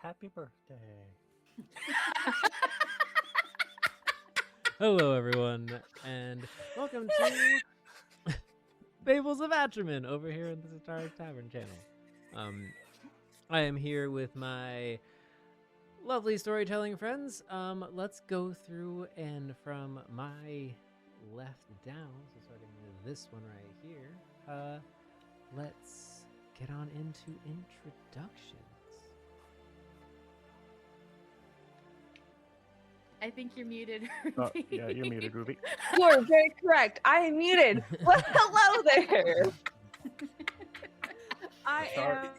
happy birthday. Hello, everyone, and welcome to Fables of Atramen over here in the Zatara's Tavern channel. I am here with my lovely storytelling friends. Let's go through and from my left down, so starting with this one right here, let's get on into introductions. I think you're muted. Oh, yeah, you're muted, Ruby. You are very correct. I am muted. Well, hello there. I am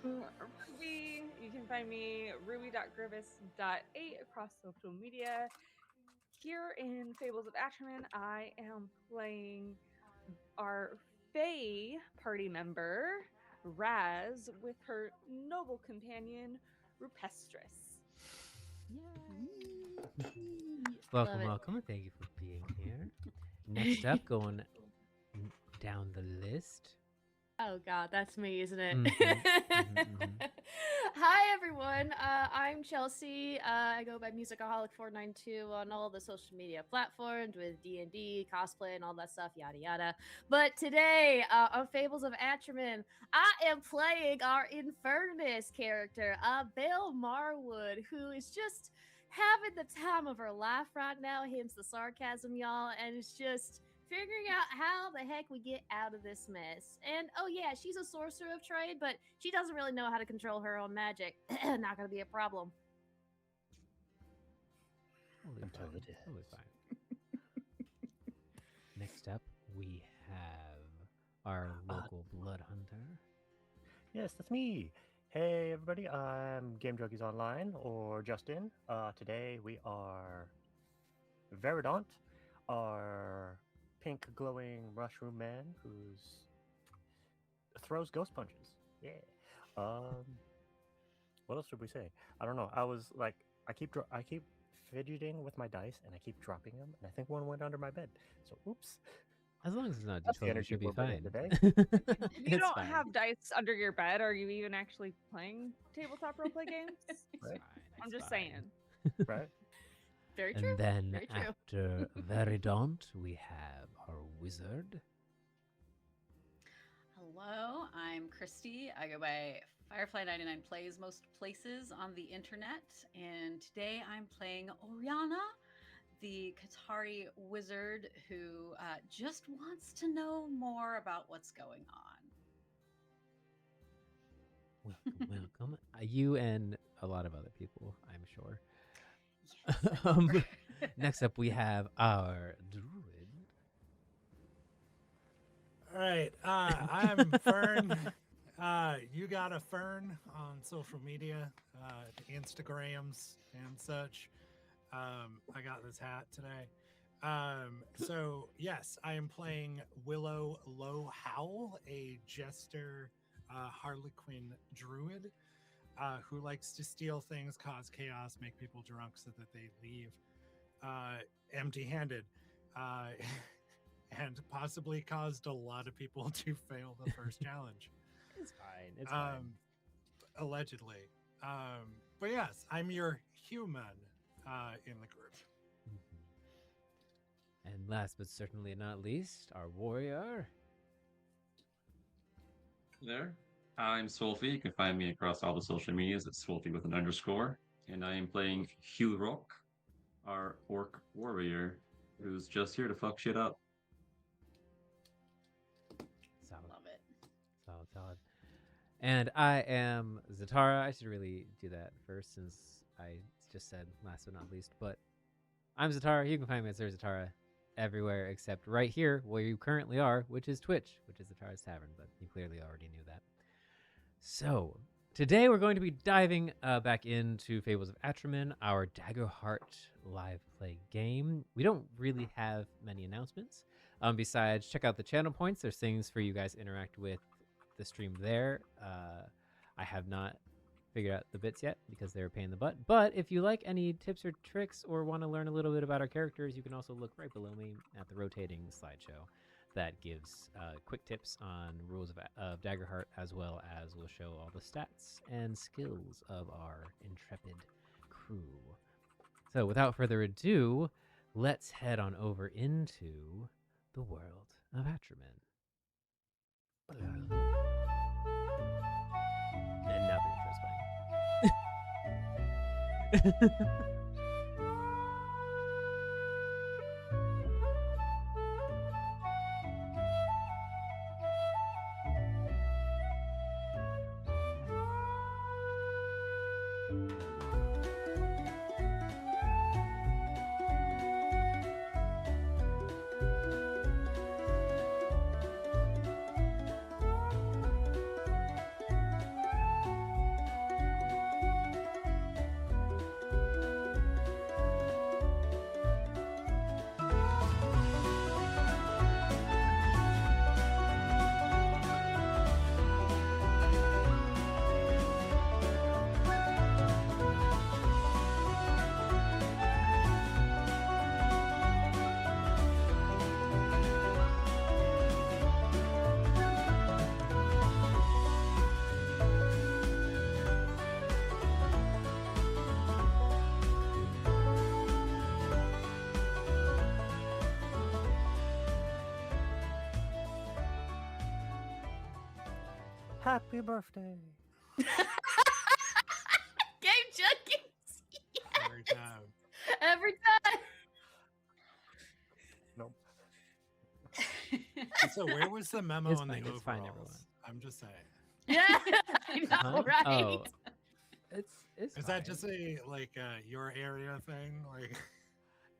Ruby. You can find me ruby.grivis.8 across social media. Here in Fables of Atramen, I am playing our Fae party member, Razz, with her noble companion, Rupestris. Welcome, and thank you for being here. Next up, going down the list. Oh God, that's me, isn't it? Mm-hmm. Hi everyone, I'm Chelsea. I go by Musicaholic492 on all the social media platforms with D&D, cosplay, and all that stuff, yada yada. But today, on Fables of Atramen, I am playing our Infernus character, Belle Marwood, who is just having the time of her life right now, hence the sarcasm, y'all, and it's just figuring out how the heck we get out of this mess. And oh yeah, she's a sorcerer of trade, but she doesn't really know how to control her own magic. Not gonna be a problem. Until it is. Totally fine. Next up, we have our local blood hunter. Yes, that's me. Hey, everybody. I'm gamejunkiesonline, or Justin. Today we are Variedawnt, our pink glowing mushroom man who's throws ghost punches. Yeah. What else should we say? I don't know. I was like, I keep fidgeting with my dice and I keep dropping them, and I think one went under my bed. So oops. As long as it's not That's the D12, it energy should be we're bringing fine. today. You don't have dice under your bed. Are you even actually playing tabletop roleplay games? Right? I'm just saying. Right? Very true. And then Very true. after Variedawnt, we have our wizard. Hello, I'm Kristi. I go by Firefly99 Plays most places on the internet, and today I'm playing Oriana, the Qatari wizard who just wants to know more about what's going on. Welcome. You and a lot of other people, I'm sure. Yes, Next up, we have our druid. All right, I'm Fern. You got a Fern on social media, Instagrams and such. I got this hat today. So yes, I am playing Willow Low Howl, a jester, Harlequin druid, who likes to steal things, cause chaos, make people drunk so that they leave empty-handed. And possibly caused a lot of people to fail the first challenge. It's fine. It's fine. Allegedly. But yes, I'm your human in the group. And last but certainly not least, our warrior. There. I'm Swolfie. You can find me across all the social medias at Swolfie with an underscore. And I am playing Hugrokk, our orc warrior, who's just here to fuck shit up. Solid. Love it. Solid. And I am Zatara. I should really do that first since I just said last but not least. But I'm Zatara. You can find me at Zatara everywhere except right here where you currently are, which is Twitch, which is Zatara's Tavern. But you clearly already knew that. So today we're going to be diving back into Fables of Atramen, our Daggerheart live play game. We don't really have many announcements. Besides, check out the channel points. There's things for you guys to interact with the stream there. I have not figured out the bits yet because they're a pain in the butt. But if you like any tips or tricks or want to learn a little bit about our characters, you can also look right below me at the rotating slideshow. that gives quick tips on rules of Daggerheart, as well as will show all the stats and skills of our intrepid crew. So without further ado, let's head on over into the world of Atramen. And now the intro's playing. Happy birthday. Game junkies. Every time. Every time. Nope. So where was the memo It's on fine, the it's fine, overalls? everyone. I'm just saying. Yeah, I know, Huh? right? Oh, it's Is fine. that just a your area thing? Like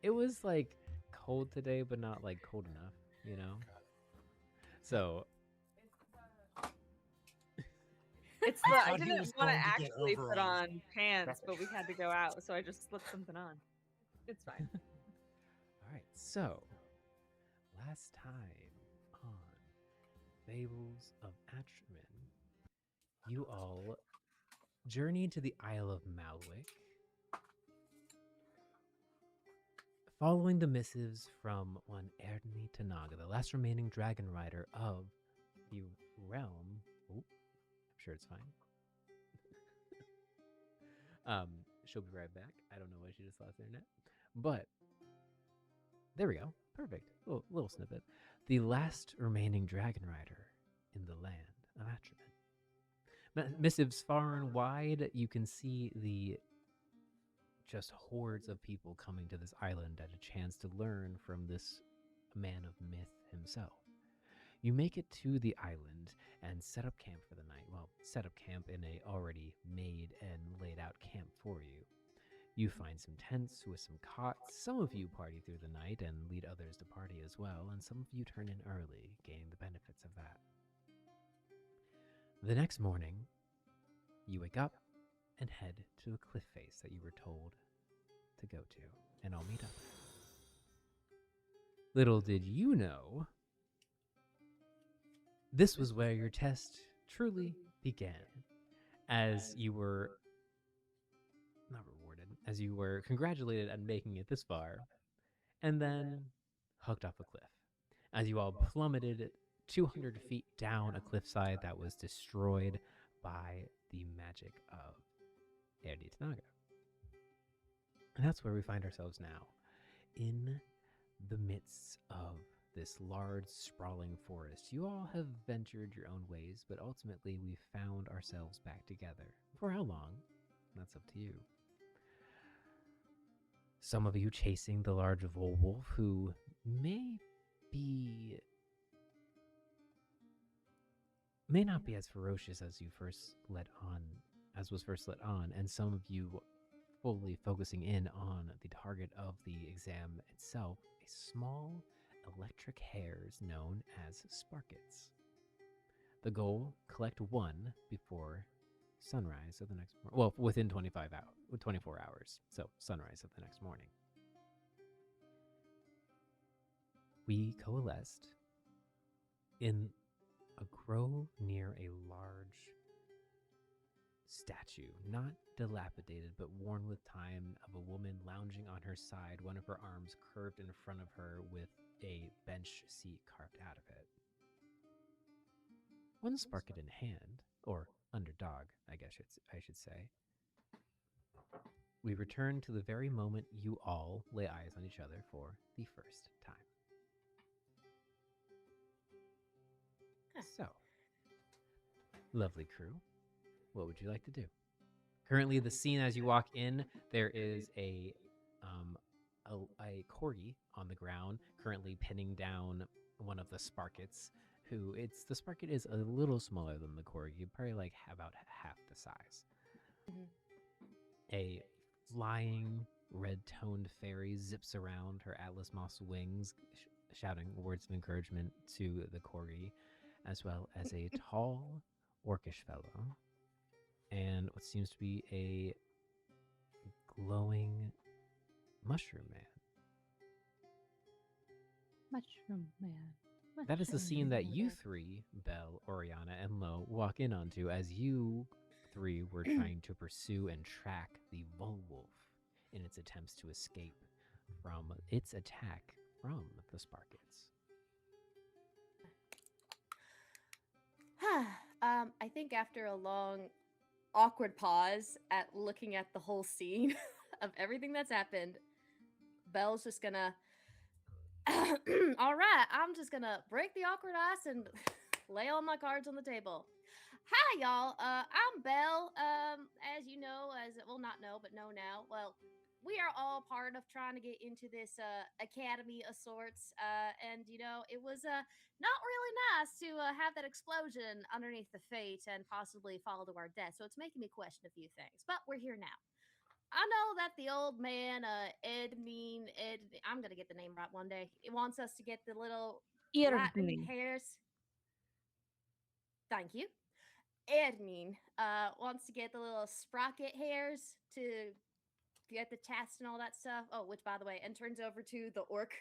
It was like cold today, but not like cold enough, you know. So It's I the I thought he didn't was want to going to get actually put overalls. on pants, but we had to go out, so I just slipped something on. It's fine. all right, so last time on Fables of Atramen, you all journeyed to the Isle of Malwick, following the missives from one Erdni Tanaga, the last remaining dragon rider of the realm. Oh, I'm sure it's fine. She'll be right back. I don't know why she just lost internet, but there we go. Perfect. Little snippet. The last remaining dragon rider in the land of Atramen. Missives far and wide, you can see the just hordes of people coming to this island at a chance to learn from this man of myth himself. You make it to the island and set up camp for the night. Well, set up camp in a already made and laid out camp for you. You find some tents with some cots. Some of you party through the night and lead others to party as well, and some of you turn in early, gaining the benefits of that. The next morning, you wake up and head to a cliff face that you were told to go to, and I'll meet up there. Little did you know, this was where your test truly began, as you were not rewarded, as you were congratulated on making it this far, and then hooked off a cliff, as you all plummeted 200 feet down a cliffside that was destroyed by the magic of Erdni Tanaga. And that's where we find ourselves now, in the midst of this large, sprawling forest. You all have ventured your own ways, but ultimately we found ourselves back together. For how long? That's up to you. Some of you chasing the large Vulwolf, who may not be as ferocious as you first was first let on, and some of you fully focusing in on the target of the exam itself, a small electric hares known as Sparkets. The goal, collect one before sunrise of the next morning. Well, within 24 hours, so sunrise of the next morning. We coalesced in a grove near a large statue, not dilapidated, but worn with time, of a woman lounging on her side, one of her arms curved in front of her with a bench seat carved out of it. One sparket in hand, or underdog, I guess I should say, we return to the very moment you all lay eyes on each other for the first time. Huh. So, lovely crew, what would you like to do? Currently, the scene as you walk in, there is a corgi on the ground, currently pinning down one of the sparkets. The sparket is a little smaller than the corgi, probably like about half the size. Mhm. A flying red-toned fairy zips around her Atlas moss wings, shouting words of encouragement to the corgi, as well as a tall orcish fellow and what seems to be a glowing mushroom man. Mushroom man. That is the Mushroom scene that man. you three, Belle, Oriana, and Lo, walk in onto as you three were trying to pursue and track the Vulwolf in its attempts to escape from its attack from the Sparkets. I think after a long, awkward pause at looking at the whole scene of everything that's happened, Belle's just gonna. All right, I'm just gonna break the awkward ice and lay all my cards on the table. Hi, y'all. I'm Belle. As you know, not know, but know now. Well, we are all part of trying to get into this academy of sorts, and it was not really nice to have that explosion underneath the fate and possibly fall to our death. So it's making me question a few things, but we're here now. I know that the old man, I'm gonna get the name right one day. He wants us to get the little lightning Earning. hairs. Thank you. Edmine wants to get the little sprocket hairs to get the chest and all that stuff. Oh, which by the way, and turns over to the orc,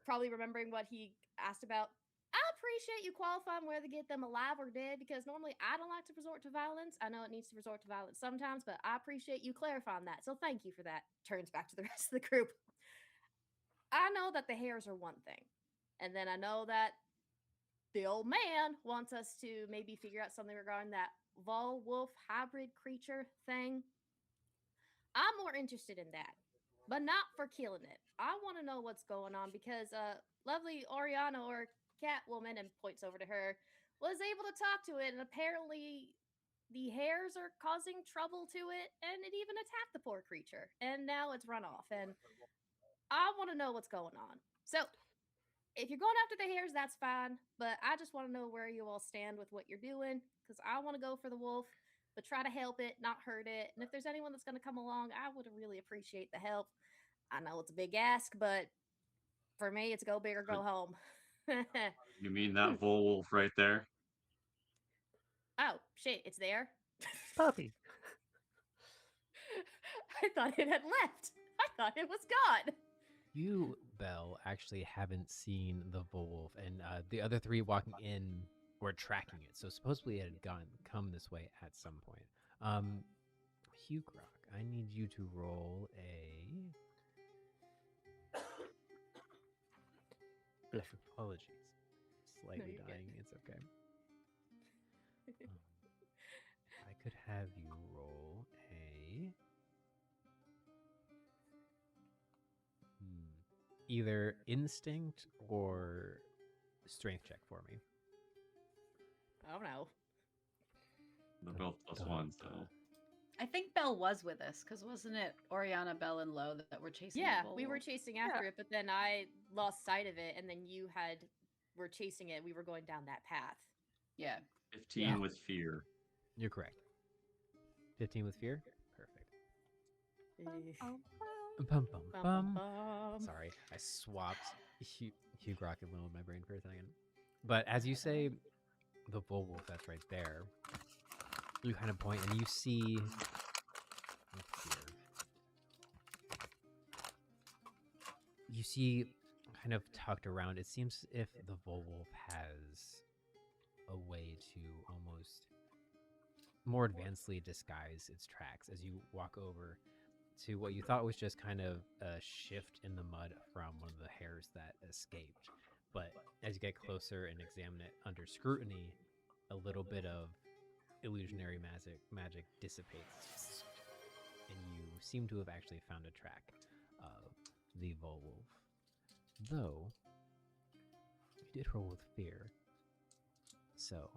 probably remembering what he asked about. I appreciate you qualifying whether to get them alive or dead because normally I don't like to resort to violence. I know it needs to resort to violence sometimes, but I appreciate you clarifying that. So thank you for that. Turns back to the rest of the group. I know that the hairs are one thing. And then I know that the old man wants us to maybe figure out something regarding that Vulwolf hybrid creature thing. I'm more interested in that, but not for killing it. I want to know what's going on because lovely Oriana or Catwoman, and points over to her, was able to talk to it, and apparently the hairs are causing trouble to it, and it even attacked the poor creature, and now it's run off, and I want to know what's going on. So if you're going after the hairs, that's fine. But I just want to know where you all stand with what you're doing because I want to go for the wolf, but try to help it, not hurt it. And if there's anyone that's going to come along, I would really appreciate the help. I know it's a big ask, but for me, it's go big or go home. You mean that Volwolf right there? Oh, shit, it's there? Puppy. I thought it had left. I thought it was gone. You, Belle, actually haven't seen the Vulwolf, and the other three walking in were tracking it. So supposedly it had come this way at some point. Hugrokk, I need you to roll a. Bless you. Apologies. Slightly you're good. dying. It's okay. If I could have you roll a. Either instinct or strength check for me. Oh no. They're both +1, so. I think Belle was with us because wasn't it Oriana, Belle, and Lo that were chasing? Yeah, the we were Vulwolf? chasing after it, but then I lost sight of it, and then you were chasing it. We were going down that path. Yeah. 15 Yeah. with fear. You're correct. 15 with fear? Perfect. Bum, bum, bum. Sorry, I swapped Hugrokk and Lo in my brain for a second. But as you say, the Vulwolf that's right there, you kind of point and you see. You see, kind of tucked around. It seems if the Vulwolf has a way to almost more advancedly disguise its tracks. As you walk over to what you thought was just kind of a shift in the mud from one of the hairs that escaped. But as you get closer and examine it under scrutiny, a little bit of illusionary magic dissipates, and you seem to have actually found a track of the Vulwolf. Though, you did roll with fear, so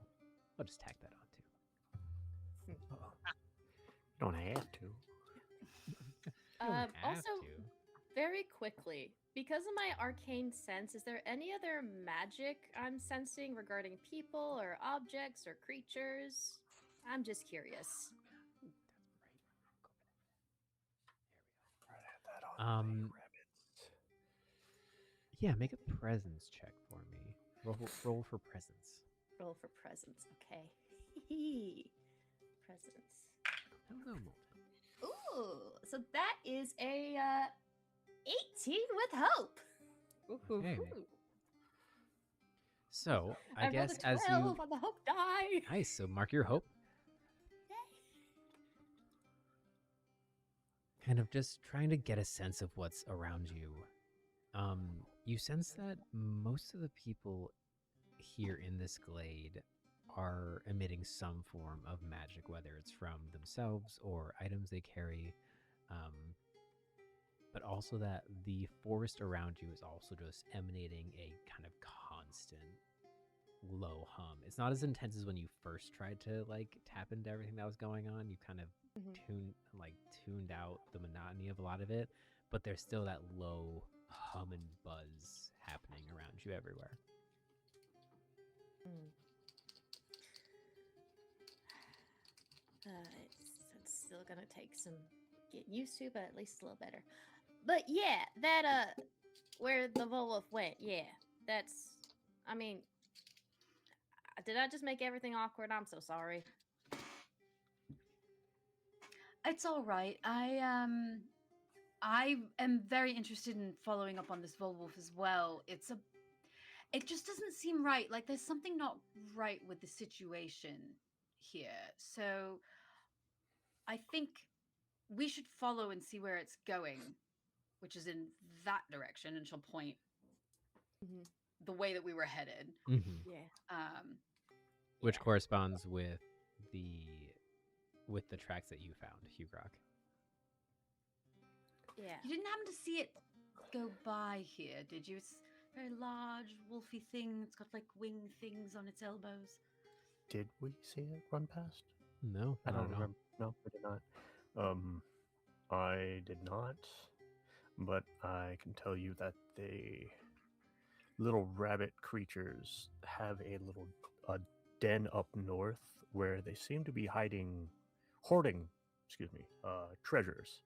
I'll just tack that on too. Don't have to. You don't have Also, to. very quickly, because of my arcane sense, is there any other magic I'm sensing regarding people or objects or creatures? I'm just curious. Yeah, make a presence check for me. Roll for presence. Roll for presence. Okay. Presence. Hello, Molten. Ooh, so that is a 18 with hope. Okay. So I rolled guess a as 12 you on the hope die. nice, so mark your hope. Kind of just trying to get a sense of what's around you. You sense that most of the people here in this glade are emitting some form of magic, whether it's from themselves or items they carry. But also that the forest around you is also just emanating a kind of constant low hum. It's not as intense as when you first tried to like tap into everything that was going on. You kind of tuned out the monotony of a lot of it, but there's still that low hum and buzz happening around you everywhere. It's still gonna take some getting used to, but at least a little better. But yeah, that where the Vulwolf went, yeah, that's. I mean, did I just make everything awkward? I'm so sorry. It's all right. I am very interested in following up on this Vulwolf as well. It just doesn't seem right. Like there's something not right with the situation here. So I think we should follow and see where it's going, which is in that direction, and she'll point the way that we were headed. Yeah. Which corresponds with the tracks that you found, Hugrokk. Yeah. You didn't happen to see it go by here, did you? It's a very large, wolfy thing. It's got like wing things on its elbows. Did we see it run past? No, I not don't at all. remember. No, we did not. I did not, but I can tell you that the little rabbit creatures have a den up north where they seem to be hoarding, treasures.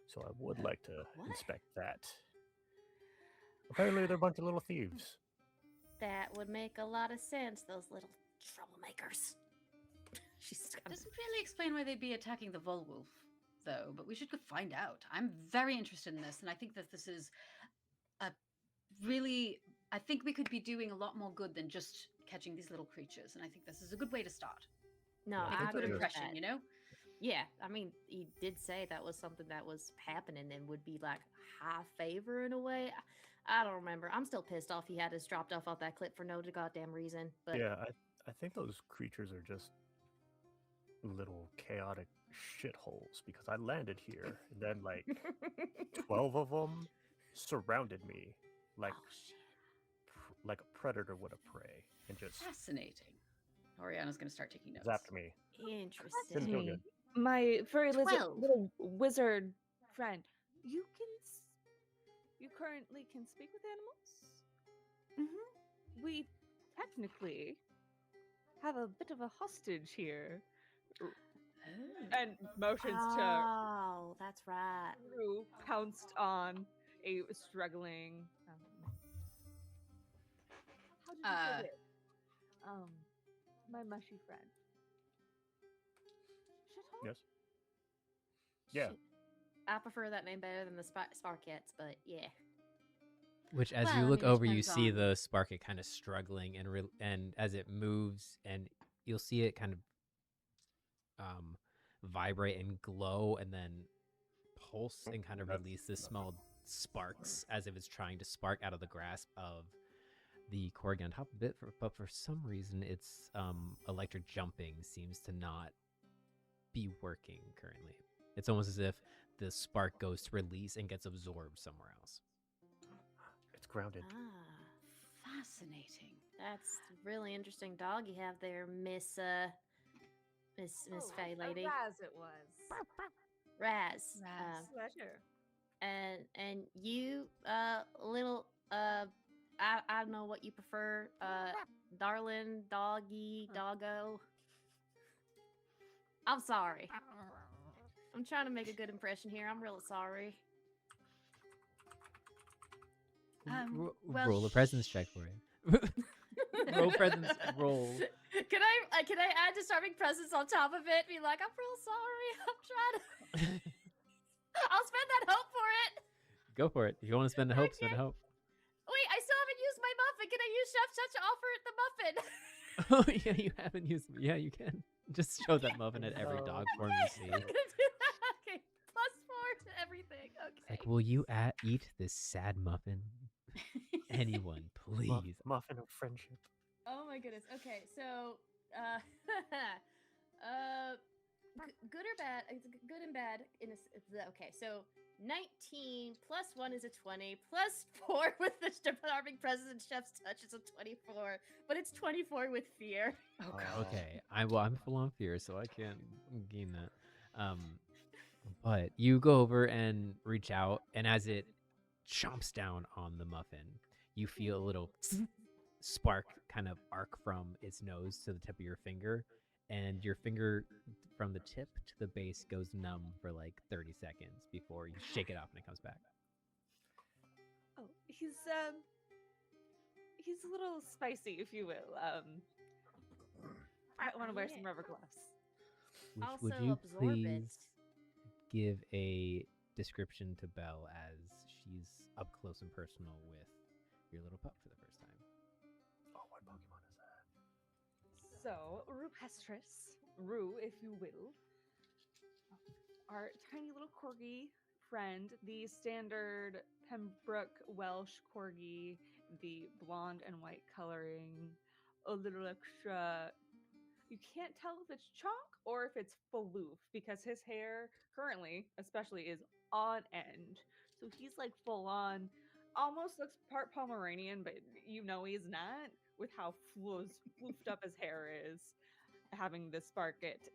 So I would like to inspect that. Apparently, they're a bunch of little thieves. That would make a lot of sense. Those little troublemakers. Doesn't really explain why they'd be attacking the Vulwolf, though, but we should go find out. I'm very interested in this, and I think that this is I think we could be doing a lot more good than just catching these little creatures, and I think this is a good way to start. No, Make I a good agree with impression, that. you know? Yeah, I mean, he did say that was something that was happening and would be like high favor in a way. I don't remember. I'm still pissed off he had us dropped off that cliff for no goddamn reason. But Yeah, I think those creatures are just little chaotic shitholes because I landed here and then like 12 of them surrounded me like like a predator would a prey and just Fascinating. Oriana's going to start taking notes. zapped me. Interesting. Didn't feel good. My furry lizard 12. little wizard friend, you currently can speak with animals? We technically have a bit of a hostage here. And motions to Oh, that's right. who pounced on a struggling how did you say it? My mushy friend. Shithole? Yes. Yeah. Shit. I prefer that name better than the Sparkettes, but yeah. Which, as Well, you I look mean, it over, you depends see on- the Sparket kind of struggling, and as it moves, and you'll see it kind of vibrate and glow, and then pulse and kind of That's release this not- small sparks as if it's trying to spark out of the grasp of the corgi on top of it. But for some reason, its electric jumping seems to not be working currently. It's almost as if the spark goes to release and gets absorbed somewhere else. It's grounded. Ah, Fascinating. that's a really interesting dog you have there, Miss Fay Lady. Razz it was. Razz. Razz. Pleasure. And you, little, I don't know what you prefer, darling, doggy, doggo. I'm sorry. I'm trying to make a good impression here. I'm real sorry. Roll a presence check for it. Roll presence. Roll. Can I add disarming presence on top of it? Be like, I'm real sorry. I'm trying to. I'll spend that hope for it. Go for it. If you want to spend a hope, spend a Okay. hope. Wait, I still haven't used my muffin. Can I use Chef's Touch to offer it the muffin? Oh yeah, you haven't used. Yeah, you can. Just show that muffin at every dog form you see. I'm gonna do that. Okay, +4 to everything. Okay. Like, will you eat this sad muffin? Anyone, please. Muffin of friendship. Oh my goodness. Okay, so good or bad? Good and bad. Okay, so 19 plus 1 is a 20 plus 4 with the disarming presence and Chef's Touch is a 24, but it's 24 with fear. Oh god. Okay, I'm full on fear, so I can't gain that. But you go over and reach out, and as it chomps down on the muffin, you feel a little spark kind of arc from its nose to the tip of your finger, and your finger from the tip to the base goes numb for like 30 seconds before you shake it off and it comes back. Oh, he's a little spicy, if you will. I want to wear some rubber gloves. Would Also you absorb it. please give a description to Belle as she's up close and personal with your little pup for the first time? Oh, what Pokemon is that? So, Rupestris, Rue, if you will, our tiny little corgi friend, the standard Pembroke Welsh corgi, the blonde and white coloring, a little extra. You can't tell if it's chalk or if it's floof because his hair currently, especially, is on end. So he's like full on, almost looks part Pomeranian, but you know he's not with how floofed up his hair is, having the Sparket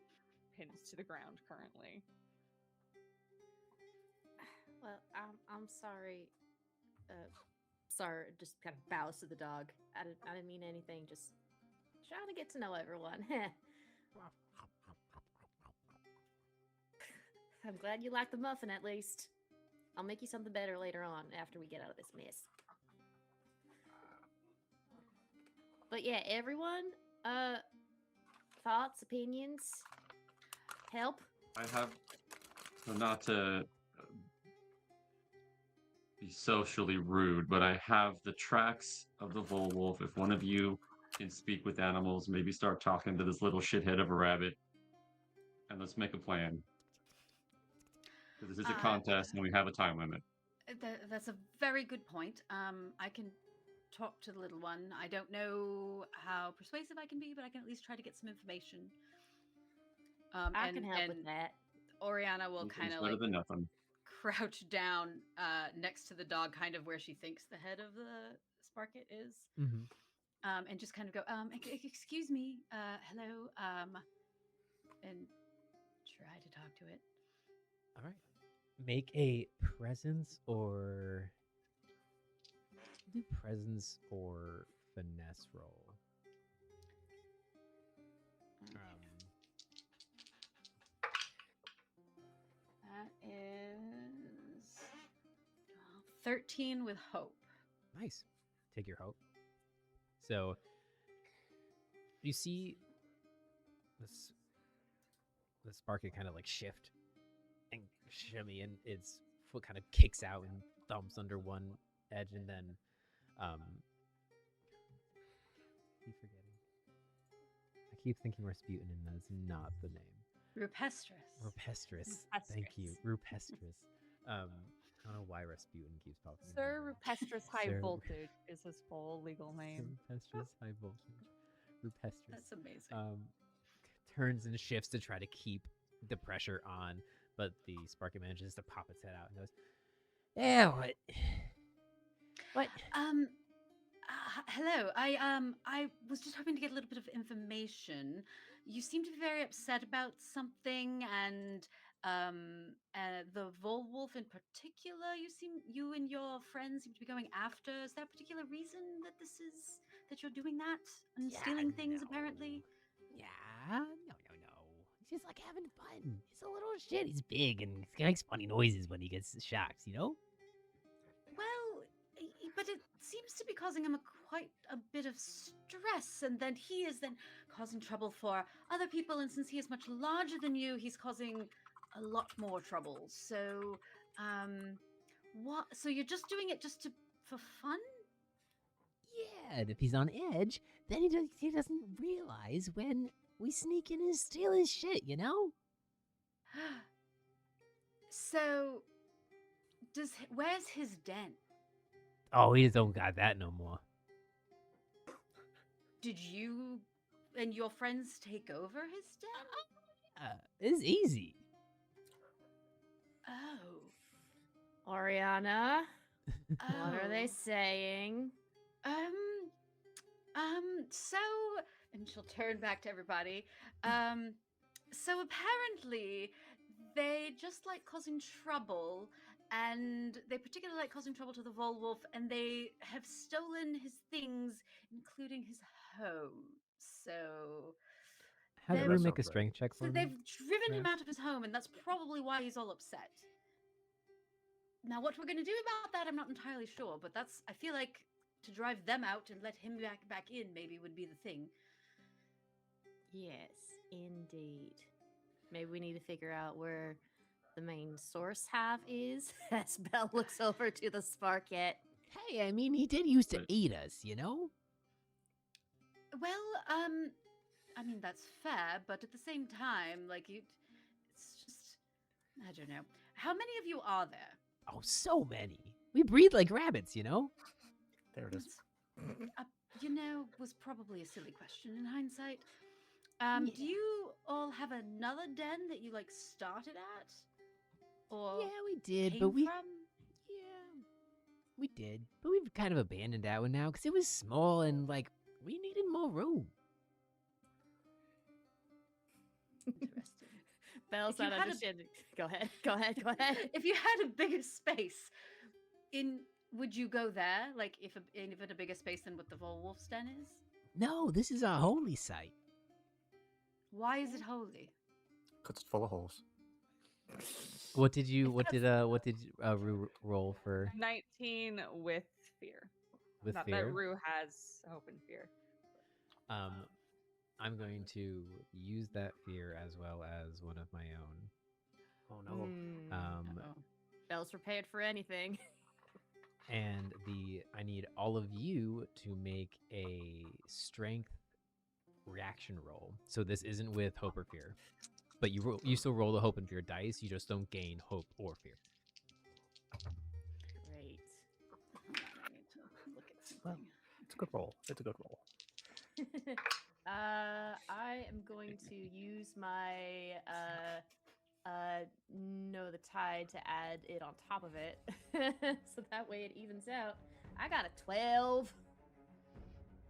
pinned to the ground currently. Well, I'm sorry. Sorry, just kind of bows to the dog. I didn't mean anything. Just trying to get to know everyone. I'm glad you like the muffin at least. I'll make you something better later on after we get out of this mess. But yeah, everyone, thoughts, opinions, help. I have, so not to be socially rude, but I have the tracks of the Vulwolf. If one of you can speak with animals, maybe start talking to this little shithead of a rabbit, and let's make a plan. This is a contest, and we have a time limit. That's a very good point. I can talk to the little one. I don't know how persuasive I can be, but I can at least try to get some information. I can help with that. Oriana will kind of better like than nothing. crouch down next to the dog, kind of where she thinks the head of the Sparket is. Mm-hmm. And just kind of go, excuse me, hello, and try to talk to it. All right. Make a presence or finesse roll. That is 13 with hope. Nice. Take your hope. So you see the Sparky kind of like shift and shimmy, and its foot kind of kicks out and thumps under one edge, and then keep forgetting. I keep thinking Rasputin, and that's not the name. Rupestris. Rupestris. Thank you. Rupestris. I don't know why Rasputin keeps popping in. Sir Rupestrous High Sir- Voltage is his full legal name. Rupestrous high voltage. Rupestrous. That's amazing. Turns and shifts to try to keep the pressure on, but the Sparky manages to pop its head out and goes, "Yeah, what? What? Hello. I was just hoping to get a little bit of information. You seem to be very upset about something, and the Vulwolf in particular. You and your friends seem to be going after. Is there a particular reason that you're doing that and Yeah, stealing things? no. Apparently. Yeah, no. He's just like having fun. He's a little shit. He's big and he makes funny noises when he gets shocked, you know? Well, but it seems to be causing him quite a bit of stress, and then he is then causing trouble for other people. And since he is much larger than you, he's causing a lot more trouble. So, what? So you're just doing it for fun? Yeah, and if he's on edge, then he doesn't realize when we sneak in and steal his shit, you know? So, where's his den? Oh, he just don't got that no more. Did you and your friends take over his den? It's easy. Oh. Oriana, what are they Oh. saying? So, and she'll turn back to everybody. So apparently they just like causing trouble, and they particularly like causing trouble to the Vulwolf, and they have stolen his things, including his home. So, Have They- Rue That make a sounds right. strength check for so me. they've driven him Perhaps? out of his home, and that's probably why he's all upset. Now, what we're going to do about that, I'm not entirely sure, but I feel like to drive them out and let him back in maybe would be the thing. Yes, indeed. Maybe we need to figure out where the main source have is as Belle looks over to the Sparket. Hey, I mean, he did used to Right. eat us, you know? Well, I mean, that's fair, but at the same time, it's just, I don't know. How many of you are there? Oh, so many. We breathe like rabbits, you know? There it is. Was probably a silly question in hindsight. Yeah. Do you all have another den that you started at, or Yeah, we did, came but we from? yeah, we did, but we've kind of abandoned that one now because it was small and we needed more room. Interesting. Belle's If you not had a- understanding. Go ahead. Go ahead. Go ahead. If you had a bigger space, would you go there? Like if a bigger space than what the Vulwolf's den is? No, this is a holy site. Why is it holy? Because it's full of holes. What did Rue roll for 19 with fear. with Not fear? that Rue has hope and fear. I'm going to use that fear as well as one of my own. Oh no. Uh-oh. Belle's prepared for anything. And I need all of you to make a strength reaction roll. So this isn't with hope or fear, but you still roll the hope and fear dice. You just don't gain hope or fear. Great. I need to look at something. Well, it's a good roll. It's a good roll. I am going to use my know the tide to add it on top of it, so that way it evens out. I got a 12.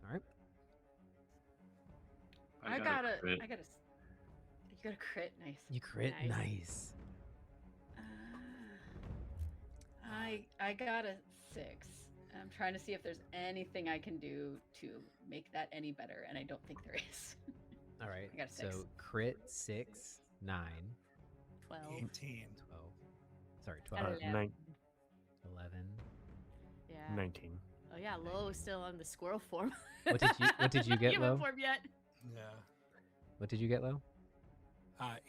All right. I got got a a. crit. You got a crit. Nice. You crit. Nice. Nice. I got a 6. I'm trying to see if there's anything I can do to make that any better, and I don't think there is. All right. I got a 6. So crit 6, 9, 12. 18. 12. Sorry, 12. 11. 11. Yeah. 19. Oh yeah, Lo is still on the squirrel form. What did you get, You haven't Lo? formed yet. Yeah. What did you get, Lo?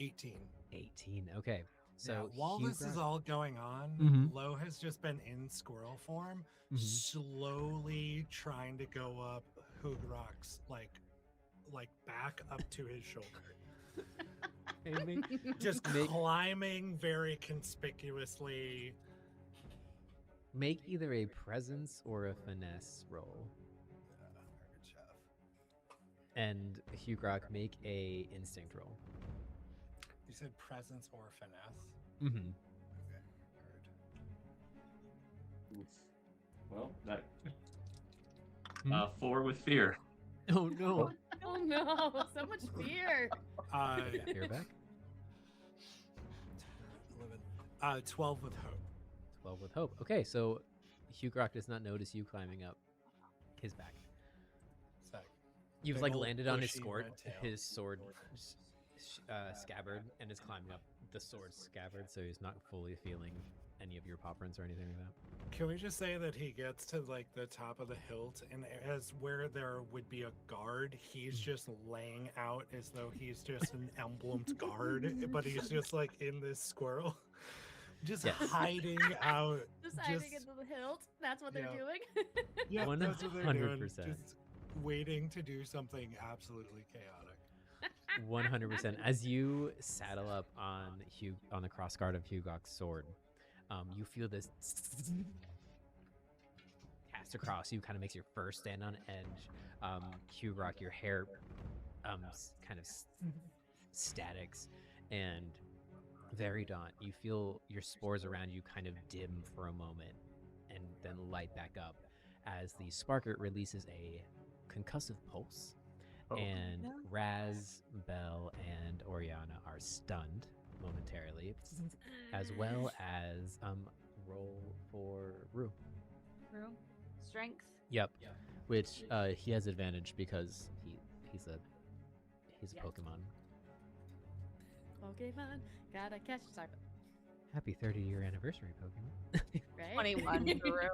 18. 18. Okay. So So while this is Hugrokk- all going on, Mhm. Lo has just been in squirrel form, Mhm. slowly trying to go up Hugrock's like back up to his shoulder. Just Make- climbing very conspicuously. Make either a presence or a finesse roll. And Hugrokk, make a instinct roll. You said presence or finesse? Mm-hmm. Okay, heard. Oof. Well, that Hmm? 4 with fear. Oh no. Oh no, so much fear. Fear back. 12 with hope. 12 with hope. Okay, so Hugrokk does not notice you climbing up his back. It's like, You've big like old landed on his bushy sword, red tail. his sword scabbard, and is climbing up the sword scabbard, so he's not fully feeling any of your paw prints or anything like that. Can we just say that he gets to like the top of the hilt, and as where there would be a guard, he's just laying out as though he's just an emblemed guard, but he's just like in this squirrel, just Yes. hiding out. Just hiding Just- into the hilt. That's what they're Yeah. doing. Yeah, that's what they're doing. 100%. Just waiting to do something absolutely chaotic. 100%. As you saddle up on the crossguard of Hugrock's sword, you feel this cast across you, kind of makes your fur stand on edge. Hugrokk, your hair kind of statics, and Variedawnt, you feel your spores around you kind of dim for a moment and then light back up as the Sparker releases a concussive pulse. Oh. And Razz, Belle, and Oriana are stunned momentarily, as well as roll for Rue. Room. Strength. Yep. Which he has advantage because he's a Yes. Pokemon. Pokemon, gotta catch. Sorry, Happy 30-year anniversary, Pokemon. right? 21 for Rue.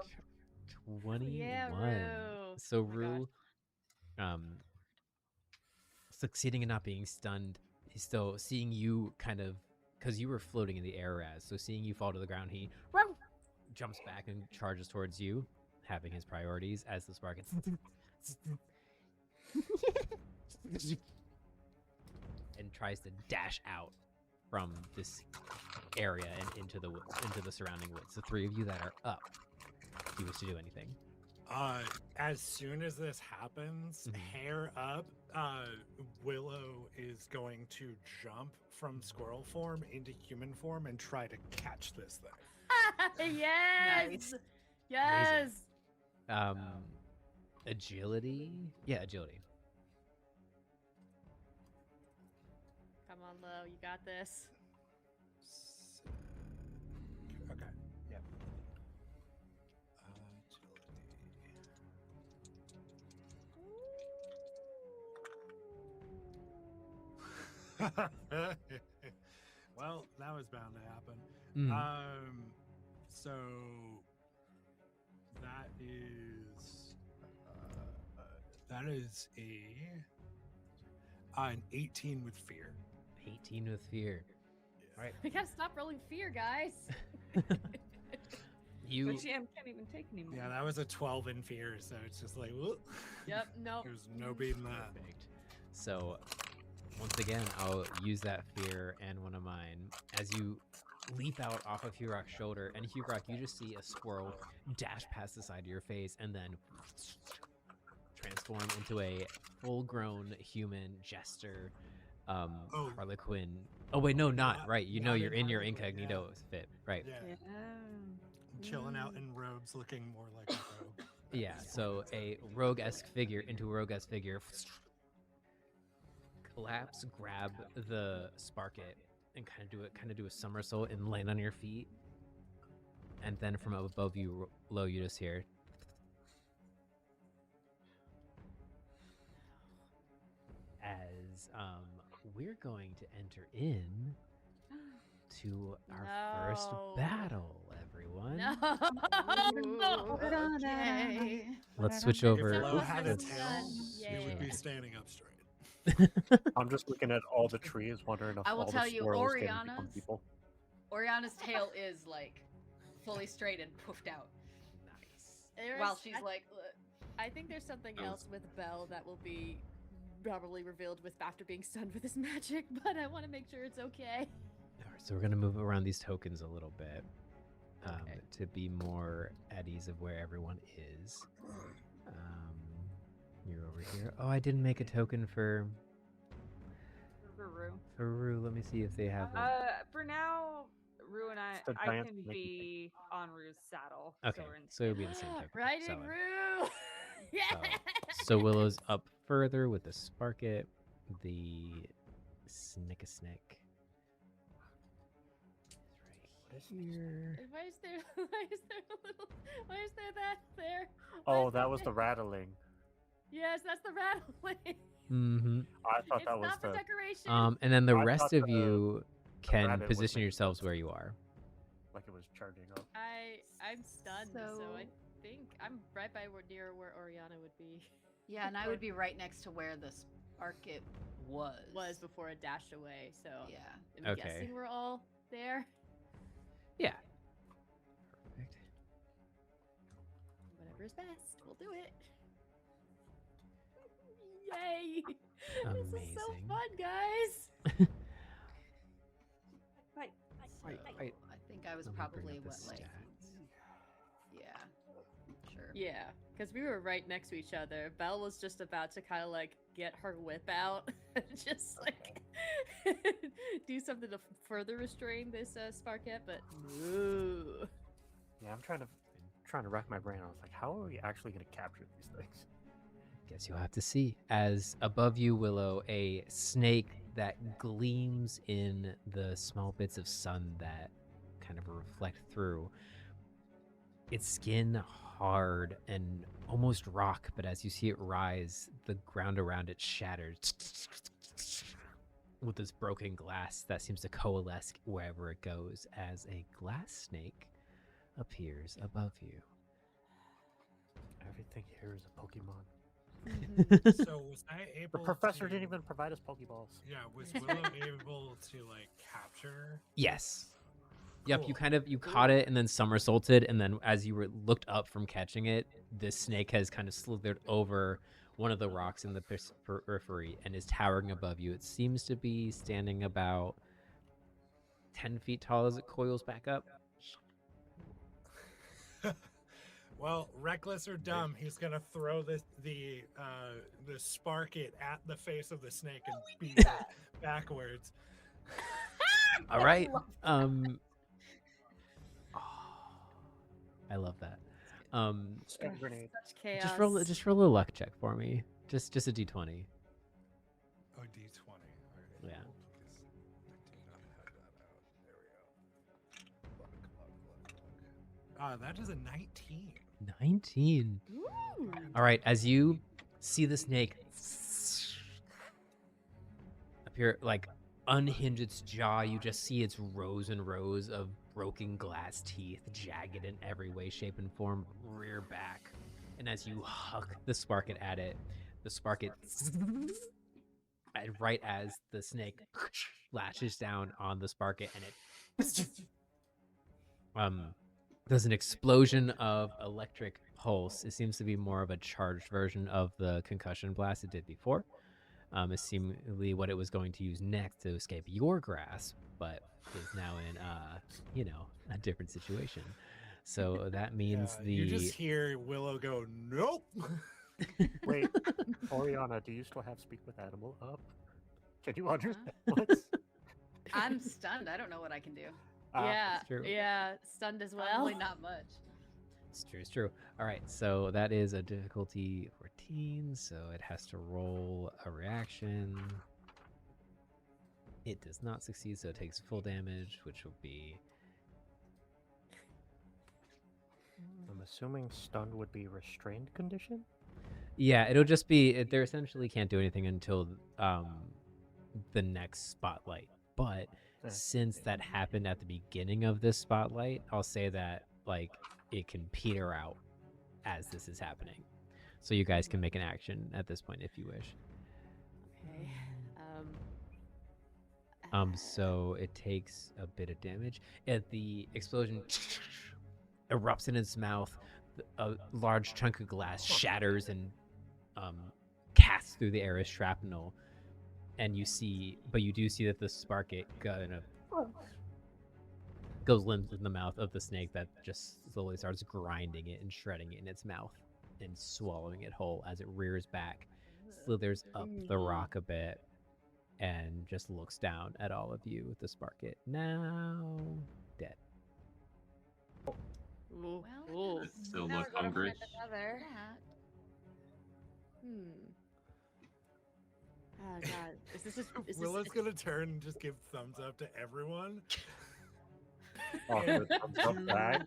21. Yeah, Rue. So Oh my Rue, succeeding in not being stunned, he's still seeing you kind of, because you were floating in the air, Razz. So seeing you fall to the ground, he jumps back and charges towards you, having his priorities as the spark and tries to dash out from this area and into the surrounding woods. The three of you that are up, if you wish to do anything. As soon as this happens, Mhm. hair up, Willow is going to jump from squirrel form into human form and try to catch this thing. Yes. Nice. Yes. Agility? Yeah, agility. Come on, Lo. You got this. Okay. Yep. Agility. Well, that was bound to happen. So that is an 18 with fear. 18 with fear. Right. We gotta stop rolling fear, guys. You But GM can't even take anymore. Yeah, that was a 12 in fear, so it's just like, whoop. Yep. Nope. There's no beating that. perfect. So once again, I'll use that fear and one of mine as you leap out off of Hugrock's shoulder, and Hugrokk, you just see a squirrel dash past the side of your face and then transform into a full-grown human jester, Harlequin. Oh wait, no, not right. You know, not you're in in your Harlequin, incognito fit, right? Yeah, Yeah. chilling out in robes, looking more like a rogue. Yeah, so a rogue-esque figure into a rogue-esque figure. Collapse, grab the Sparket, and kind of do a somersault and land on your feet. And then from above you, Lo, you just hear. As we're going to enter in to our first No. battle, everyone. No. Okay. Let's switch If over. Lo had a let's- tail, it would be Yeah. standing up straight. I'm just looking at all the trees, wondering if I will all tell the you, squirrels can become Oriana's- people. Oriana's tail is like fully straight and poofed out Nice. There's- while she's I, like, I think there's something That was- else with Belle that will be probably revealed with after being stunned with his magic, but I want to make sure it's okay. All right, so we're gonna move around these tokens a little bit Okay. to be more at ease of where everyone is. You're over here. Oh, I didn't make a token for Rue. Rue. Let me see if they have one. For now, Rue and It's the I giant can snake. be on Rue's saddle. Okay, So we're in so it'll be the same token. Right in Solid. Rue. Yeah. So Willow's up further with the Sparket, the Snick a Snick. Right here. Why is there that there? Oh, Why is that was the there- rattling. Yes, that's the rattling. Mm-hmm. I thought It's that was not for the. decoration. And then the I rest thought of the you can rabbit was position making yourselves sense. where you are. Like it was charging up. I'm stunned, so So- I think I'm right by near where Oriana would be. Yeah, and I would be right next to where the Sparket was. Before it dashed away. So Yeah. I'm Okay. guessing we're all there. Yeah. Perfect. Whatever's best, we'll do it. Yay! This is so Amazing. fun, guys. Fight. So Right. I think I was Let me bring probably up the what, like, stats. yeah, sure. Yeah, because we were right next to each other. Belle was just about to kind of like get her whip out and just like do something to further restrain this Sparket, but no. Yeah, I'm trying to rack my brain. I was like, how are we actually going to capture these things? Guess you'll have to see. As above you, Willow, a snake that gleams in the small bits of sun that kind of reflect through. Its skin hard and almost rock, but as you see it rise, the ground around it shatters with this broken glass that seems to coalesce wherever it goes as a glass snake appears above you. Everything here is a Pokemon. So was I The able? professor to, didn't even provide us Pokeballs. Yeah, was Willow able to like capture? Yes. Yep, you Cool. you caught it and then somersaulted, and then as you were looked up from catching it, this snake has kind of slithered over one of the rocks in the periphery and is towering above you. It seems to be standing about 10 feet tall as it coils back up. Well, reckless or dumb, he's gonna throw the Sparket at the face of the snake and beat it backwards. All right. I love that. Stun grenade. Such chaos. Just roll a luck check for me. Just a d20. Oh, D20. All right. Yeah. Please. I do not have that out. There we go. Luck. That is a 19. 19. Ooh. All right, as you see the snake appear, like unhinge its jaw, you just see its rows and rows of broken glass teeth, jagged in every way, shape, and form, rear back. And as you huck the Sparket at it, the Sparket, and right as the snake lashes down on the Sparket, and it there's an explosion of electric pulse. It seems to be more of a charged version of the concussion blast it did before. It's seemingly what it was going to use next to escape your grasp, but is now in a different situation. So that means You just hear Willow go, nope. Wait, Oriana, do you still have Speak with Animal up? Can you understand? Uh-huh. What? I'm stunned. I don't know what I can do. Yeah, It's true. yeah, stunned as well. Probably not much. It's true. All right, so that is a difficulty 14, so it has to roll a reaction. It does not succeed, so it takes full damage, which will be... I'm assuming stunned would be restrained condition? Yeah, it'll just be... They essentially can't do anything until the next spotlight. But since that happened at the beginning of this spotlight, I'll say that, like, it can peter out as this is happening. So you guys can make an action at this point if you wish. Okay. So it takes a bit of damage. The explosion erupts in its mouth. A large chunk of glass shatters and casts through the air as shrapnel, and you do see that the sparket kind of goes limp in the mouth of the snake that just slowly starts grinding it and shredding it in its mouth and swallowing it whole as it rears back, slithers up the rock a bit, and just looks down at all of you with the sparket now dead. Ooh. Well, Ooh. Still Now look we're gonna hungry. find another. Oh god, is this Willa's gonna turn and just give thumbs up to everyone. Offer a thumbs up back.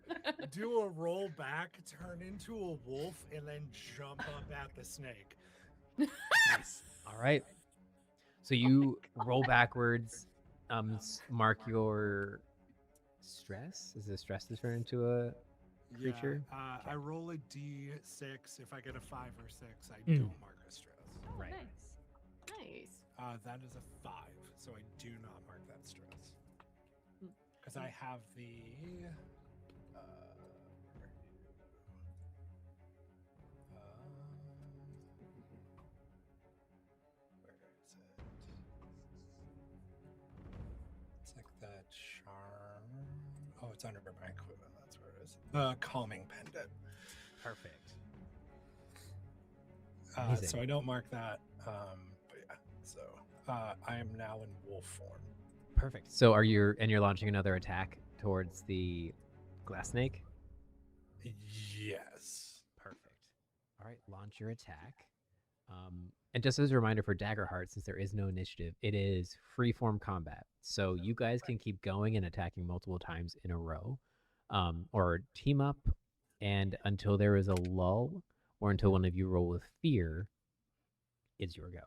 Do a roll back, turn into a wolf, and then jump up at the snake. Nice. All right. So you roll backwards, mark your stress. Is the stress to turn into a creature? Yeah, Okay. I roll a d6. If I get a 5 or 6, I Mm. don't mark a stress. Oh, Right. nice. Nice. That is a 5, so I do not mark that stress. Mm. Because I have the. Where is it? It's like that charm. Oh, it's under my equipment. That's where it is. Calming pendant. Perfect. So Amazing. I don't mark that. But yeah. So I am now in wolf form. Perfect. So you're launching another attack towards the glass snake? Yes. Perfect. All right, launch your attack. And just as a reminder for Daggerheart, since there is no initiative, it is free-form combat. So you guys can keep going and attacking multiple times in a row, or team up, and until there is a lull, or until one of you roll with fear, it's your go.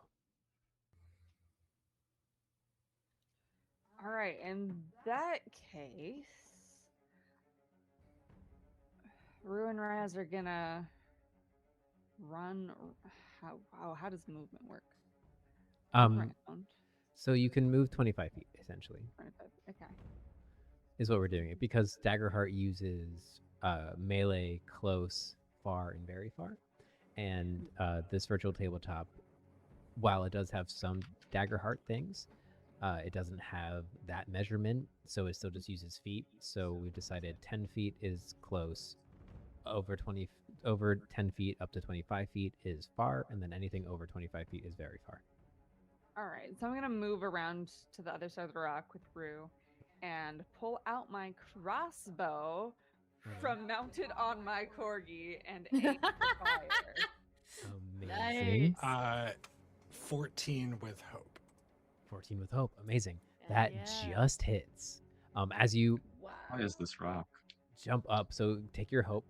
All right, in that case, Rue and Razz are gonna run. How does movement work? Around So you can move 25 feet, essentially, 25. Okay. is what we're doing it, because Daggerheart uses melee, close, far, and very far. And this virtual tabletop, while it does have some Daggerheart things, it doesn't have that measurement, so it still just uses feet. So we've decided 10 feet is close, over 10 feet up to 25 feet is far, and then anything over 25 feet is very far. All right, so I'm gonna move around to the other side of the rock with Rue, and pull out my crossbow from mounted on my corgi and aim for fire. Amazing. Nice. 14 with hope. 14 with hope. Amazing. Hell That yeah. just hits. As you Wow. Why is this rock? jump up, so take your hope.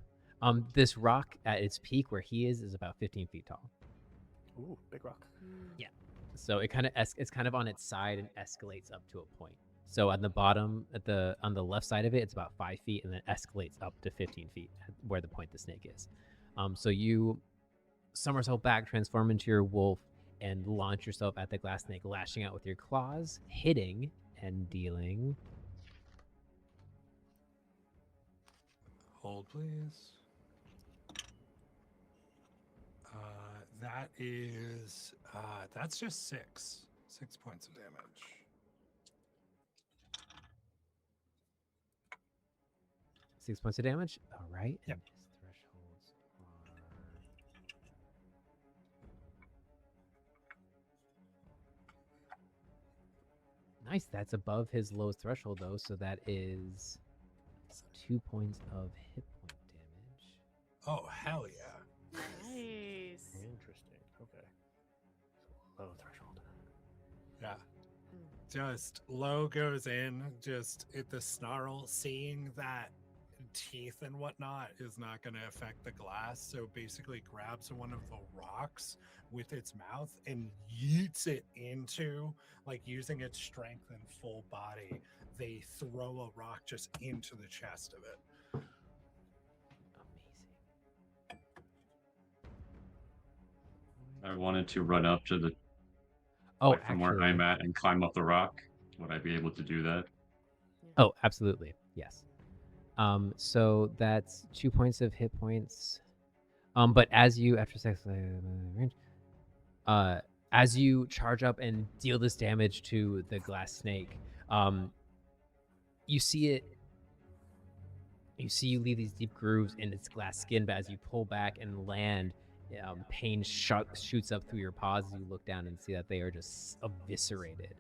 This rock at its peak where he is about 15 feet tall. Ooh, big rock. Yeah. So it kind of it's kind of on its side and escalates up to a point. So at the bottom, on the left side of it, it's about 5 feet, and then escalates up to 15 feet where the point the snake is. So you somersault back, transform into your wolf, and launch yourself at the glass snake, lashing out with your claws, hitting and dealing. Hold, please. That is that's just 6 points of damage. 6 points of damage. All right. Yep. And his thresholds are nice. That's above his lowest threshold, though. So that is 2 points of hit point damage. Oh, hell yeah. Nice. Interesting. Okay. So low threshold. Yeah. Just low goes in, just at the snarl, seeing that teeth and whatnot is not going to affect the glass. So basically grabs one of the rocks with its mouth and yeets it into, like using its strength and full body. They throw a rock just into the chest of it. Amazing. I wanted to run up to the Oh, like, from where I'm actually. at and climb up the rock. Would I be able to do that? Oh, absolutely. Yes. So that's 2 points of hit points. But as you after 6 range, As you charge up and deal this damage to the glass snake, you see it. You leave these deep grooves in its glass skin, but as you pull back and land, pain shoots up through your paws as you look down and see that they are just eviscerated.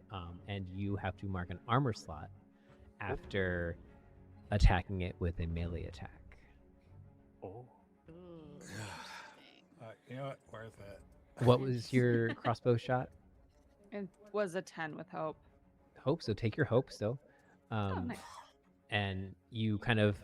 And you have to mark an armor slot after attacking it with a melee attack. Oh. Ooh. You know what? Worth it. What was your crossbow shot? It was a 10 with hope. Hope, so take your hope still. Oh, nice. And you kind of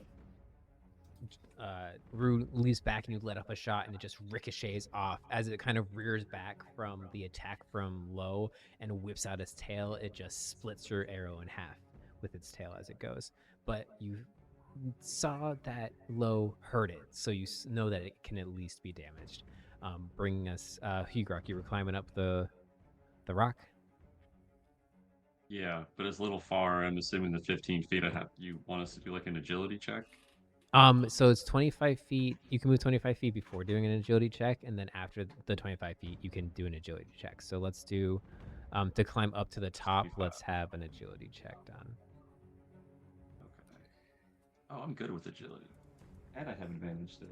Rue leaves back and you let up a shot and it just ricochets off as it kind of rears back from the attack from low and whips out its tail. It just splits your arrow in half with its tail as it goes. But you saw that low hurt it, so you know that it can at least be damaged. Bringing us, Hugrokk, you were climbing up the rock. Yeah, but it's a little far. I'm assuming the 15 feet. You want us to do like an agility check? So it's 25 feet. You can move 25 feet before doing an agility check, and then after the 25 feet, you can do an agility check. So let's do, to climb up to the top, 25. let's have an agility check done. Okay. Oh, I'm good with agility. And I have advantage still.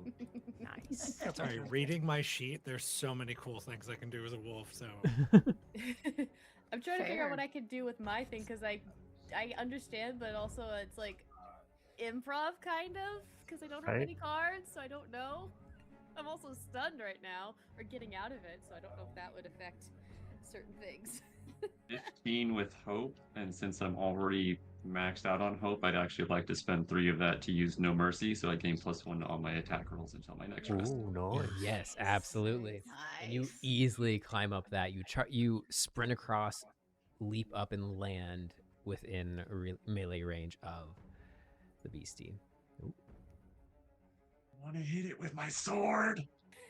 Nice. Sorry, reading my sheet, there's so many cool things I can do as a wolf. So I'm trying to figure out what Fair. I could do with my thing because I understand, but also it's like improv kind of because I don't have Right. any cards, so I don't know. I'm also stunned right now or getting out of it, so I don't know if that would affect certain things. 15 with hope, and since I'm already maxed out on hope, I'd actually like to spend 3 of that to use no mercy, so I gain +1 to all my attack rolls until my next rest. Ooh, nice. Yes, absolutely. And you Nice. easily climb up that. You sprint across, leap up, and land within melee range of the beastie. Ooh. I want to hit it with my sword.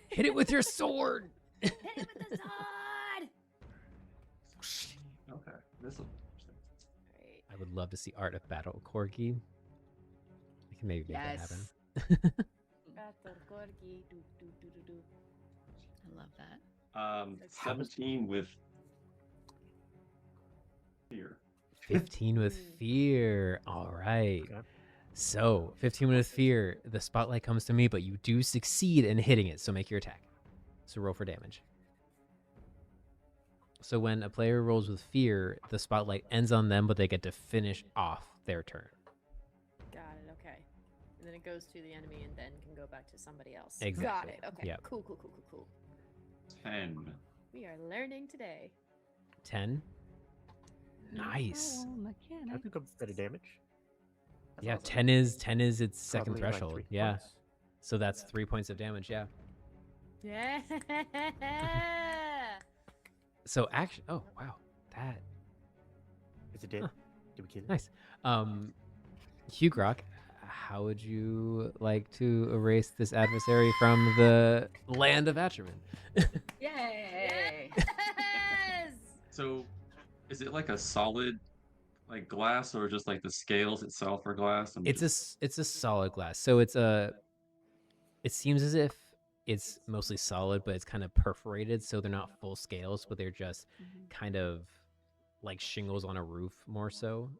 Hit it with your sword. Hit it with the sword! Okay, this will. Great. I would love to see art of battle corgi. I can maybe make that Yes. happen. Battle corgi, do, do, do, do, do. I love that. 17 with fear. 15 with fear. All right. Okay. So 15 with fear. The spotlight comes to me, but you do succeed in hitting it. So make your attack. So roll for damage. So when a player rolls with fear, the spotlight ends on them, but they get to finish off their turn. Got it, okay. And then it goes to the enemy and then can go back to somebody else. Exactly. Got it, okay. Yep. Cool, cool, cool, cool, cool. 10. We are learning today. 10. Nice. I pick up a bit of damage. That's Yeah, awesome. 10 is its second Probably like threshold. 3 Yeah. points. So that's 3 points of damage. Yeah. Yeah. So action. Oh wow, that Is it dead? Huh. Did we kill it? nice. Hugrokk, how would you like to erase this adversary from the land of Atramen? Yay! Yes! So, is it like a solid, like glass, or just like the scales itself are glass? It's a solid glass. So it's a. It seems as if it's mostly solid, but it's kind of perforated, so they're not full scales, but they're just kind of like shingles on a roof, more so,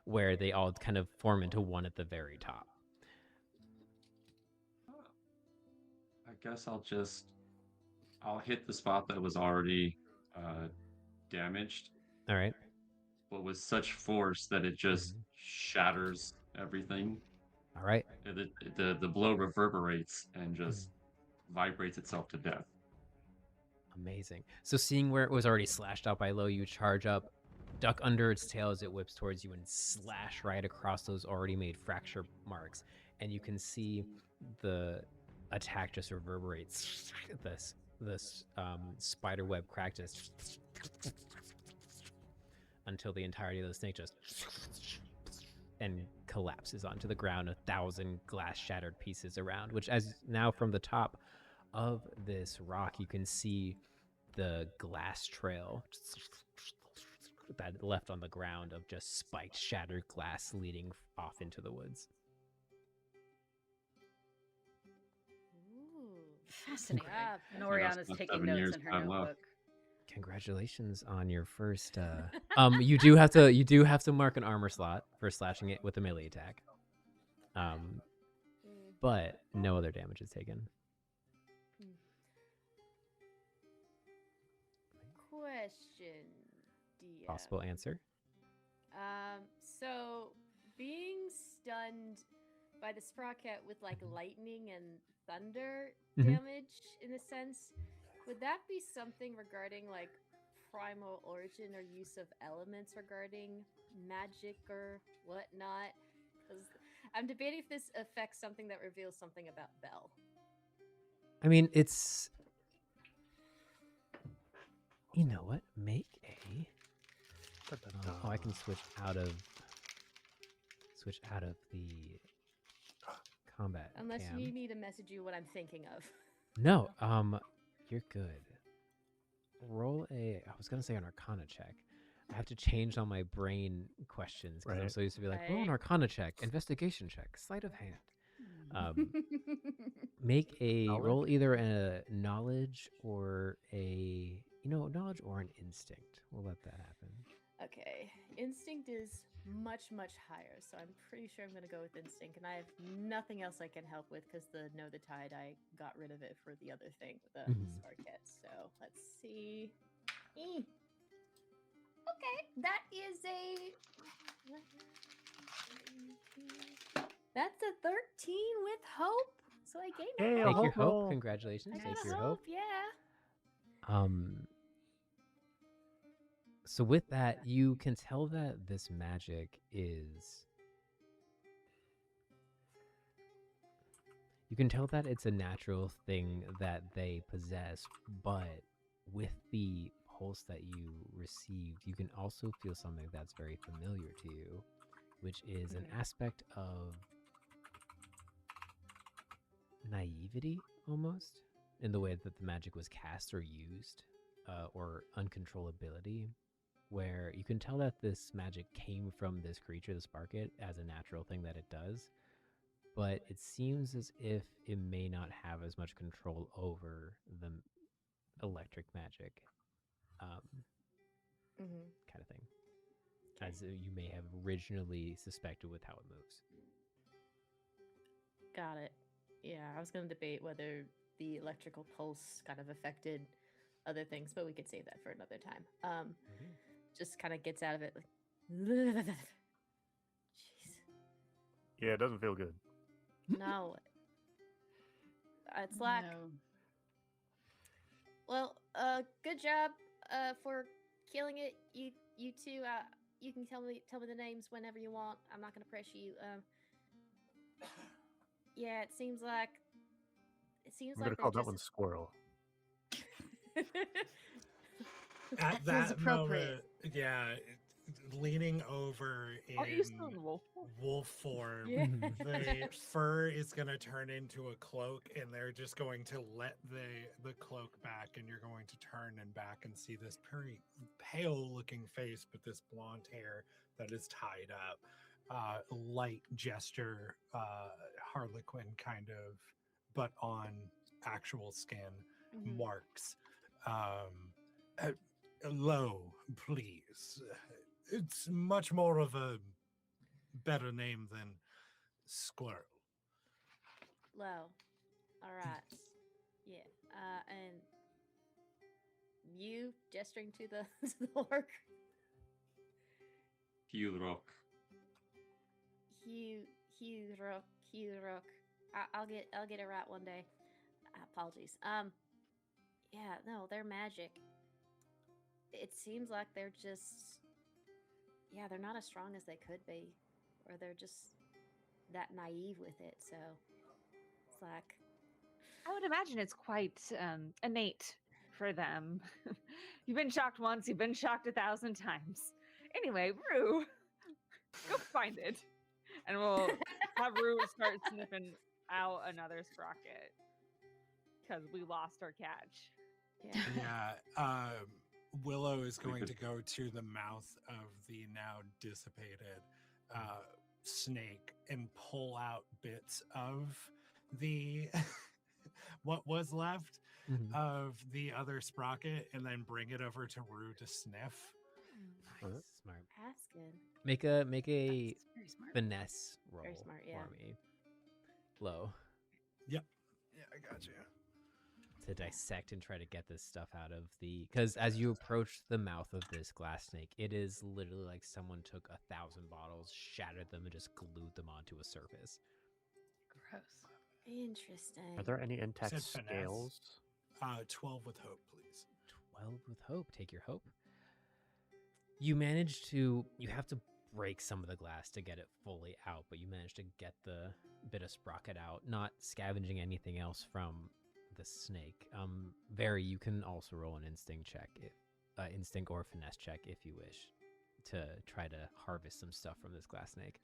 where they all kind of form into one at the very top. I guess I'll hit the spot that was already damaged, All right. but with such force that it just shatters everything. All right. The blow reverberates and just vibrates itself to death. Amazing. So seeing where it was already slashed out by low, you charge up, duck under its tail as it whips towards you, and slash right across those already made fracture marks. And you can see the attack just reverberates. This spider web crack just until the entirety of the snake just and collapses onto the ground, 1,000 glass shattered pieces around, which as now from the top of this rock, you can see the glass trail that left on the ground of just spiked, shattered glass leading off into the woods. Ooh. Fascinating. Yeah, And Yeah, Oriana's that's taking 7 notes years in her time left. notebook. Congratulations on your first. You do have to mark an armor slot for slashing it with a melee attack. Mm. But no other damage is taken. Question, DM. Possible answer. So being stunned by the sprocket with like lightning and thunder damage, in a sense, would that be something regarding like primal origin or use of elements regarding magic or whatnot? Because I'm debating if this affects something that reveals something about Belle. I mean, it's. You know what? Make a. Oh, I can switch out of the combat. Unless cam. you need me to message you what I'm thinking of. No, you're good. Roll a. I was gonna say an Arcana check. I have to change on my brain questions because I'm Right. so used to be like, roll an Arcana check, investigation check, sleight of hand. Make a roll either a knowledge or a knowledge or an instinct. We'll let that happen. Okay, instinct is much higher, so I'm pretty sure I'm gonna go with instinct, and I have nothing else I can help with because the know the tide, I got rid of it for the other thing, the Sparket. So let's see. Okay, that is that's a 13 with hope. So I gained Hey, a a Take your hope hope. roll. Congratulations. I Take got a your hope, hope. yeah. So with that, you can tell that this magic is. You can tell that it's a natural thing that they possess, but with the pulse that you received, you can also feel something that's very familiar to you, which is an aspect of naivety almost in the way that the magic was cast or used, or uncontrollability, where you can tell that this magic came from this creature, the Sparket, as a natural thing that it does, but it seems as if it may not have as much control over the electric magic kind of thing, as you may have originally suspected with how it moves. Got it. Yeah, I was going to debate whether the electrical pulse kind of affected other things, but we could save that for another time. Just kind of gets out of it like, jeez. Yeah, it doesn't feel good. No. It's like, well, good job for killing it. You two, you can tell me the names whenever you want. I'm not going to pressure you. Yeah, it seems like I'm gonna call that one Squirrel. At that moment, yeah, leaning over Aren't you still in in wolf? wolf form, Yeah. the fur is going to turn into a cloak, and they're just going to let the cloak back, and you're going to turn and back and see this very pale looking face, but this blonde hair that is tied up. Light gesture, Harlequin kind of, but on actual skin marks. Low, please. It's much more of a better name than Squirrel. Low. All right. Yeah. And you gesturing to the orc. Hugrokk. Hugrokk. I'll get it right one day. Apologies. Yeah, no, they're magic. It seems like they're just, yeah, they're not as strong as they could be, or they're just that naive with it. So it's like, I would imagine it's quite innate for them. You've been shocked once, you've been shocked 1,000 times. Anyway, Rue, go find it. And we'll have Rue start sniffing out another sprocket. Because we lost our catch. yeah. Willow is going to go to the mouth of the now dissipated snake and pull out bits of the what was left, Mhm. of the other sprocket and then bring it over to Rue to sniff. Nice. Smart. Asking. Make a That's very smart. finesse roll Very smart, yeah. for me. Low. Yep. Yeah, I got you. To dissect and try to get this stuff out of the, because as you approach the mouth of this glass snake, it is literally like someone took 1,000 bottles, shattered them, and just glued them onto a surface. Gross. Interesting. Are there any intact Said finesse. scales? 12 with hope, please. 12 with hope. Take your hope. You manage to, you have to break some of the glass to get it fully out, but you manage to get the bit of sprocket out, not scavenging anything else from the snake. Very, you can also roll an instinct check, instinct or finesse check if you wish, to try to harvest some stuff from this glass snake.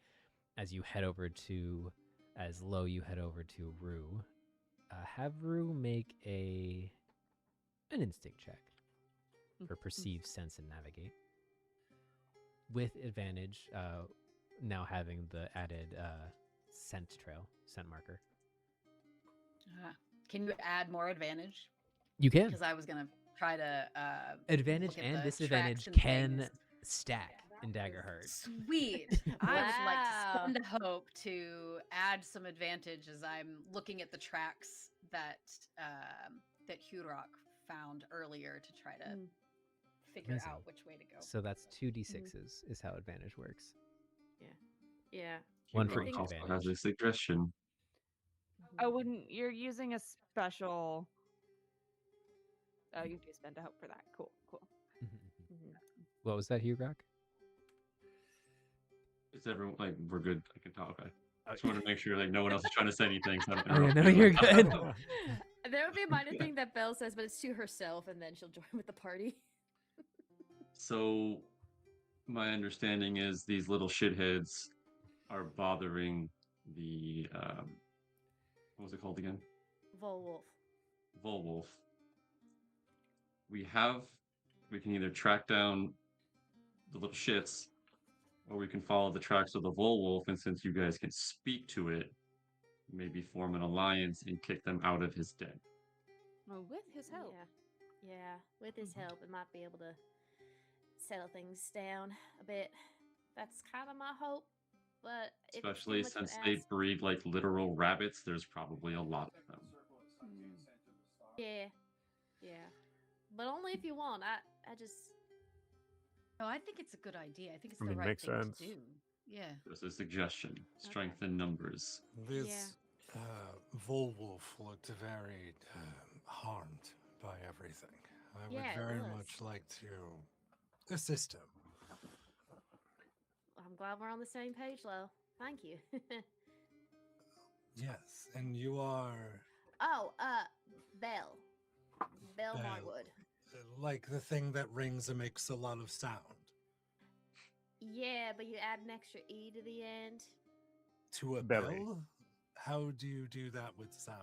As you head over to, as low you head over to Rue, have Rue make an instinct check for perceive, sense, and navigate. With advantage, now having the added scent trail, scent marker. Can you add more advantage? You can. Because I was gonna try to Advantage look at and the disadvantage tracks and can things. stack in Daggerheart. Sweet. I would like to Wow. spend hope to add some advantage as I'm looking at the tracks that that Hugrokk found earlier to try to figure Amazing. out which way to go. So that's 2d6s is how advantage works. Yeah. One for Hugrokk each also advantage. has a suggestion. Oh, when you're using a special. Oh, you do spend a hope for that. Cool. What was that, Hugrokk? Is everyone like we're good? I can talk. Okay. I just want to make sure like no one else is trying to say anything. So I don't Oh, yeah, interrupt no, you're anyone. good. There would be a minor thing that Belle says, but it's to herself, and then she'll join with the party. So, my understanding is these little shitheads are bothering the what was it called again? Vulwolf. Vulwolf. We can either track down the little shits, or we can follow the tracks of the Vulwolf, and since you guys can speak to it, maybe form an alliance and kick them out of his den. Well, with his help. Yeah. With his help, it might be able to settle things down a bit. That's kind of my hope. But if it's too Especially much of since an they ask- breed like literal rabbits, there's probably a lot of them. Yeah. But only if you want. I just. No, I think it's a good idea. I think it's I the mean, right makes thing sense. to do. Yeah. There's a suggestion: strength in numbers. This Vulwolf looked very harmed by everything. I Yeah, it would very was. much like to assist him. I'm glad we're on the same page, Lo. Thank you. Yes, and you are Oh, Belle. Belle Belle. Marwood. like the thing that rings and makes a lot of sound. Yeah, but you add an extra E to the end. To a Belly. bell? How do you do that with sound?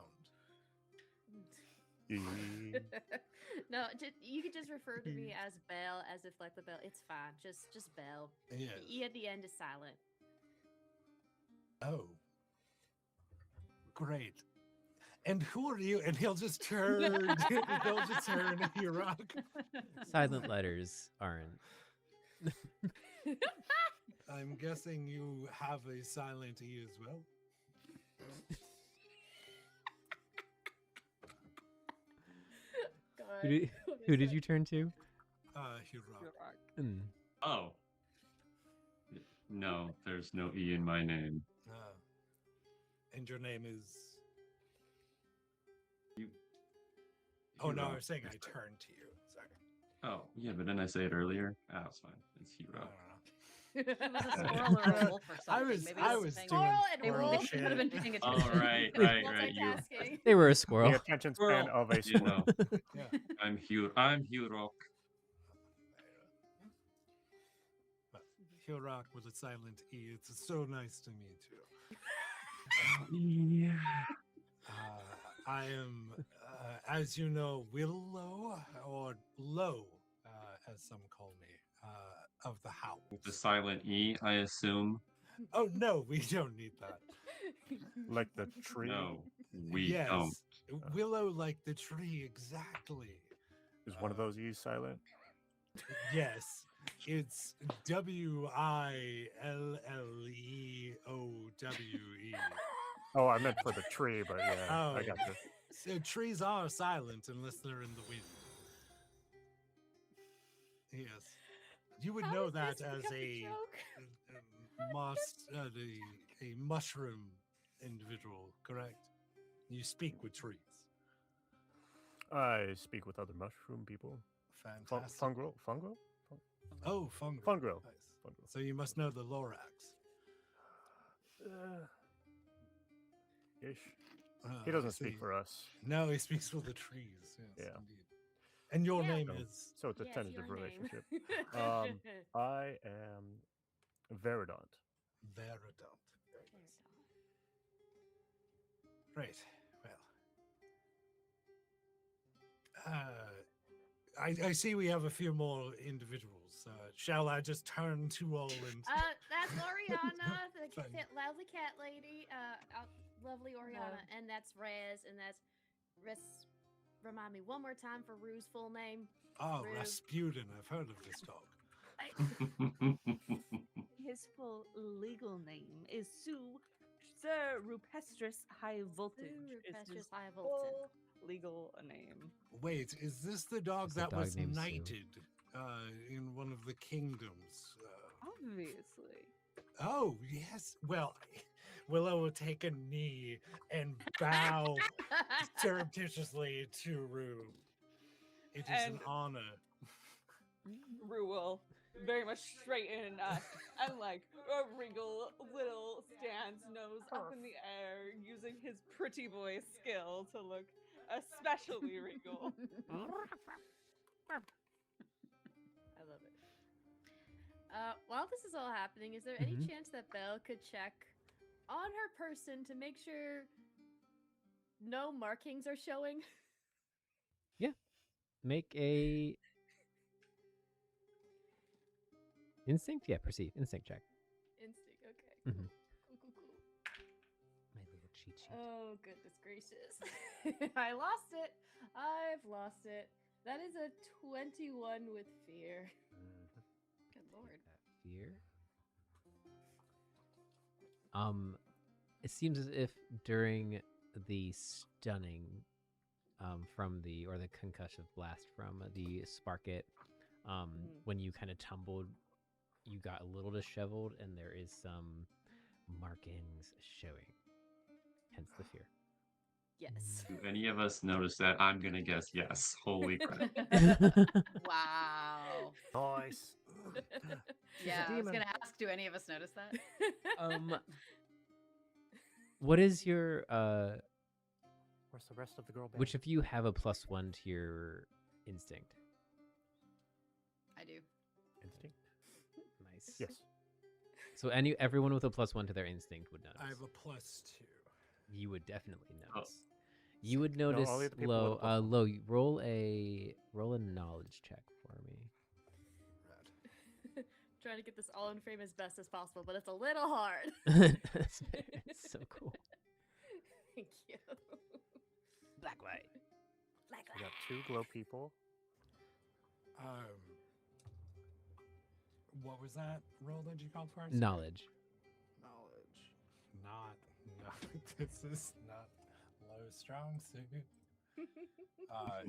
No, you could just refer to me as Belle, as if like the bell. It's fine. Just Belle. Yes. The E at the end is silent. Oh. Great. And who are you? And he'll just turn. He'll just turn to Hugrokk. Silent letters aren't. I'm guessing you have a silent E as well. God, Who what who is did that? you turn to? Hugrokk. Hmm. Oh. No, there's no E in my name. And your name is. You. Oh no, I Hugrokk. was saying I turned to you. Sorry. Oh, yeah, but didn't I say it earlier? Ah, it's fine. It's I Hugrokk. don't know. It was a squirrel or a wolf or something. I was Maybe I it's was something- doing Squirrel and squirrel wolf. Should have been shit. paying Oh, attention. right. You. Multitasking. They were a The squirrel. attention span Squirrel. of a You squirrel. know, Yeah. I'm Hugrokk. Hugrokk with a silent E. It's so nice to meet you. Yeah. I am, as you know, Willow, or Low, as some call me, of the house. With the silent E, I assume. Oh no, we don't need that. Like the tree. No, we yes, don't. Willow like the tree, exactly. Is one of those E's silent? Yes, it's WILLEOWE. Oh, I meant for the tree, but yeah, I Oh. got you. So trees are silent unless they're in the wind. Yes, you would How know does that this as become a joke? a mushroom individual, correct? You speak with trees. I speak with other mushroom people. Fantastic. Fungal? Oh, fungal. Fungal. Nice. Fungal. So you must know the Lorax. Ish. He doesn't I speak see. for us. No, he speaks for the trees. Yes, Yeah. indeed. And your Yeah. name So- is So it's a Yes, tentative your name. relationship. I am Variedawnt. Variedawnt. Right. Well, I see we have a few more individuals. Shall I just turn to all and? That's Oriana, the Fine. lovely cat lady. Lovely Oriana, and that's Razz, and that's Remind me one more time for Rue's full name. Oh, Rue. Rasputin. I've heard of this dog. His full legal name is Sir Rupestris High Voltage. is Rupestris his High Voltage. full legal name. Wait, is this the dog It's a that dog was named Sue. knighted in one of the kingdoms? Obviously. Oh, yes. Well, Willow will take a knee and bow surreptitiously to Rue. It is an And- honor. Rue will very much straighten and like a wriggle little stance, nose up in the air, using his pretty boy skill to look especially wriggle. I love it. While this is all happening, is there any Mhm. chance that Belle could check on her person to make sure no markings are showing? Make a instinct. Yeah, perceive instinct check. Instinct. Okay. Mhm. Cool. My little cheat sheet. Oh, goodness gracious. I lost it. I've lost it. That is a 21 with fear. Good lord. That fear. It seems as if during the stunning from the concussive blast from the Sparket, when you kind of tumbled, you got a little disheveled, and there is some markings showing. Hence the fear. Yes. Do any of us notice that? I'm gonna guess yes. Holy crap. Wow. Nice. Yeah, I was demon. gonna ask, do any of us notice that? What is your Where's the rest of the girl band? which of you have a +1 to your instinct? I do. Instinct? Nice. Yes. So everyone with a +1 to their instinct would notice. I have a +2. You would definitely Oh. notice. You would No, notice only the people low. with +1. Low. Roll a knowledge check for me. Rad. Trying to get this all in frame as best as possible, but it's a little hard. That's fair. It's so cool. Thank you. Black white. Black We got 2 glow people. What was that roll that you called first? Knowledge. Knowledge. Not. No, this is not low strong suit.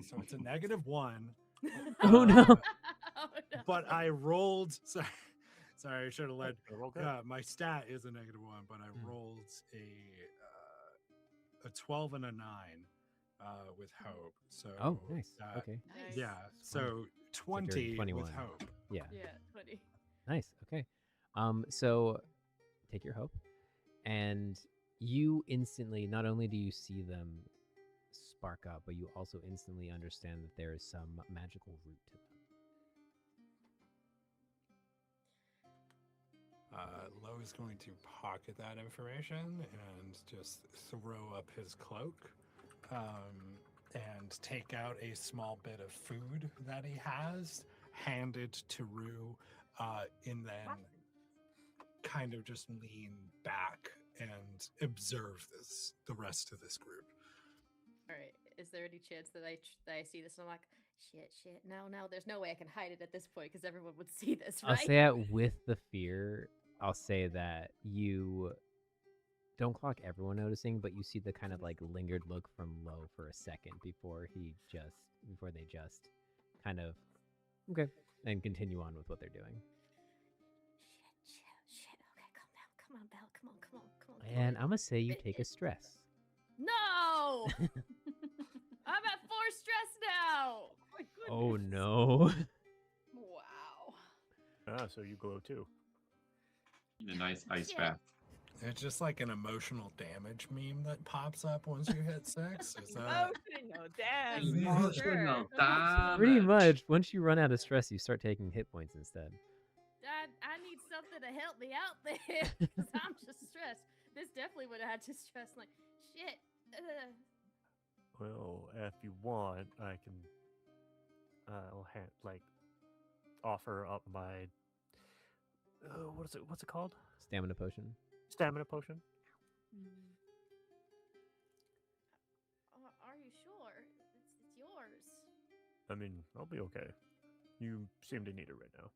So it's a -1. Oh no. Oh, no. But I rolled. Sorry, I should have led. Roll good. My stat is a -1, but I rolled a 12 and a 9 with hope. So Oh, nice. that- Okay. Nice. Yeah. So 20 21. with hope. Yeah. Yeah, 20. Nice. Okay. So take your hope, and you instantly, not only do you see them spark up, but you also instantly understand that there is some magical root to them. Lo is going to pocket that information and just throw up his cloak and take out a small bit of food that he has, hand it to Rue, and then kind of just lean back and observe the rest of this group. All right. Is there any chance that I see this and I'm like, shit? No, there's no way I can hide it at this point because everyone would see this, right? I'll say it with the fear. I'll say that you don't clock everyone noticing, but you see the kind of like lingered look from Lo for a second before they just kind of okay and continue on with what they're doing. Shit. Okay, calm down. Come on, Belle. Come on. And I'm gonna say you take a stress. No! I'm at 4 stress now. my goodness. Oh no. Wow. So you glow too. A nice ice Shit. bath. It's just like an emotional damage meme that pops up once you hit 6. Is that? Emotional damage. Emotional Pretty damage. much. Once you run out of stress, you start taking hit points instead. I need something to help me out there because I'm just stressed. This definitely would have had to stress. Like, shit. Well, if you want, I can. Offer up my. What's it called? Stamina potion. Stamina potion. Are you sure? It's yours. I mean, I'll be okay. You seem to need it right now.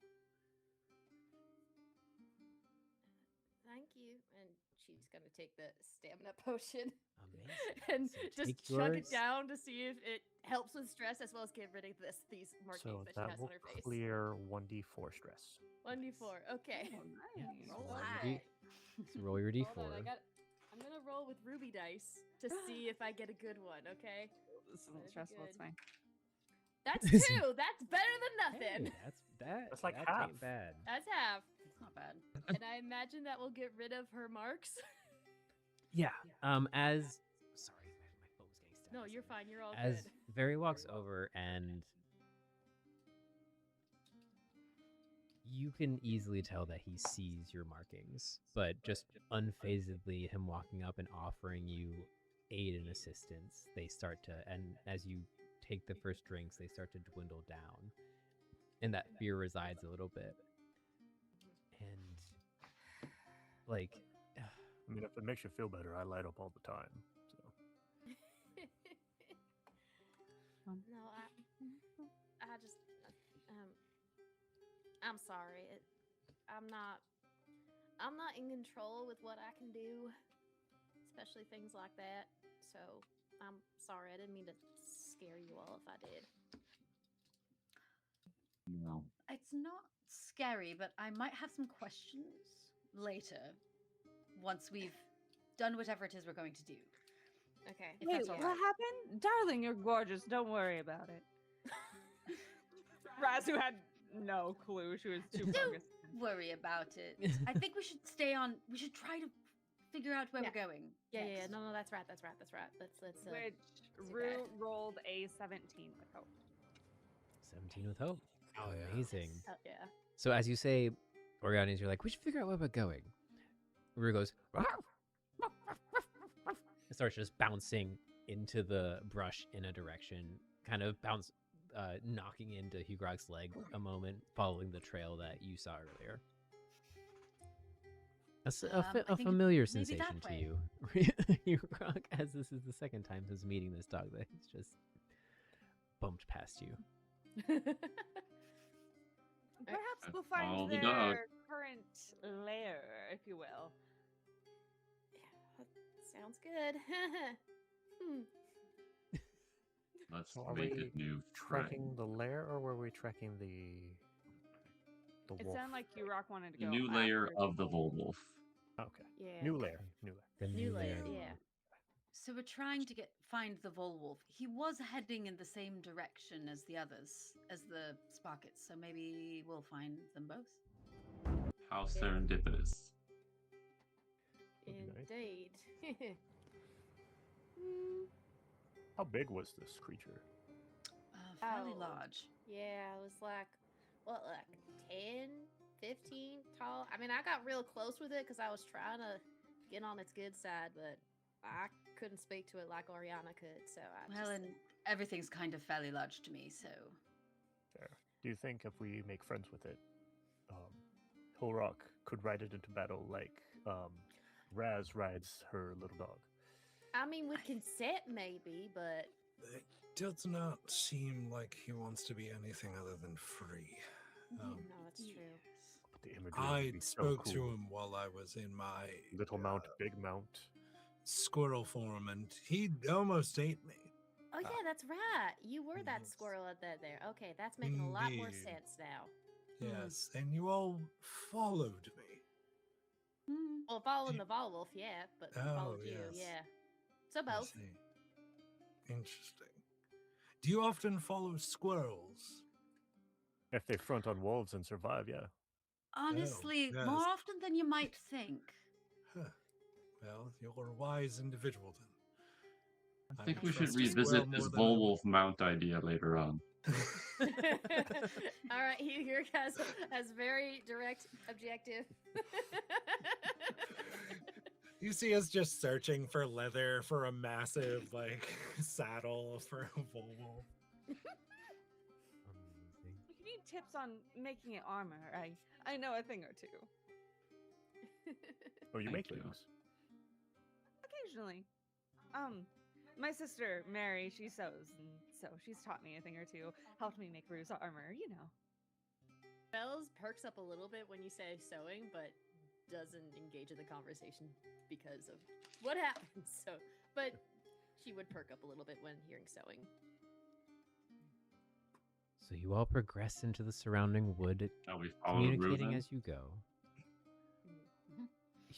Thank you. And she's gonna take the stamina potion Amazing. and So just take chug yours. it down to see if it helps with stress as well as get rid of these markings So that she that has will on her face. clear 1d4 stress. 1d4. Okay. Yeah, Roll so roll high. your so roll your d4. Hold on, I'm gonna roll with ruby dice to see if I get a good one. Okay. This isn't That'd be stressful. It's good. fine. That's 2. That's better than nothing. Hey, that's like that half. ain't bad. That's half. It's not bad. And I imagine that will get rid of her marks. Yeah. As sorry, my phone was getting stuck. No, you're fine. You're all As good. Very walks over and you can easily tell that he sees your markings, but just unfazedly him walking up and offering you aid and assistance, they start to, and as you take the first drinks, they start to dwindle down. And that fear resides a little bit. And like I mean, if it makes you feel better, I light up all the time. So No, I just, I'm sorry. I'm not in control with what I can do, especially things like that. So I'm sorry. I didn't mean to scare you all if I did. No. It's not scary, but I might have some questions later once we've done whatever it is we're going to do. Okay. If Wait, that's all what right. happened? Darling, you're gorgeous. Don't worry about it. Razz, who had no clue. She was too focused. Worry about it. I think we should we should try to figure out where Yeah. we're going. Yeah. next. No, that's right. Let's Which too Rue bad. rolled a 17 with hope. 17 with hope. Oh, yeah. Amazing. Oh, yeah. So as you say, Oriana, you're like, we should figure out where we're going. Rue goes, and starts just bouncing into the brush in a direction, kind of knocking into Hugrock's leg a moment, following the trail that you saw earlier. I A think familiar maybe that sensation to way. you, Hugrok, as this is the second time since meeting this dog that he's just bumped past you. Perhaps we'll All find the their dog. current lair, if you will. Sounds good. Let's So are make we a new trekking friend. the lair, or were we trekking the It wolf? sounded like Hugrokk wanted to The go. new layer after of the wolf. Vulwolf. Okay. Yeah. New lair. The New layer. layer. Yeah. So we're trying to find the Vulwolf. He was heading in the same direction as the others, as the Sprockets. So maybe we'll find them both. How serendipitous. Would be nice. Indeed. How big was this creature? Fairly Oh. large. Yeah, it was like 10, 15 tall. I mean, I got real close with it because I was trying to get on its good side, but I couldn't speak to it like Oriana could. So And everything's kind of fairly large to me, so Fair. Do you think if we make friends with it, Hugrokk could ride it into battle like Razz rides her little dog? I mean, with consent, maybe, but It does not seem like he wants to be anything other than free. no, that's true. But the imagery would I be so spoke cool. to him while I was in my Little mount, big mount. squirrel form, and he almost ate me. Oh yeah, that's right. You were that yes. squirrel at that there. Okay, that's making a lot more Indeed. sense now. Yes, and you all followed me. Hmm. Well, following the Vulwolf, yeah, but we followed you, yes. yeah. So I both. see. Interesting. Do you often follow squirrels? If they front on wolves and survive, yeah. Honestly, yes. more often than you might think. Huh. Well, you're a wise individual then. I think we should trust a revisit squirrel this more than I would. Vulwolf mount idea later on. All right, Hugrokk has very direct objective. You see us just searching for leather for a massive saddle for a Vulwolf. Amazing. If you need tips on making it armor, I know a thing or two. Oh, you Thank make you. things. Occasionally. My sister, Mary, she sews, and so she's taught me a thing or two, helped me make Rue's armor, you know. Bells perks up a little bit when you say sewing, but doesn't engage in the conversation because of what happens. So, but she would perk up a little bit when hearing sewing. So you all progress into the surrounding wood, Now we follow Rue communicating then? as you go.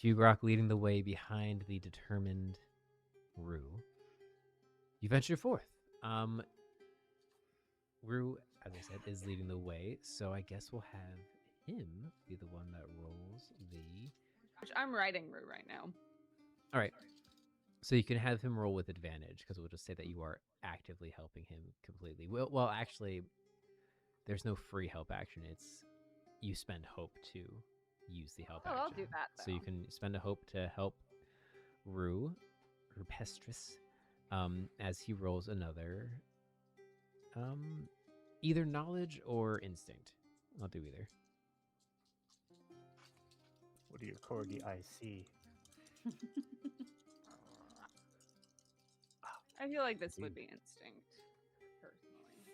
Hugrokk leading the way behind the determined Rue. You venture forth. Rue, as I said, is leading the way, so I guess we'll have him be the one that rolls the... Which I'm writing Rue right now. All right. So you can have him roll with advantage, because we'll just say that you are actively helping him completely. Well, actually, there's no free help action. It's you spend hope to use the help action. I'll do that, So you though. can spend a hope to help Rue, Rupestris, as he rolls another, either knowledge or instinct. I'll do either. What do your corgi eyes see? I feel like this would be instinct, personally.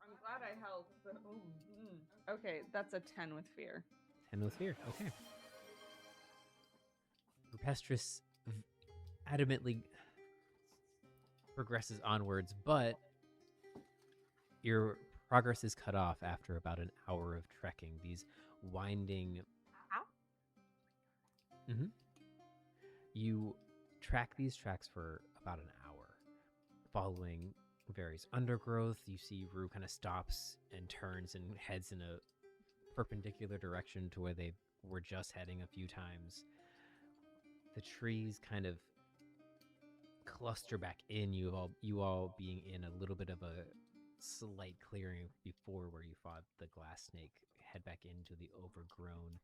I'm glad I helped, but okay, that's a 10 with fear. 10 with fear. Okay. Rupestris adamantly progresses onwards, but your progress is cut off after about an hour of trekking. These winding... Mm-hmm. You track these tracks for about an hour, following various undergrowth. You see Rue kind of stops and turns and heads in a perpendicular direction to where they were just heading a few times. The trees kind of cluster back in, you all being in a little bit of a slight clearing before where you fought the glass snake, head back into the overgrown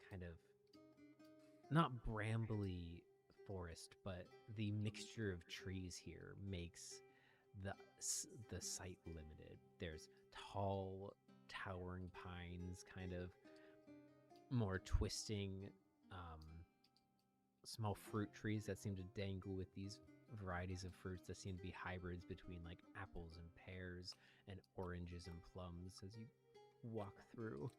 kind of not brambly forest, but the mixture of trees here makes the sight limited. There's tall, towering pines, kind of more twisting, small fruit trees that seem to dangle with these varieties of fruits that seem to be hybrids between like apples and pears and oranges and plums as you walk through.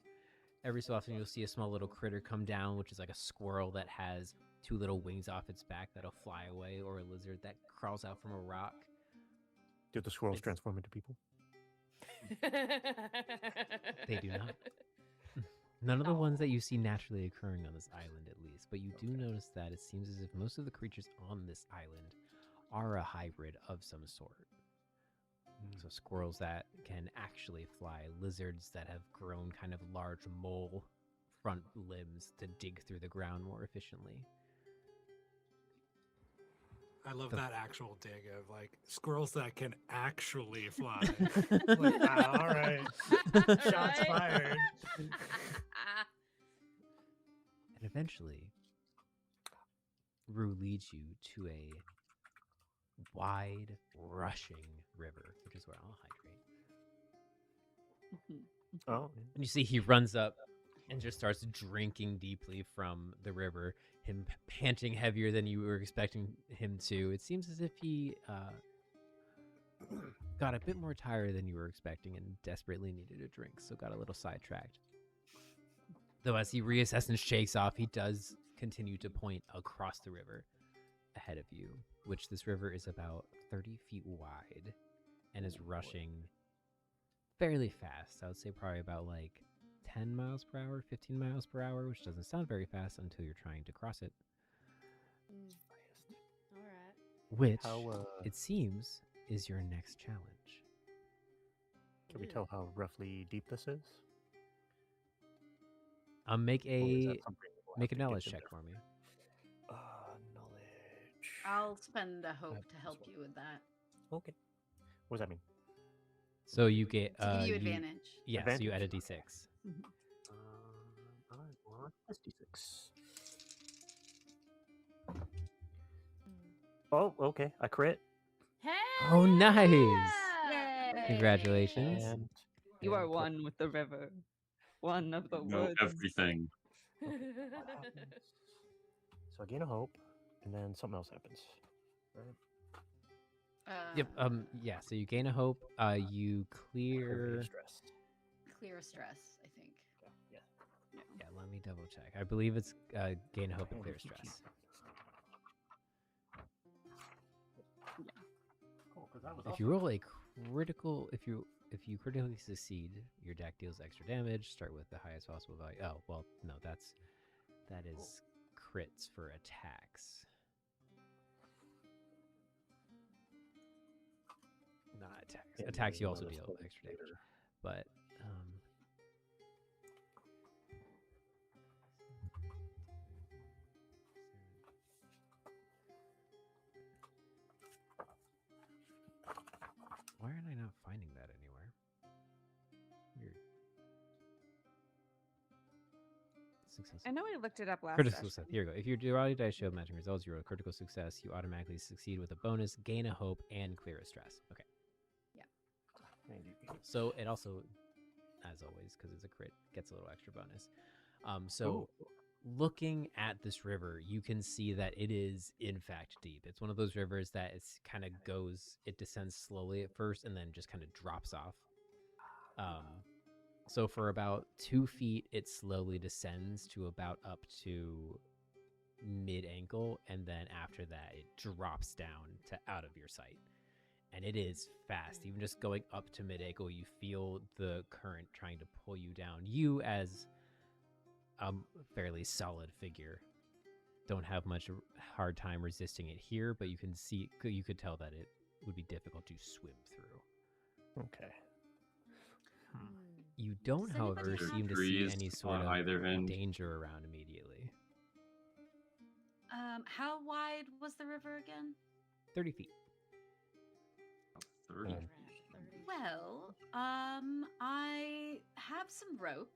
Every so often you'll see a small little critter come down, which is like a squirrel that has two little wings off its back that'll fly away, or a lizard that crawls out from a rock. Do the squirrels transform into people? They do not. None of the ones that you see naturally occurring on this island, at least. But you do notice that it seems as if most of the creatures on this island are a hybrid of some sort. So squirrels that can actually fly, lizards that have grown kind of large mole front limbs to dig through the ground more efficiently. I love that actual dig of squirrels that can actually fly. Wow, all right. Shots fired. And eventually, Rue leads you to a wide, rushing river, which is where I'll hydrate. Oh, And you see he runs up and just starts drinking deeply from the river, him panting heavier than you were expecting him to. It seems as if he got a bit more tired than you were expecting and desperately needed a drink, so got a little sidetracked. Though as he reassesses and shakes off, he does continue to point across the river ahead of you, which this river is about 30 feet wide and is rushing fairly fast. I would say probably about like 10 miles per hour, 15 miles per hour, which doesn't sound very fast until you're trying to cross it. All right. Which, How, it seems, is your next challenge. Can we tell how roughly deep this is? Make Or is that a something we'll make a have to get knowledge in check there? for me. Knowledge. I'll spend a hope That's to help one. you with that. Okay. What does that mean? So you get To give you advantage. Yeah, so you add a Advantage? d6. I want +d6. Oh, okay. I crit. Hell Oh, nice. yeah! Yay! Congratulations. And You are and click. one with the river, one of the Know woods. everything. Okay, what happens? So I gain a hope, and then something else happens. Right? Yep. Yeah. So you gain a hope. You Clear clear. stress. Clear stress, I think. Yeah. Yeah. Let me double check. I believe it's gain a hope and clear stress. Cool, 'cause that was If you roll a critical, if you critically succeed, your deck deals extra damage. Start with the highest possible value. Oh well, no, that is crits for attacks. Not attacks. Yeah, Attacks you maybe also let us deal know extra damage, later. but why am I not finding that anywhere? Weird. Success. I know I looked it up last Critical session. success. Here we go. If your duality dice show matching results, you roll a critical success. You automatically succeed with a bonus, gain a hope, and clear a stress. Okay. Thank you. So it also, as always, because it's a crit, gets a little extra bonus. So Ooh. looking at this river, you can see that it is in fact deep. It's one of those rivers that it's kind of it descends slowly at first and then just kind of drops off. So for about 2 feet, it slowly descends to about up to mid ankle, and then after that, it drops down to out of your sight. And it is fast. Even just going up to mid ankle, you feel the current trying to pull you down. You, as a fairly solid figure, don't have much hard time resisting it here, but you could tell that it would be difficult to swim through. Okay. You don't, Does however, anybody have seem to see trees any sort on of either end? danger around immediately. How wide was the river again? 30 feet. 30. Well, I have some rope,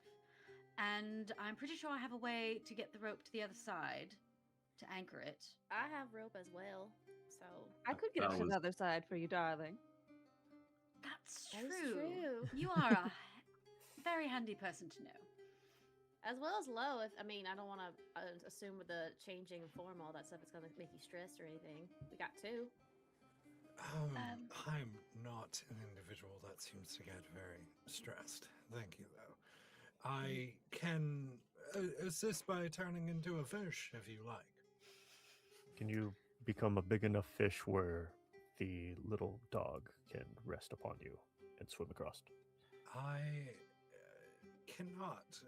and I'm pretty sure I have a way to get the rope to the other side to anchor it. I have rope as well, so I could get That it to was- the other side for you, darling. That's That is true. true. You are a very handy person to know. as well as low. If I mean, I don't want to assume with the changing form, all that stuff, it's gonna make you stressed or anything. We got two. I'm not an individual that seems to get very stressed. Thank you, though. I can assist by turning into a fish if you like. Can you become a big enough fish where the little dog can rest upon you and swim across? I cannot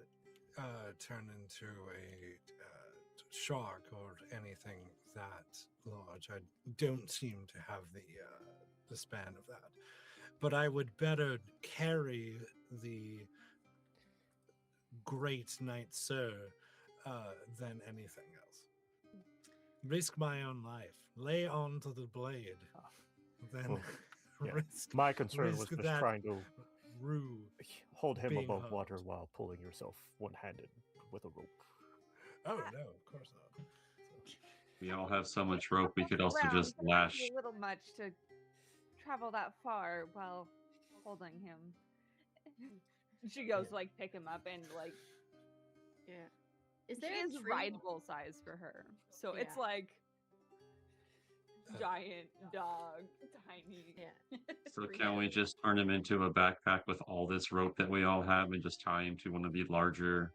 turn into a shark or anything that large. I don't seem to have the span of that. But I would better carry the great knight sir than anything else. Risk my own life. Lay onto the blade. Then Well, yeah. risk My concern was risk just that trying to rue. hold him being above water harmed. while pulling yourself one-handed with a rope. Oh no, of course not. We all have so much rope, we could also Round, just but it might be lash. a little much to travel that far while holding him. She goes to, like, pick him up and like Yeah. Is She there a is tree? rideable size for her. So it's Yeah. like giant dog, tiny. Yeah. So tree can we head. just turn him into a backpack with all this rope that we all have and just tie him to one of the larger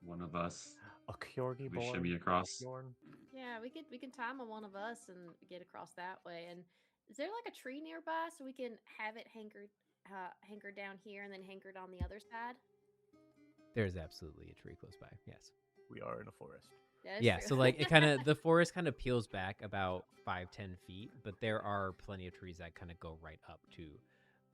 one of us? A Kyorgi We born. shimmy across. Bjorn. Yeah, we can time on one of us and get across that way. And is there like a tree nearby so we can have it hankered down here and then hankered on the other side? There's absolutely a tree close by. Yes. We are in a forest. That's Yeah. true. So like it kind of the forest kind of peels back about 5-10 feet, but there are plenty of trees that kind of go right up to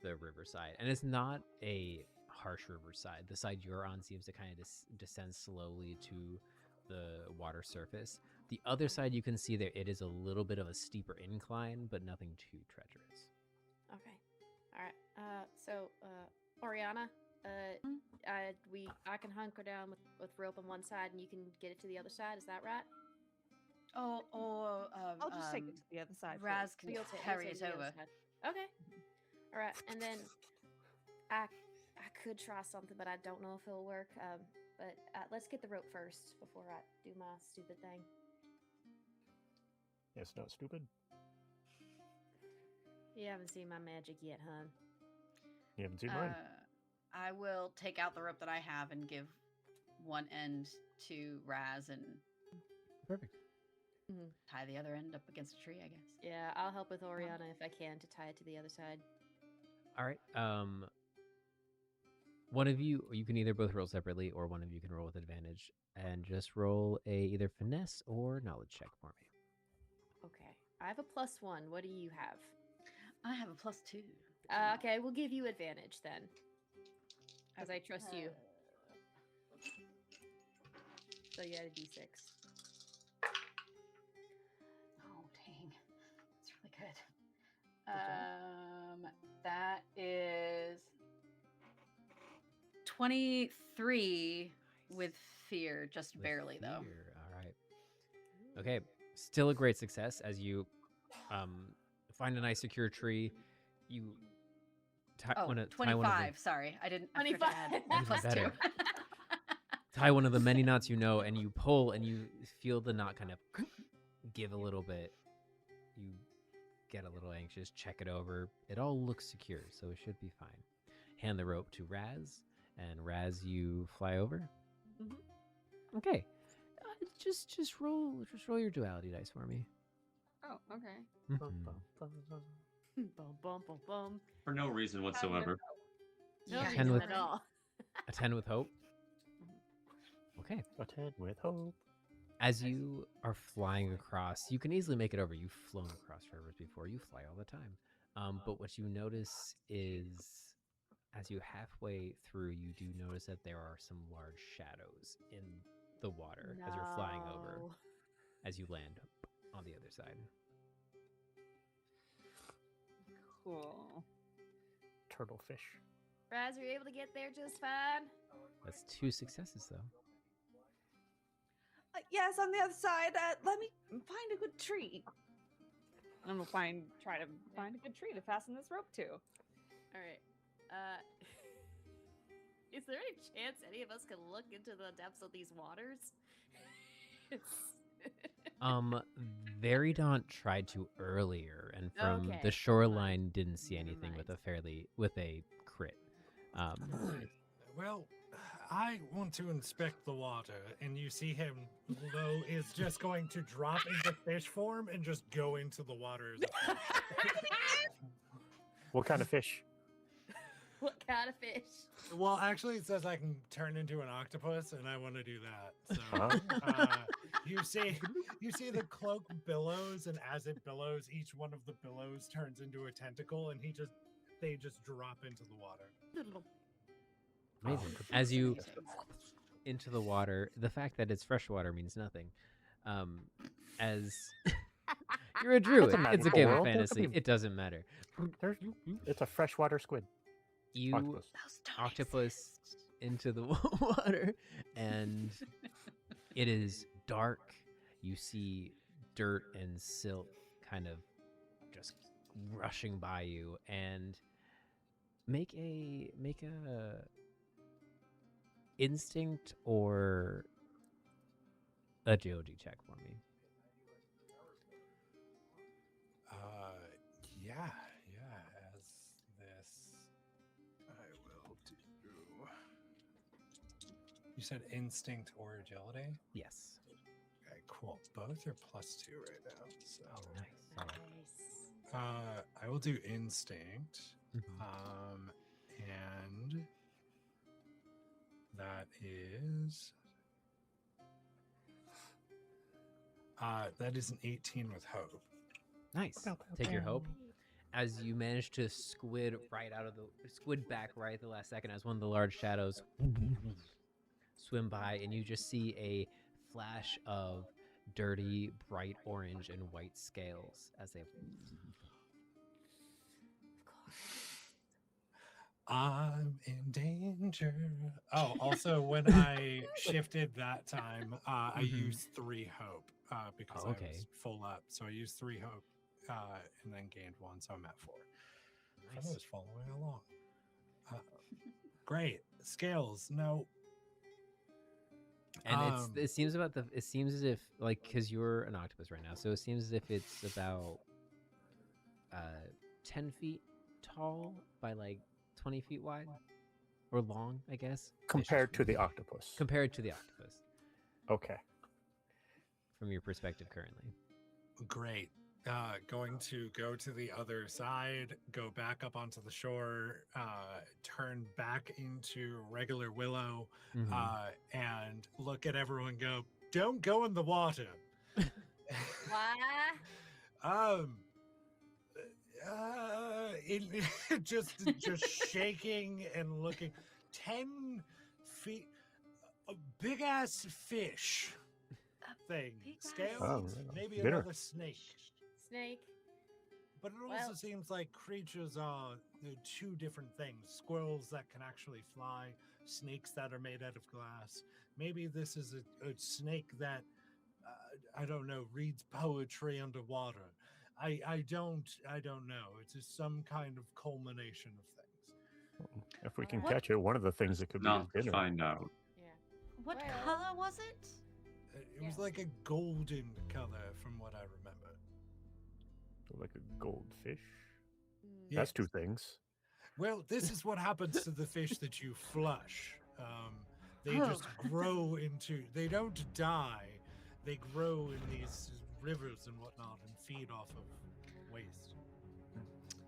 the riverside, and it's not a harsh riverside. The side you're on seems to kind of descend slowly to the water surface. The other side, you can see there it is a little bit of a steeper incline, but nothing too treacherous. Okay. All right. So, Oriana, I can hunker down with rope on one side, and you can get it to the other side. Is that right? I'll just take it to the other side. Razz first. can You'll carry take it the other over. side. Okay. All right. And then I could try something, but I don't know if it'll work. But let's get the rope first before I do my stupid thing. It's not stupid. You haven't seen my magic yet, hun. You haven't seen mine. I will take out the rope that I have and give one end to Razz and Perfect. tie the other end up against a tree, I guess. Yeah, I'll help with Oriana if I can to tie it to the other side. All right. One of you can either both roll separately, or one of you can roll with advantage, and just roll a either finesse or knowledge check for me. Okay. I have a +1. What do you have? I have a +2. Okay, we'll give you advantage then. Because I trust you. So you had a d6. Oh, dang. That's really good. job. That is 23 with fear, just With barely though. fear. All right. Okay. Still a great success as you find a nice secure tree. You tie Oh, one of 25. Sorry, I didn't. I forgot to 25. add Even +2. better. tie one of the many knots you know, and you pull, and you feel the knot kind of give a little bit. You get a little anxious, check it over. It all looks secure, so it should be fine. Hand the rope to Razz, and Razz, you fly over. Okay, just roll your duality dice for me. Oh, okay. Mhm. Bum, bum, bum, bum. For no reason whatsoever. No Yeah, reason with- at all. A 10 with hope. Okay. A 10 with hope. As you are flying across, you can easily make it over. You've flown across rivers before. You fly all the time. But what you notice is, as you halfway through, you do notice that there are some large shadows in the water as you're flying over, No. as you land on the other side. Cool. Turtle fish. Razz, are you able to get there just fine? That's 2 successes, though. Yes, on the other side. Let me find a good tree. I'm gonna try to find a good tree to fasten this rope to. All right. Is there any chance any of us can look into the depths of these waters? Variedawnt tried to earlier, and from Okay, the never shoreline mind. didn't see Never anything with mind. a crit. Well, I want to inspect the water, and you see him, though, is just going to drop into fish form and just go into the water. as a fish. What kind of fish? What kind of fish? Well, actually, it says I can turn into an octopus, and I want to do that. So, Huh? you see the cloak billows, and as it billows, each one of the billows turns into a tentacle, and they just drop into the water. Amazing. good As you Amazing. into the water, the fact that it's freshwater means nothing. As you're a druid, it's a magical game of world. There could fantasy. be- It doesn't matter. It's a freshwater squid. You Octopus. Those don't octopus exist. into the water, and it is dark. You see dirt and silt kind of just rushing by you, and make a instinct or agility check for me. Yeah. As this, I will do. You said instinct or agility? Yes. Okay, cool. Both are +2 right now. So, Nice. Nice. I will do instinct. Mhm. And that is an 18 with hope. Nice. Take your hope. As you manage to squid back right at the last second as one of the large shadows swim by, and you just see a flash of dirty, bright orange and white scales as they. I'm in danger. Oh, also, when I shifted that time, I used 3 hope because I was full up. So I used 3 hope and then gained 1, so I'm at 4. I was following along. Great. Scales. No. And it seems as if, like, because you're an octopus right now, so it seems as if it's about 10 feet tall by like 20 feet wide or long, I guess. Compared to the octopus. Compared to the octopus. Okay. From your perspective currently. Great. Going to go to the other side, go back up onto the shore, turn back into regular willow, and look at everyone and go, don't go in the water. Why? Just shaking and looking. 10 feet, a big ass fish thing. Scales, Oh, maybe bitter. another snake. Snake. But it also seems like creatures are 2 different things. Squirrels that can actually fly, snakes that are made out of glass. Maybe this is a snake that, I don't know, reads poetry underwater. I don't know. It's just some kind of culmination of things. If we can What- catch it, one of the things that could be Not is to dinner. find out. Yeah. What Well- color was it? It was like a golden color from what I remember. Like a goldfish. Mm. That's Yes. 2 things. Well, this is what happens to the fish that you flush. They just grow into. They don't die. They grow in these rivers and whatnot and feed off of waste.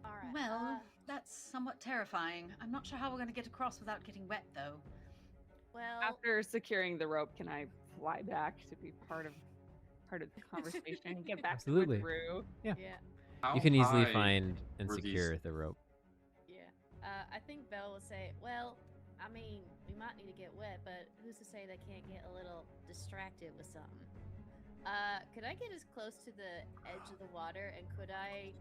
All right. Well, that's somewhat terrifying. I'm not sure how we're going to get across without getting wet, though. well, After securing the rope, can I fly back to be part of the conversation? Get back Absolutely. with Rue. yeah. You can easily high find and were secure these- the rope. Yeah. I think Belle will say, well, I mean, we might need to get wet, but who's to say they can't get a little distracted with something? Could I get as close to the edge of the water, and could I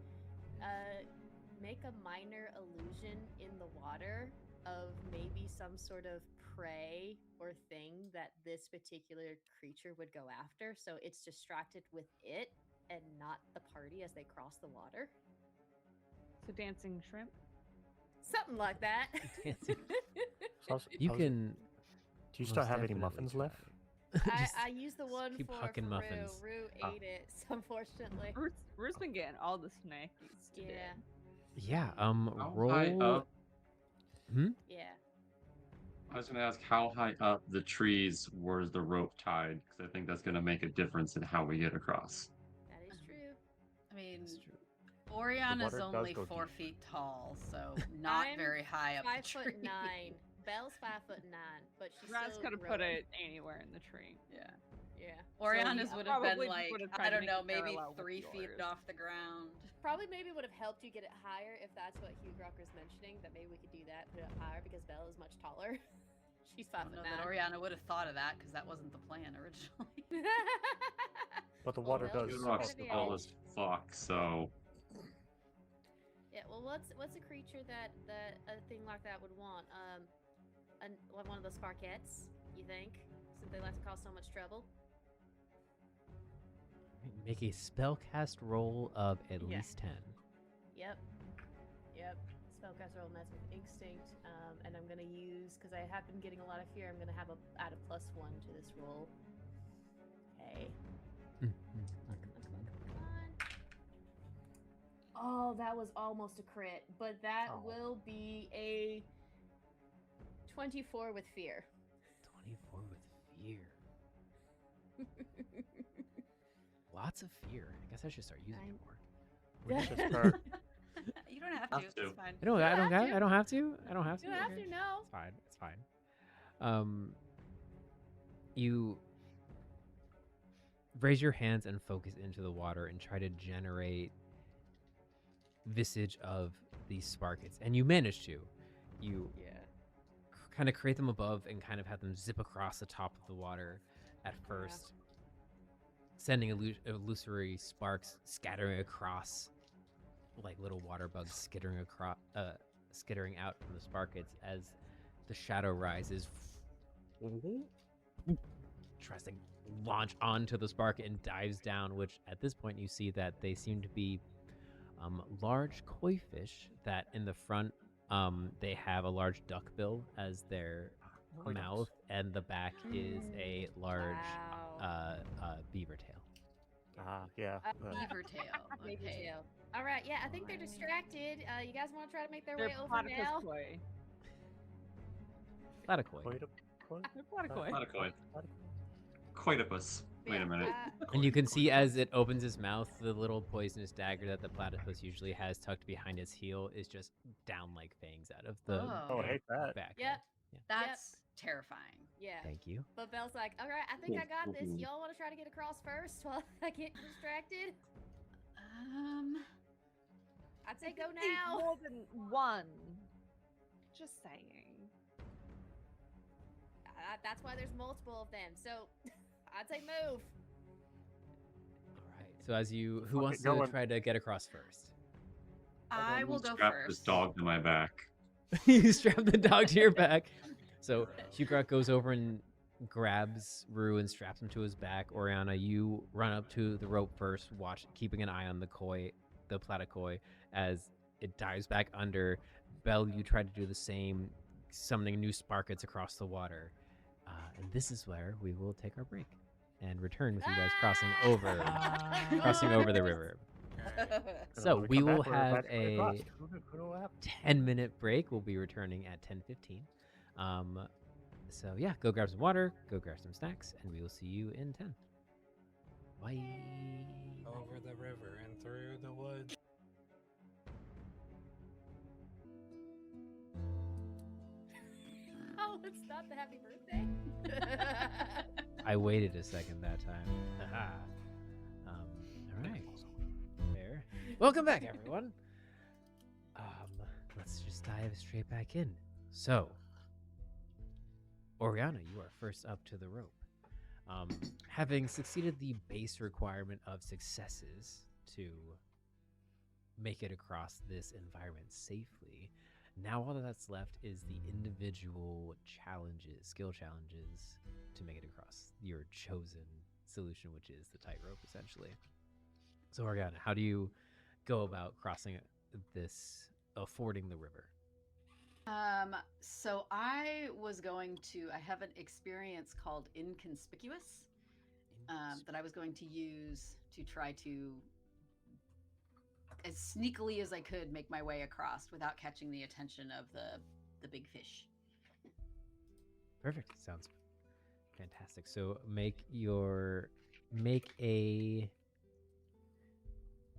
make a minor illusion in the water of maybe some sort of prey or thing that this particular creature would go after, so it's distracted with it and not the party as they cross the water? So dancing shrimp. Something like that. Dancing. You can. Do you still most have any definitely muffins try. left? Just I used the one keep for hucking Rue. muffins. Rue Ah. ate it, unfortunately. Rue's been getting all the snackies today. Yeah. Yeah. How Roll. high up? Yeah. I was going to ask how high up the trees was the rope tied, because I think that's going to make a difference in how we get across. That is true. I mean, That's true. Oriana's water does only go 4 deep. feet tall, so not I'm very high up the 5'9". tree. Belle's 5'9", but she's Razz still could have put growing. it anywhere in the tree. Yeah. Yeah. Oriana's So, would have been probably like, would've tried I to don't make know, it maybe parallel with 3 feet yours. off the ground. probably maybe would have helped you get it higher if that's what Hugrokk was mentioning. That maybe we could do that, put it up higher because Belle is much taller. She's I 5'9". don't know that Oriana would have thought of that because that wasn't the plan originally. But the Well, water Belle's does. sort Rock's of the tall edge. as fuck, so Yeah, well, what's a creature that a thing like that would want? Like one of those Sparkettes, you think? Since they like to cause so much trouble. Make a spellcast roll of at Yeah. least 10. Yep. spellcaster roll mess with instinct, and I'm gonna use because I have been getting a lot of fear. I'm gonna have add a +1 to this roll. Okay. Come on. Oh, that was almost a crit, but that will be a 24 with fear. 24 with fear. Lots of fear. I guess I should start using it more. We can just start. You don't have to. It's fine. I don't have to. I don't have to. I don't have to. You don't have to, no. It's fine. It's fine. You raise your hands and focus into the water and try to generate visage of these sparkets, and you manage to. You kind of create them above and kind of have them zip across the top of the water at first, sending illusory sparks scattering across, like little water bugs skittering across, skittering out from the sparkets as the shadow rises. Tries to launch onto the sparket and dives down, which at this point you see that they seem to be large koi fish that in the front they have a large duck bill as their mouth, and the back is a large beaver tail. Yeah. Beaver tail. Beaver Okay. tail. All right, yeah, I think they're distracted. You guys want to try to make their They're way over now? Platycoi. Platycoi. They're Platycoi. Platycoi. Coitopus. Wait a minute. And you can see as it opens its mouth, the little poisonous dagger that the platypus usually has tucked behind its heel is just down like fangs out of the Oh, I hate that. back. Yep. That's terrifying. Yeah. Thank you. But Belle's like, all right, I think I got this. Y'all want to try to get across first while I get distracted? I'd say go I think now. More than one. Just saying. That's why there's multiple of them. So I'd say move. All right. So as you, who Okay, wants go to on. try to get across first? I will go Strap first. this dog to my back. You strap the dog to your back. So Hugrokk goes over and grabs Rue and straps him to his back. Oriana, you run up to the rope first, keeping an eye on the Platycoi, as it dives back under. Belle, you try to do the same, summoning new sparkets across the water. And this is where we will take our break and return with you guys crossing over the river. So When we come back, will we're have magically a across. Who know what happened? 10-minute break. We'll be returning at 10:15. So yeah, go grab some water, go grab some snacks, and we will see you in 10. Bye. Over the river and through the woods. Oh, it's not the happy birthday. I waited a second that time. Haha. All right. There. Welcome back, everyone. Let's just dive straight back in. So, Oriana, you are first up to the rope. Having succeeded the base requirement of successes to make it across this environment safely, now all that's left is the individual challenges, skill challenges, to make it across your chosen solution, which is the tightrope, essentially. So, Oriana, how do you go about crossing fording the river? So I have an experience called Inconspicuous that I was going to use to try to, as sneakily as I could, make my way across without catching the attention of the big fish. Perfect. Sounds fantastic. So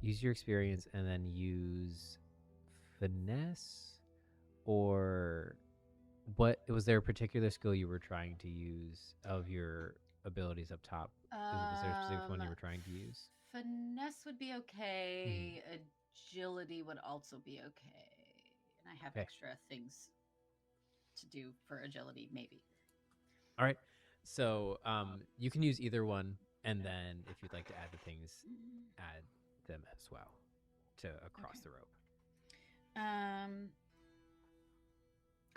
use your experience and then use finesse, or what was there a particular skill you were trying to use of your abilities up top? Was there a specific one you were trying to use? Finesse would be okay. Agility would also be okay. And I have extra things to do for agility, maybe. All right. So you can use either one, and then if you'd like to add the things, add them as well to across the rope.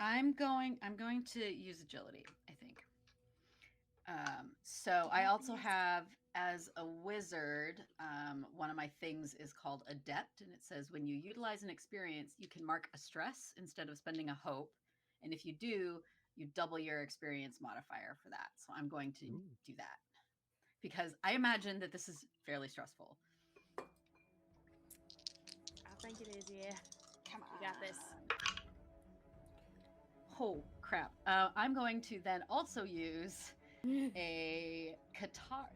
I'm going to use agility, I think. So I also have as a wizard, one of my things is called Adept, and it says when you utilize an experience, you can mark a stress instead of spending a hope. And if you do, you double your experience modifier for that. So I'm going to do that because I imagine that this is fairly stressful. I think it is, yeah. Come on. You got this. Oh, crap. I'm going to then also use a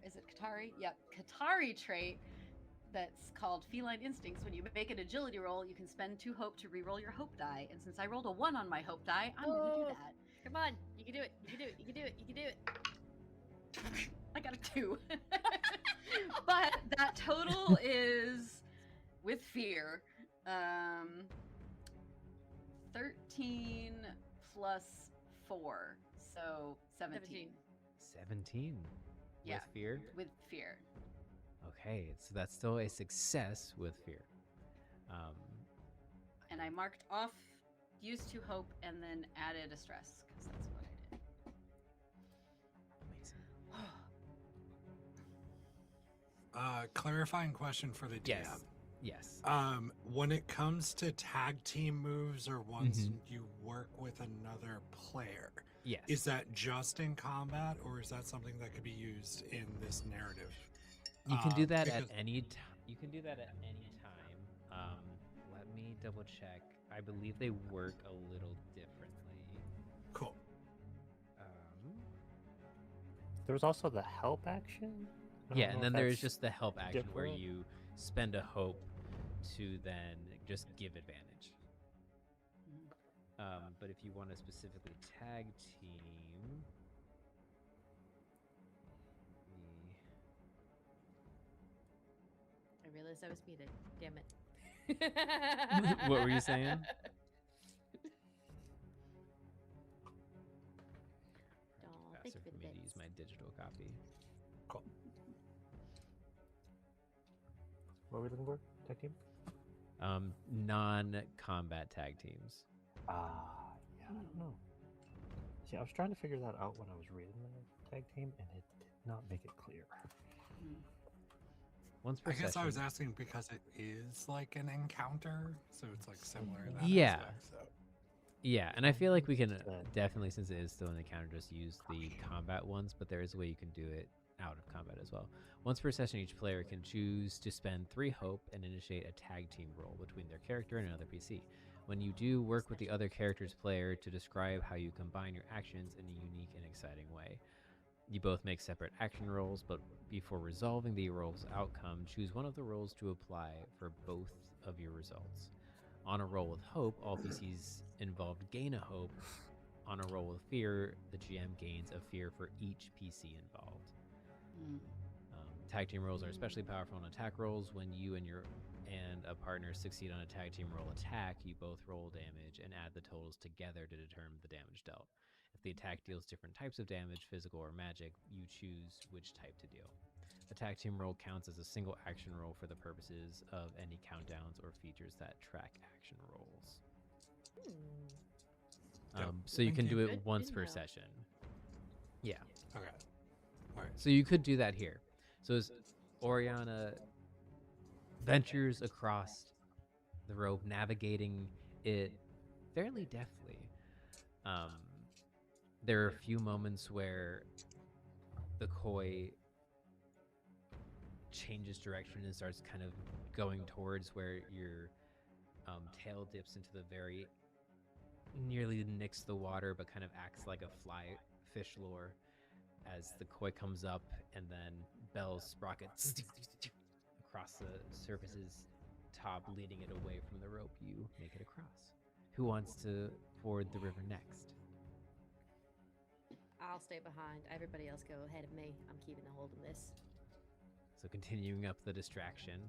Is it Katari? Yep, Katari trait that's called Feline Instincts. When you make an agility roll, you can spend 2 hope to reroll your hope die. And since I rolled a 1 on my hope die, I'm going to do that. Come on. You can do it. You can do it. You can do it. You can do it. I got a 2. But that total is, with fear, 13 plus 4. So 17. 17. Yeah. With fear? With fear. Okay, so that's still a success with fear. And I marked off, used 2 hope, and then added a stress, because that's what I did. Amazing. Clarifying question for the DM. Yes. When it comes to tag team moves or once you work with another player, Yes. is that just in combat or is that something that could be used in this narrative? You can do that because- at any time. You can do that at any time. Let me double check. I believe they work a little differently. Cool. There was also the help action. I don't Yeah, know and if then there's that's just the help action where different. you spend a hope to then just give advantage. But if you want to specifically tag team, I realized I was muted. Damn it. What were you saying? Oh, thank faster you for for me to the use bits. my digital copy. Cool. What are we looking for? Tag team? Non-combat tag teams. Yeah, I don't know. See, I was trying to figure that out when I was reading the tag team, and it did not make it clear. Once per I guess I was session. asking because it is like an encounter, so it's like similar in that Yeah. aspect, so. Yeah, and I feel like we can That- definitely, since it is still an encounter, just use the combat ones, but there is a way you can do it out of combat as well. Once per session, each player can choose to spend 3 hope and initiate a tag team roll between their character and another PC. When you do, work with the other character's player to describe how you combine your actions in a unique and exciting way. You both make separate action rolls, but before resolving the roll's outcome, choose one of the rolls to apply for both of your results. On a roll with hope, all PCs involved gain a hope. On a roll with fear, the GM gains a fear for each PC involved. Tag team rolls are especially powerful on attack rolls. When you and a partner succeed on a tag team roll attack, you both roll damage and add the totals together to determine the damage dealt. If the attack deals different types of damage, physical or magic, you choose which type to deal. A tag team roll counts as a single action roll for the purposes of any countdowns or features that track action rolls. So you can Thank do you. it Good once per info. session. Yeah. Okay. All right. So you could do that here. So as Oriana ventures across the rope, navigating it fairly deftly, there are a few moments where the koi changes direction and starts kind of going towards where your tail dips into the very nearly nicks the water, but kind of acts like a fly fish lure as the koi comes up, and then Belle's sprocket across the surface's top, leading it away from the rope. You make it across. Who wants to ford the river next? I'll stay behind. Everybody else go ahead of me. I'm keeping a hold of this. So continuing up the distraction.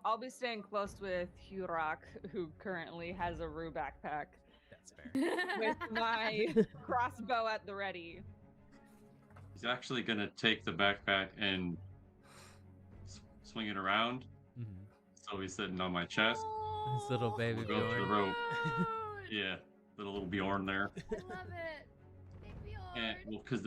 I'll be staying close with Hugrokk, who currently has a Rue backpack, That's fair. with my crossbow at the ready. He's actually gonna take the backpack and swing it around. Mhm. So he's sitting on my chest. This little baby We'll go to the Bjorn. rope. Yeah, little Bjorn there. I love it. Big Bjorn. And well, because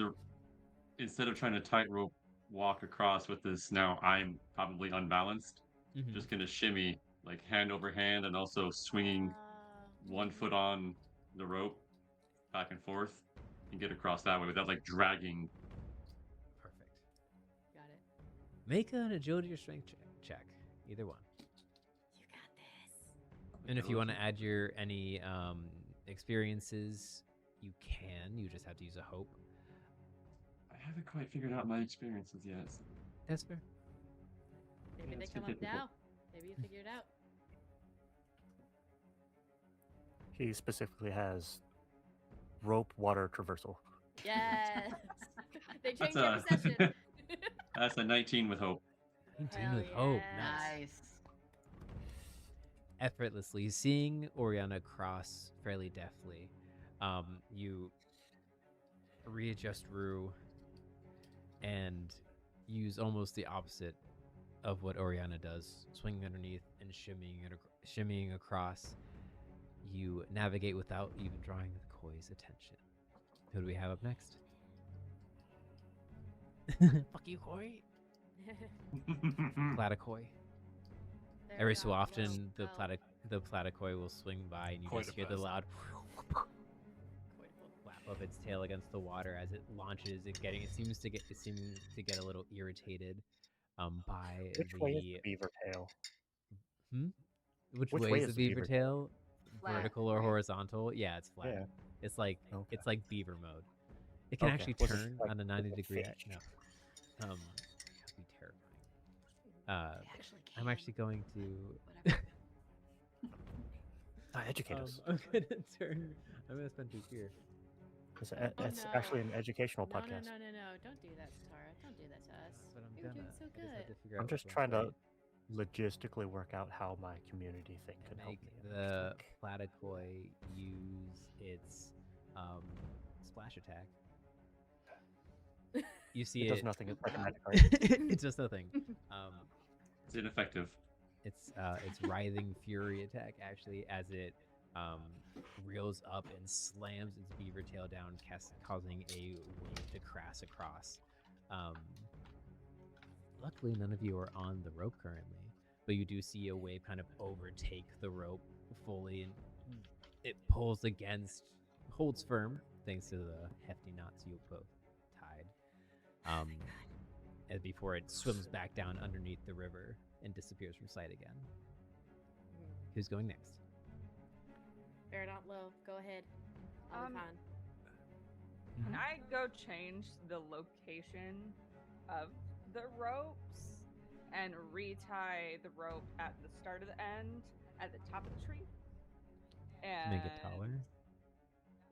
instead of trying to tightrope walk across with this, now I'm probably unbalanced. Mhm. Just gonna shimmy like hand over hand, and also swinging one foot on the rope back and forth, and get across that way without like dragging. Perfect. Got it. Make an agility or strength check. Either one. You got this. And if you want to add your any experiences, you can. You just have to use a hope. I haven't quite figured out my experiences yet. That's fair. Maybe Yeah, they it's come up difficult. now. Maybe you figure it out. He specifically has rope water traversal. Yes. They That's change every session. That's a 19 with hope. 19 Hell with hope. yeah. Nice. Nice. Effortlessly seeing Oriana cross fairly deftly. You readjust Rue and use almost the opposite of what Oriana does, swinging underneath and shimmying across. You navigate without even drawing the Koi's attention. Who do we have up next? Fuck you, Koi. Platycoi. Every so often, the Platycoi will swing by, and you Koi just hear the defense. loud flap of its tail against the water as it launches. It seems to get a little irritated by Which way is the beaver tail? Which Which way way is the beaver tail? Flat, Vertical or right? horizontal? Yeah, it's flat. Yeah. It's like Okay. it's like beaver mode. It can Okay. actually Was it turn like- on a was it 90-degree. fish? No. That would be terrifying. They actually I'm can. actually going to. Whatever. Educate us. I'm gonna turn. I'm gonna spend 2 here. It's no. actually an educational No, podcast. no. Don't do that, Tara. Don't do that to us. That's what I'm We were gonna. doing so I just had good. to figure I'm out just which trying one's to logistically work out how my community thing can help make me. the Platycoi use its splash attack. You see It it. does nothing. It's like a magic item. It's just nothing. It's ineffective. It's writhing fury attack actually as it reels up and slams its beaver tail down, causing a wave to crash across. Luckily, none of you are on the rope currently, but you do see a wave kind of overtake the rope fully, and it pulls against, holds firm thanks to the hefty knots you both tied. And before it swims back down underneath the river and disappears from sight again. Who's going next? Variedawnt low. Go ahead. I'll be fine. Can I go change the location of the ropes and retie the rope at the start of the end at the top of the tree? And Make it taller.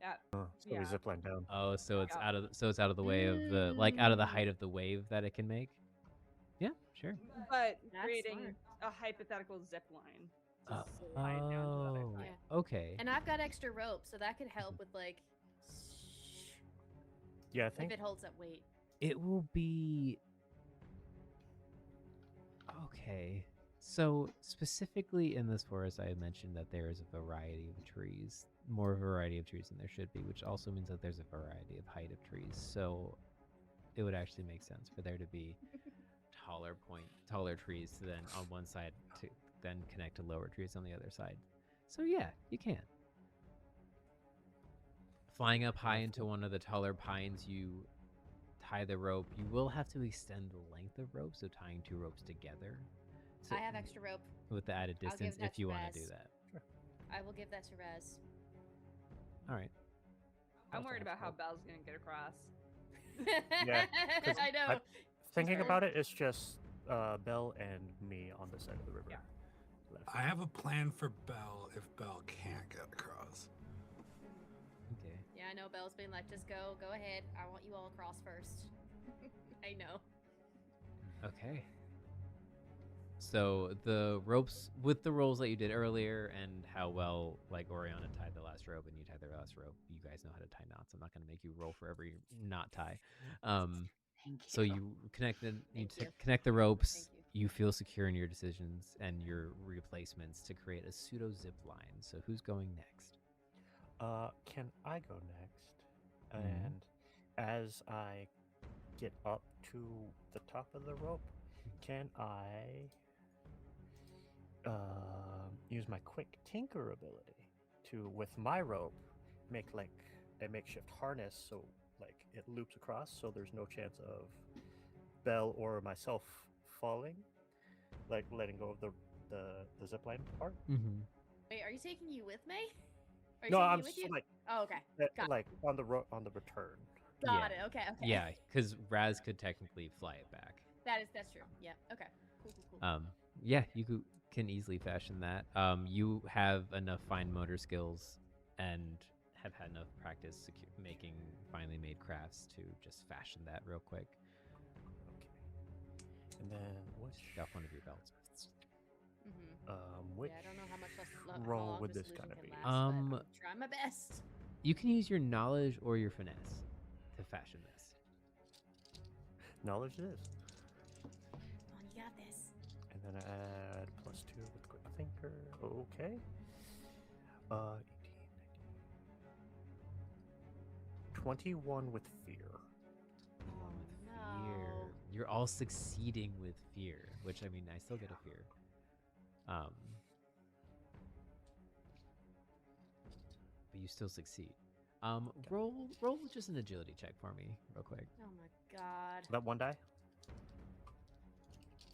Yeah. So we Yeah. zip line down. Oh, so it's Yeah. out of the way of the out of the height of the wave that it can make. Yeah, sure. But That's creating smart. a hypothetical zip line. Oh, to slide down to the other side. Yeah. okay. And I've got extra rope, so that could help with like Yeah, I if think it holds that weight. It will be okay. So specifically in this forest, I had mentioned that there is a variety of trees, more variety of trees than there should be, which also means that there's a variety of height of trees. So it would actually make sense for there to be taller trees to then on one side to then connect to lower trees on the other side. So yeah, you can. Flying up high into one of the taller pines, you tie the rope. You will have to extend the length of rope, so tying 2 ropes together. I have extra rope. With the added I'll give distance that if you to want to do Razz. that. I will give that to Razz. All right. I'm Also worried has about how rope. Belle's gonna get across. Yeah, 'cause I know. thinking really- about it, it's just Belle and me on the side of the river. Yeah. Left. I have a plan for Belle if Belle can't get across. Okay. Yeah, I know Belle's been like, just go ahead. I want you all across first. I know. Okay. So the ropes with the rolls that you did earlier and how well like Oriana tied the last rope and you tied the last rope, you guys know how to tie knots. I'm not going to make you roll for every knot tie. Thank So you connect the Thank you. connect the ropes. Thank You feel secure in your decisions and your replacements to create a pseudo zip line. So who's going next? Can I go next? Mhm. And as I get up to the top of the rope, can I use my quick tinker ability to, with my rope, make like a makeshift harness so like it loops across, so there's no chance of Belle or myself falling, like letting go of the zip line part. Mm-hmm. Wait, are you taking you with me? Are you No, taking I'm you with so you? like Oh, okay. Got like on the return. Got Yeah. it. Okay. Okay. Yeah, because Razz could technically fly it back. That's true. Yeah. Okay. Cool. Yeah, you can easily fashion that. You have enough fine motor skills and have had enough practice making finely made crafts to just fashion that real quick. Okay. And then which Off one of your belts. which Yeah, I don't know how much how roll long would this this kinda illusion can be? last, but I'm trying my best. You can use your knowledge or your finesse to fashion this. Knowledge it is. Come on, you got this. And then I add +2 with quick thinker. Okay. 18, 21 with fear. Oh Fear. no. You're all succeeding with fear, which I mean, I still get a fear. But you still succeed. Roll just an agility check for me, real quick. Oh my god. That one die?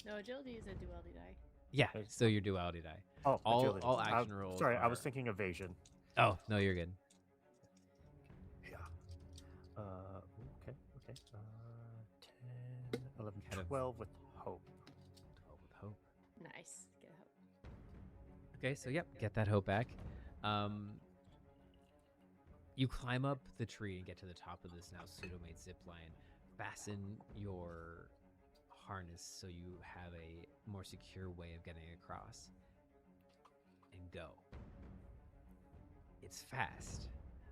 No, agility is a duality die. Yeah, It's- so your duality die. Oh, All agility. action rolls. Sorry, I was are- thinking evasion. Oh no, you're good. Yeah. Okay. 10, 11, Kind of- 12 with hope. 12 with hope. Nice. Get hope. Okay, so yep, get that hope back. You climb up the tree and get to the top of this now pseudo-made zip line. Fasten your harness so you have a more secure way of getting across. And go. It's fast.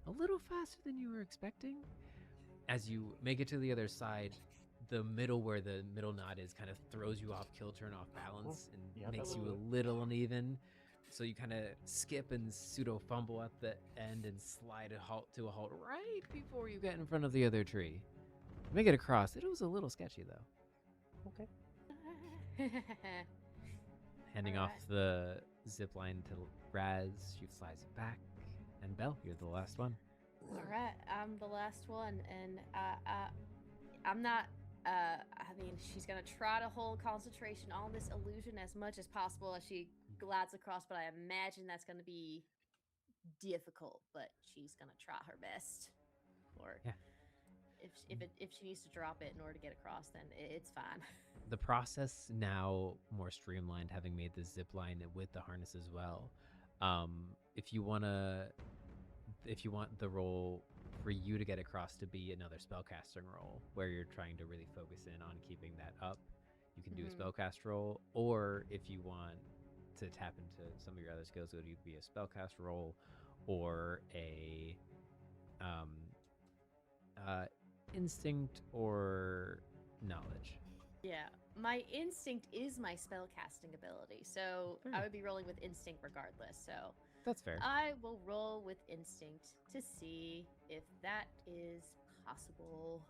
A little faster than you were expecting. As you make it to the other side, the middle where the middle knot is kind of throws you off kilter and off balance and Yeah, makes that'll you a do it. little uneven. So you kind of skip and pseudo fumble at the end and slide a halt to a halt right before you get in front of the other tree. Make it across. It was a little sketchy though. Okay. Handing off Alright. the zip line to Razz, she flies it back. And Belle, you're the last one. All right, I'm the last one, and I'm not. I mean, she's gonna try to hold concentration on this illusion as much as possible as she glides across, but I imagine that's gonna be difficult. But she's gonna try her best. Or Yeah. if she needs to drop it in order to get across, then it's fine. The process now more streamlined, having made the zip line with the harness as well. If you want the role for you to get across to be another spellcasting role where you're trying to really focus in on keeping that up, you can do a spellcast roll. Or if you want to tap into some of your other skills, it would either be a spellcast roll or a instinct or knowledge. Yeah, my instinct is my spellcasting ability, so Fair. I would be rolling with instinct regardless. So That's fair. I will roll with instinct to see if that is possible.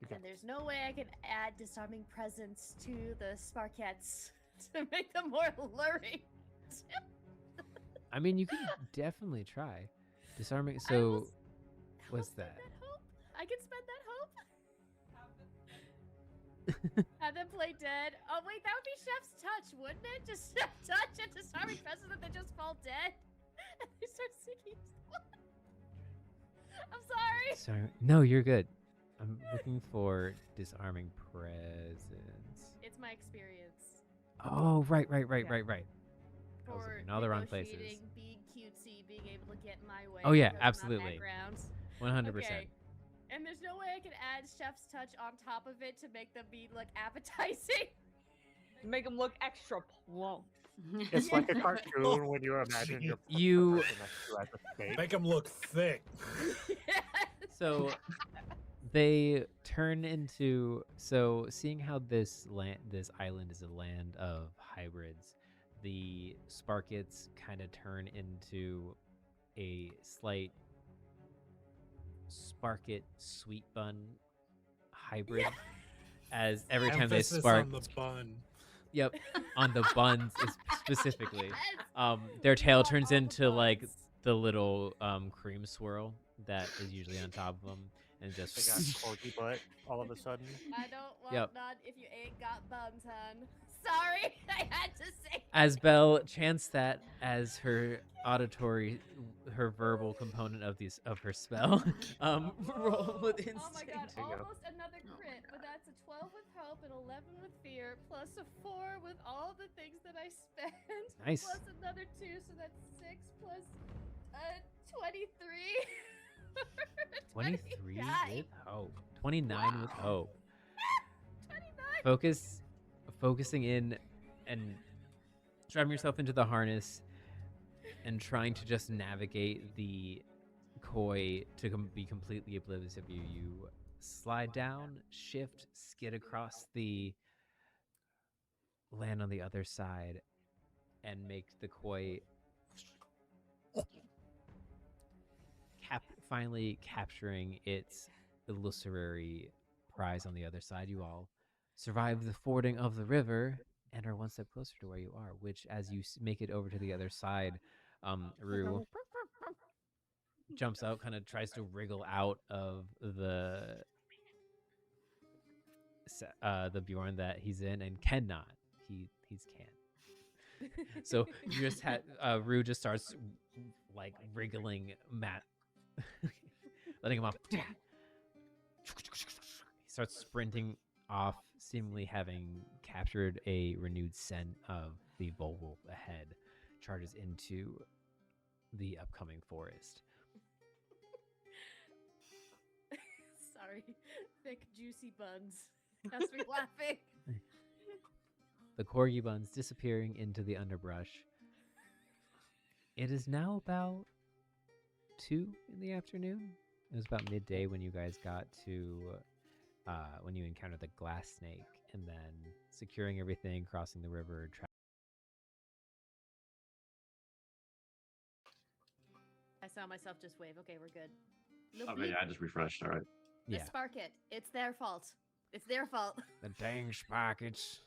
Okay. And there's no way I can add disarming presence to the Sparkettes to make them more alluring. I mean, you can definitely try disarming. I So, will what's spend that? hope. I can spend that hope. Have them play dead. Oh wait, that would be Chef's Touch, wouldn't it? Just Chef's Touch and disarming presence, and they just fall dead, and they start singing. I'm sorry. Sorry. No, you're good. I'm looking for disarming presence. It's my experience Oh, right. Yeah. I was for looking in all the wrong places. negotiating, being cutesy, being able to get in my way. Oh, yeah, because of my absolutely. background. 100%. Okay. And there's no way I can add Chef's Touch on top of it to make them be like appetizing. Make them look extra plump. It's like a cartoon when you imagine your You- person next to you as a steak. Make them look thick. Yes. So they turn into seeing how this island is a land of hybrids, the Sparkets kind of turn into a slight Sparket sweet bun hybrid. As every time Emphasis they spark, on the bun. yep, on the buns specifically, Yes! their We tail want turns all the into like buns. the little cream swirl that is usually on top of them, and They got just corgi butt all of a sudden. I don't want Yep. none if you ain't got buns, hun. Sorry, I had to say. as Belle chants that as her auditory, her verbal component of her spell, roll with instinct. Oh my god, There you go. almost another Oh my crit, but that's a 12 with hope and 11 with fear, plus a 4 with all the things that I spent. Nice. Plus another 2, so that's 6 plus 23. 23 29. with hope. 29 with Wow. hope. 29. Focusing in and driving yourself into the harness and trying to just navigate the koi to be completely oblivious of you. You slide down, shift, skid across the land on the other side, and make the koi finally capturing its illusory prize on the other side. You all survive the fording of the river and are one step closer to where you are, which as you make it over to the other side, Rue jumps out, kind of tries to wriggle out of the Bjorn that he's in, and cannot. He's can't. So you just had Rue just starts like wriggling Matt, letting him off. He starts sprinting off, seemingly having captured a renewed scent of the Vulwolf ahead, charges into the upcoming forest. Sorry, thick, juicy buns. Has me laughing. The corgi buns disappearing into the underbrush. It is now about 2 in the afternoon. It was about midday when you guys got to, when you encountered the glass snake, and then securing everything, crossing the river. I saw myself just wave. Okay, we're good. No Oh, bleep. yeah, I just refreshed. All right. The Yeah, spark it. It's their fault. It's their fault. the dang sprockets.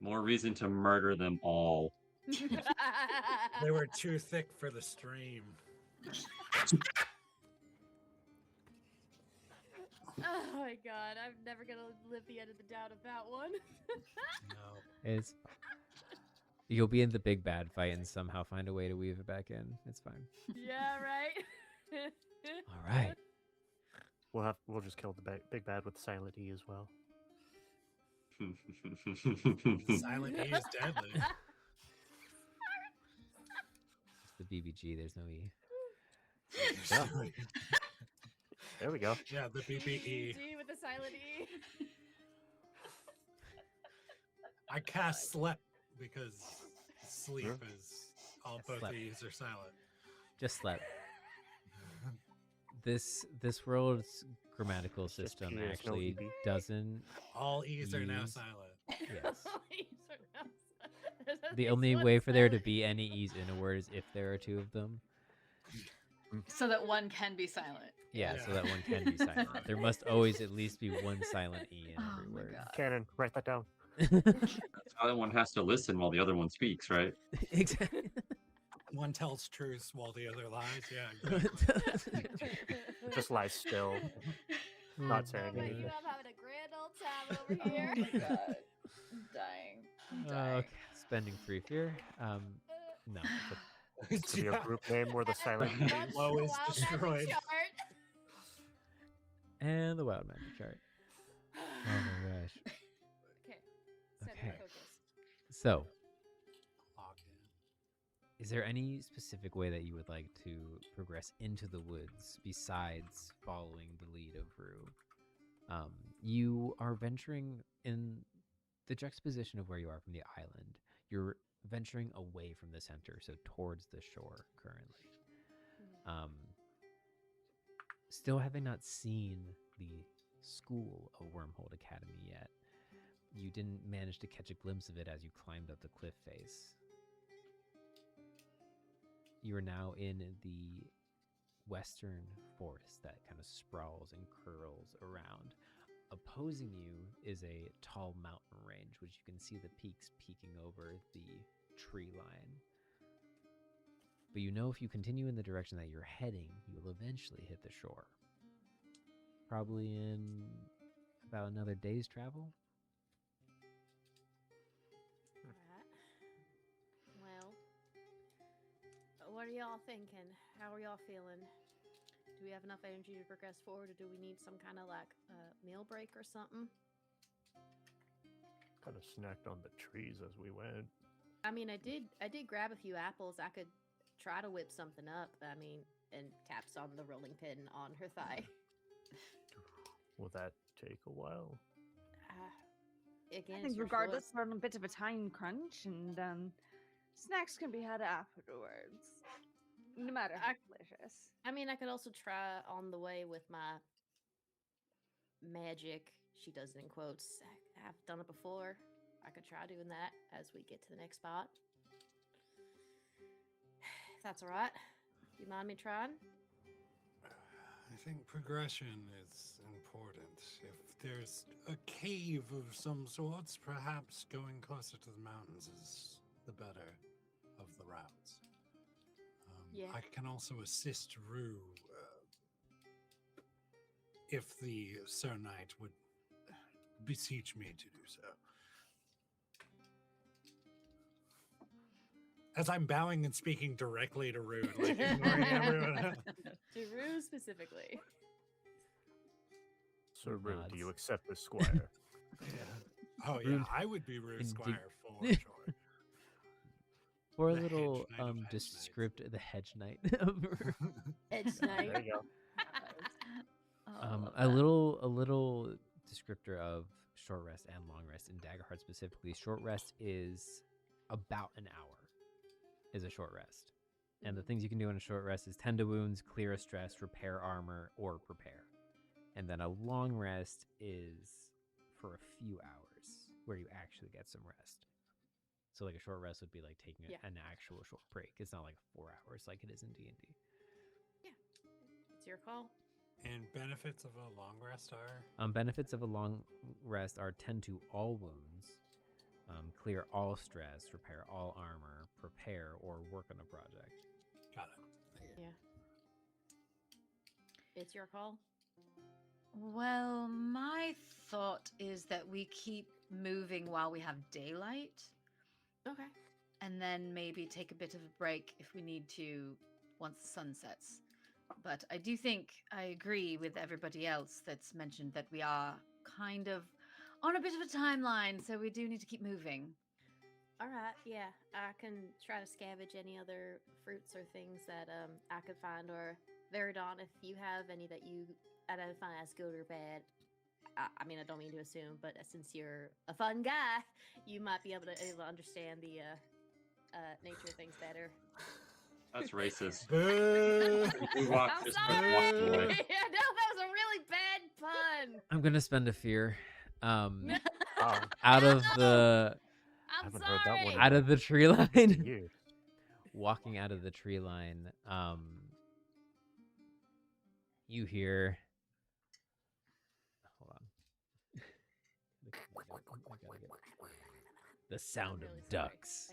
More reason to murder them all. They were too thick for the stream. Oh my god, I'm never gonna live the end of the doubt of that one. No. It's you'll be in the big bad fight and somehow find a way to weave it back in. It's fine. Yeah, right. All right. We'll just kill the big bad with silent E as well. Silent E is deadly. It's the BBG. There's no E. Yeah. There we go. Yeah, the BBE. G with the silent E. I cast slept because sleep Sure. is all Yeah, both slept. E's are silent. Just slept. This world's grammatical It's just system P, there's no actually EB. doesn't. All E's are now E's. silent. Yes. There's The at only least way one for there to silent be E. any E's in a word is if there are 2 of them. So that one can be silent. Yeah, so Yeah. that one can be silent. There must always at least be one silent E in Oh every my word. God. Cannon, write that down. That's why one has to listen while the other one speaks, right? Exactly. One tells truths while the other lies. Yeah, exactly. Just lie still. Not saying Oh, but you anything. know I'm having a grand old time over Oh here. my God. I'm dying. I'm dying. Okay, spending 3 fear. No. Could be a Yeah. group name where the silent E That's is. Low the is wild magic destroyed. chart. And the wild magic chart. Oh my gosh. Okay. Center Okay. focus. So, Log in. is there any specific way that you would like to progress into the woods besides following the lead of Rue? You are venturing in the juxtaposition of where you are from the island. You're venturing away from the center, so towards the shore currently. Still having not seen the school of Wyrmhold Academy yet. You didn't manage to catch a glimpse of it as you climbed up the cliff face. You are now in the western forest that kind of sprawls and curls around. Opposing you is a tall mountain range, which you can see the peaks peeking over the tree line. But you know if you continue in the direction that you're heading, you'll eventually hit the shore. Probably in about another day's travel. Alright. Well, what are y'all thinking? How are y'all feeling? Do we have enough energy to progress forward, or do we need some kind of like meal break or something? Kind of snacked on the trees as we went. I mean, I did grab a few apples. I could try to whip something up. I mean, and taps on the rolling pin on her thigh. Will that take a while? Again, I think it's your regardless, choice. we're on a bit of a time crunch, and snacks can be had afterwards. No matter how delicious. I mean, I could also try on the way with my magic. She does it in quotes. I've done it before. I could try doing that as we get to the next spot. If that's all right. Do you mind me trying? I think progression is important. If there's a cave of some sorts, perhaps going closer to the mountains is the better of the routes. Yeah. I can also assist Rue if the Sir Knight would beseech me to do so. As I'm bowing and speaking directly to Rue, like ignoring everyone. To Rue specifically. Sir Rue, do you Nods. accept the squire? Yeah. Oh yeah, Rune- I would be Rue Indeed. Squire for sure. For a The little hedge knight of hedge knights. descriptive, the hedge knight. Edge Knight. There you go. Oh, A little descriptor of short rest and long rest in Daggerheart specifically. Short rest is about an hour. Is a short rest, and the things you can do in a short rest is tend to wounds, clear a stress, repair armor, or prepare. And then a long rest is for a few hours where you actually get some rest. So like a short rest would be like taking Yeah. an actual short break. It's not like 4 hours like it is in D&D. Yeah. It's your call. And benefits of a long rest are? Benefits of a long rest are tend to all wounds, clear all stress, repair all armor, prepare, or work on a project. Got it. Yeah. It's your call. Well, my thought is that we keep moving while we have daylight, Okay. and then maybe take a bit of a break if we need to once the sun sets. But I do think I agree with everybody else that's mentioned that we are kind of on a bit of a timeline, so we do need to keep moving. All right. Yeah. I can try to scavenge any other fruits or things that I could find, or Variedawnt, if you have any that you identify as good or bad. I mean, I don't mean to assume, but since you're a fun guy, you might be able to understand the nature of things better. That's racist. Boo! You walk, I'm just sorry. walk away. Yeah, no, that was a really bad pun. I'm gonna spend a fear. Oh, Out of the I'm haven't heard that sorry. one. out of the tree line. years. Walking out of the tree line, you hear. Hold on. The sound really of sorry. ducks.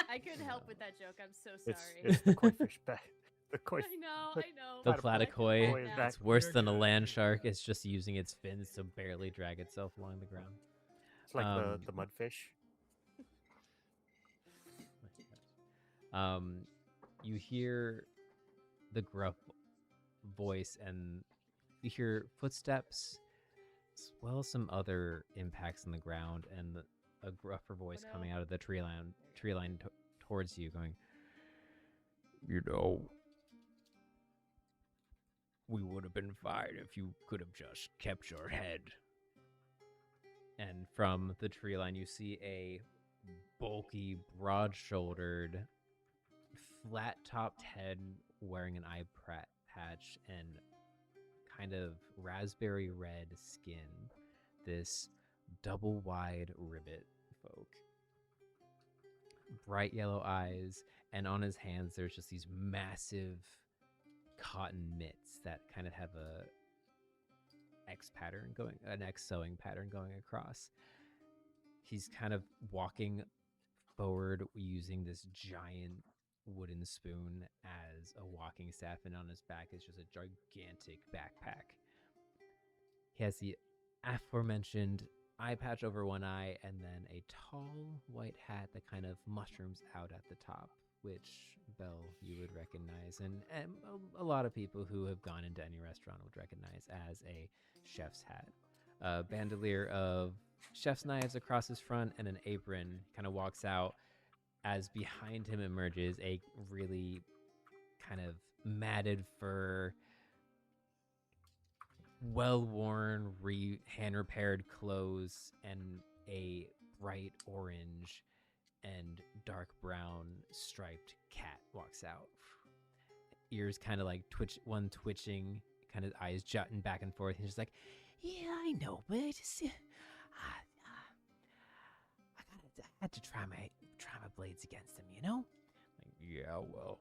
I couldn't help with that joke. I'm so It's sorry. the koi fish back. The koi. I know. the- I know. The but I feel platycoi, bad now. back. it's worse You're than a good, land you're shark. good. It's just using its fins to barely drag itself along the ground. It's like Um, the mudfish. You hear the gruff voice, and you hear footsteps, as well as some other impacts on the ground, and a gruffer voice coming out of the tree line towards you, going, "You know, we would have been fine if you could have just kept your head." And from the tree line, you see a bulky, broad-shouldered, flat-topped head wearing an eye patch and kind of raspberry red skin. This double-wide ribbit folk. Bright yellow eyes, and on his hands there's just these massive cotton mitts that kind of have an X sewing pattern going across. He's kind of walking forward using this giant wooden spoon as a walking staff, and on his back is just a gigantic backpack. He has the aforementioned eye patch over one eye and then a tall white hat that kind of mushrooms out at the top, which, Belle, you would recognize, and a lot of people who have gone into any restaurant would recognize as a chef's hat. A bandolier of chef's knives across his front and an apron. Kind of walks out as behind him emerges a really kind of matted fur, well-worn, hand-repaired clothes, and a bright orange and dark brown striped cat walks out. Ears kind of like twitching, kind of eyes jutting back and forth. He's just like, yeah, I know, but I just, I had to try my blades against him, you know? Like, yeah, well,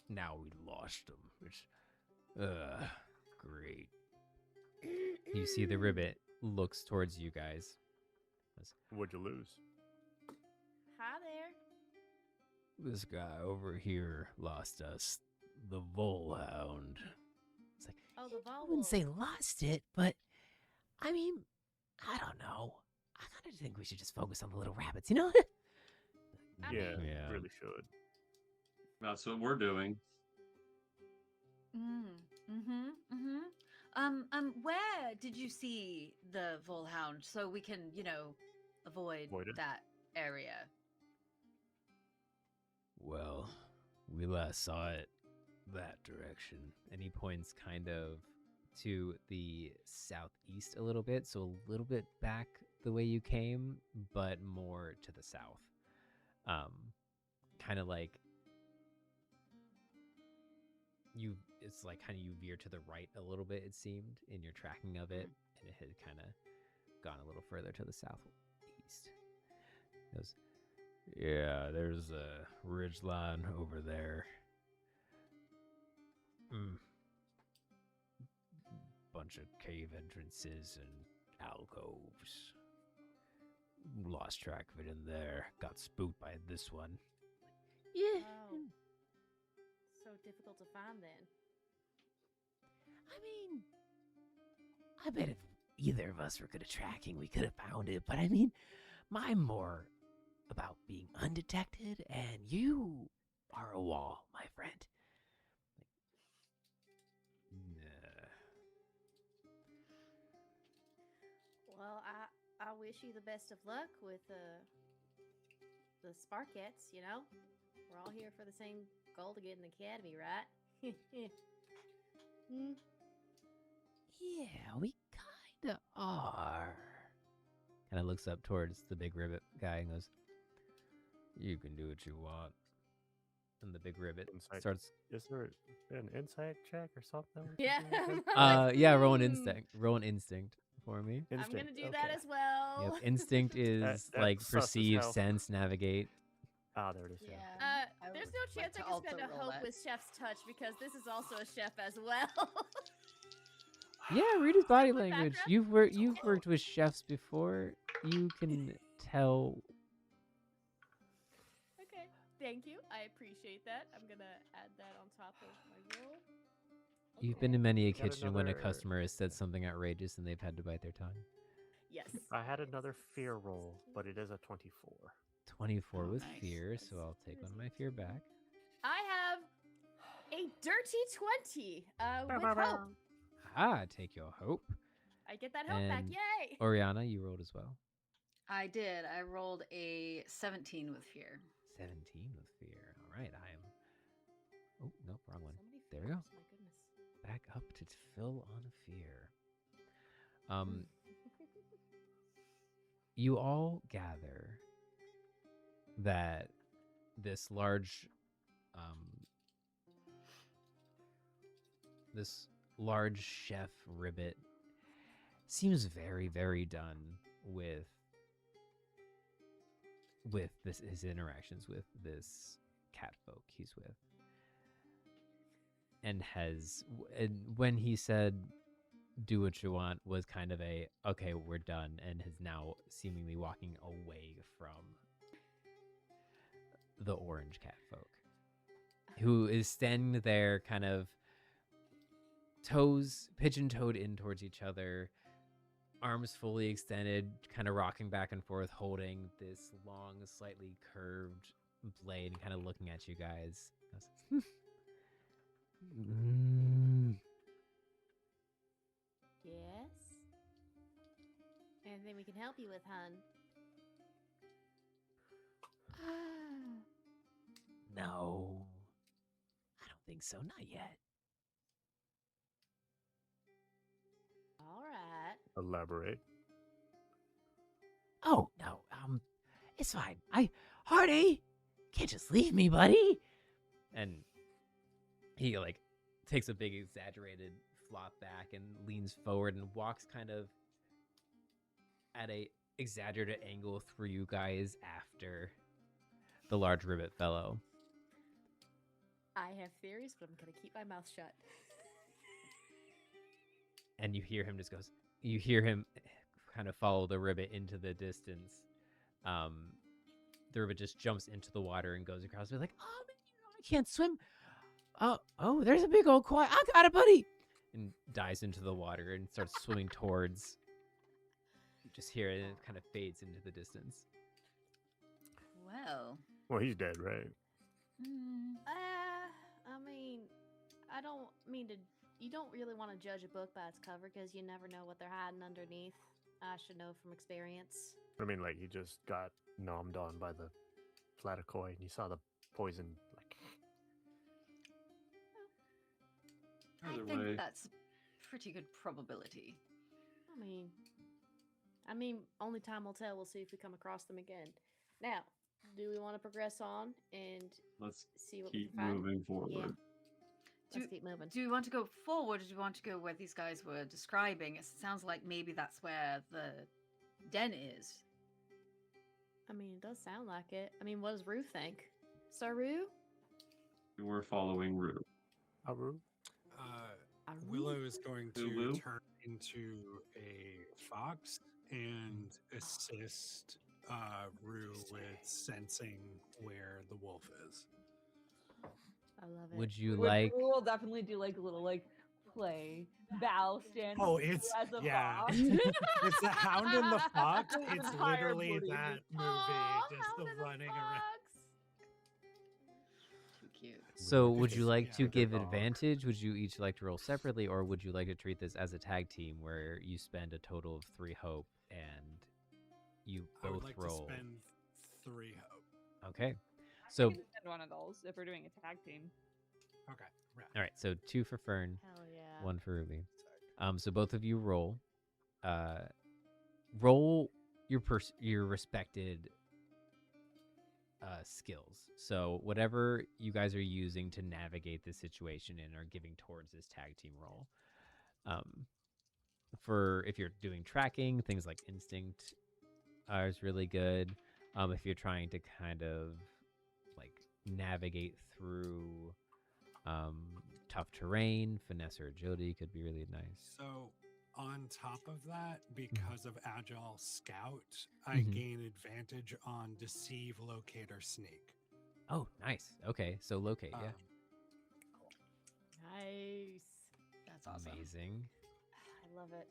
now we lost him. Which, great. You see the ribbit looks towards you guys. What'd you lose? Hi there. This guy over here lost us the Vulwolf. It's like, Oh, the I Vulwolf. wouldn't say lost it, but I mean, I don't know. I kind of think we should just focus on the little rabbits, you know? I Yeah, mean- Yeah. really should. That's what we're doing. Where did you see the Volhound so we can, avoid Avoid it? that area? Well, we last saw it that direction. And he points kind of to the southeast a little bit, so a little bit back the way you came, but more to the south. Kind of like it's like kind of you veer to the right a little bit, it seemed, in your tracking of it, and it had kind of gone a little further to the southeast. It goes, yeah, there's a ridge line over there. Bunch of cave entrances and alcoves. Lost track of it in there. Got spooked by this one. Yeah. Oh. So difficult to find then. I mean, I bet if either of us were good at tracking, we could have found it. But I mean, I'm more about being undetected, and you are a wall, my friend. Nah. Well, I wish you the best of luck with the Sparkettes, you know? We're all here for the same goal to get in the academy, right? Yeah, we kinda are. Kind of looks up towards the big ribbit guy and goes, you can do what you want. And the big ribbit Insight. starts. Is there an insight check or something? Yeah. Yeah, roll an instinct. Roll an instinct for me. I'm gonna Instinct, do that okay. as well. Yep, instinct is That like sus as perceive, hell. sense, navigate. Ah, there it is. Yeah. There's no chance I can spend a hope with Chef's touch because this is also a chef as well. Yeah, read his body With language. background? You've worked with chefs before. You can tell. Okay, thank you. I appreciate that. I'm gonna add that on top of my roll. You've been in many a Got kitchen when a another- customer has said something outrageous and they've had to bite their tongue. Yes. I had another fear roll, but it is a 24. 24 Oh, with nice. fear, so I'll take one of my fear back. I have a dirty 20 with hope. Ah, take your hope. I get that hope back. And- Yay! Oriana, you rolled as well. I did. I rolled a 17 with fear. 17 with fear. All right, I am. Oh, nope, wrong one. Somebody There we go. fears, my goodness. Back up to fill on fear. You all gather that this large chef ribbit seems very, very done with his interactions with this cat folk he's with. and when he said do what you want was kind of a okay, we're done, and is now seemingly walking away from the orange cat folk, who is standing there kind of toes pigeon-toed in towards each other, arms fully extended, kind of rocking back and forth, holding this long, slightly curved blade and kind of looking at you guys. Yes? Anything we can help you with, hun? No, I don't think so. Not yet. All right. Elaborate. Oh no, it's fine. Hardy, can't just leave me, buddy. And he like takes a big exaggerated flop back and leans forward and walks kind of at a exaggerated angle through you guys after the large ribbit fellow. I have theories, but I'm gonna keep my mouth shut. And you hear him you hear him kind of follow the ribbit into the distance. The ribbit just jumps into the water and goes across. They're like, oh man, I can't swim. Oh, there's a big old koi. I got it, buddy. And dives into the water and starts swimming towards. You just hear it and it kind of fades into the distance. Well, Well, he's dead, right? I mean, I don't mean to. You don't really want to judge a book by its cover because you never know what they're hiding underneath. I should know from experience. I mean, like, he just got nommed on by the Platycoi, and you saw the poison, like... I Either think way, that's a pretty good probability. I mean, only time will tell. We'll see if we come across them again. Now, do we want to progress on and let's see what keep we can find? moving forward. Yeah. Let's keep moving. Do you want to go forward, or do you want to go where these guys were describing? It sounds like maybe that's where the den is. I mean, it does sound like it. I mean, what does Rue think? Sir Rue? We're following Rue. Aru? Willow is going to Lulu? turn into a fox and assist Rue with sensing where the wolf is. I love it. Would you like? We'll definitely do like a little like play Val stand. Oh, it's as a yeah. fox. It's the Hound and the Fox. The It's entire literally booty. that movie, Aw, just Hound the and the running around. Fox. Too cute. So, would you like to Yeah. give Dog. advantage? Would you each like to roll separately, or would you like to treat this as a tag team where you spend a total of 3 hope and you I would both like roll? to spend 3 hope. Okay. I So, can spend one of those if we're doing a tag team. Okay. Right. all right. So 2 for Fern, Hell yeah. 1 for Ruby. So both of you roll. Roll your respected skills. So whatever you guys are using to navigate this situation and are giving towards this tag team roll. For if you're doing tracking, things like instinct is really good. If you're trying to kind of like navigate through tough terrain, finesse or agility could be really nice. So, on top of that, because of Agile Scout, I Mhm. gain advantage on Deceive, Locate, or Sneak. Oh, nice. Okay, so locate, yeah. Nice. That's awesome. Amazing. I love it.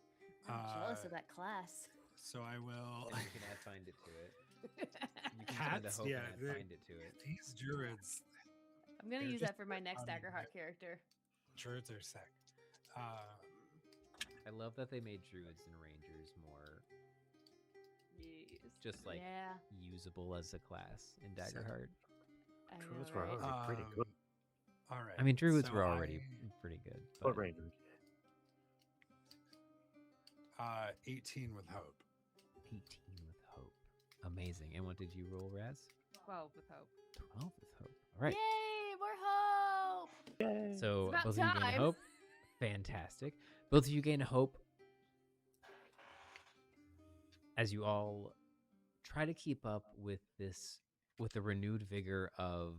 I'm jealous of that class. So I will. And you can add find it to it. You can spend a Cats, hope yeah, and add they- find it to it. These druids, I'm gonna They're use just that for my next funny, Daggerheart but- character. druids are sick. I love that they made druids and rangers more Yes. just like yeah, usable as a class in So- Daggerheart. I know, Druids were right? already pretty good. All right. I mean, druids so were already I- pretty good. What But rangers? 18 with hope. 18 with hope. Amazing. And what did you roll, Razz? 12 with hope. 12 with hope. All right. Yay, more hope! Yay! So about both of you gain time. hope. Fantastic. Both of you gain hope as you all try to keep up with the renewed vigor of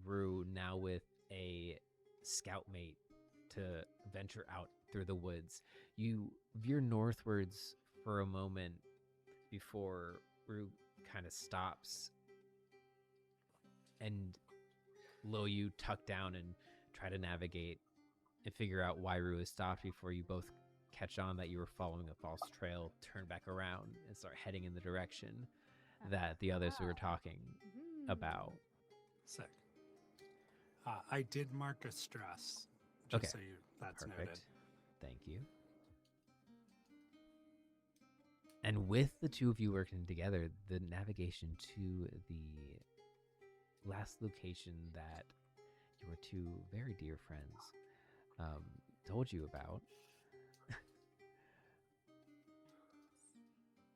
Rue, now with a scout mate to venture out through the woods. You veer northwards for a moment before Rue kind of stops, and you tuck down and try to navigate and figure out why Rue has stopped before you both catch on that you were following a false trail, turn back around, and start heading in the direction that the others who were talking about. Sick. I did mark a stress, just Okay. so that's Perfect. noted. Thank you. And with the two of you working together, the navigation to the last location that your two very dear friends told you about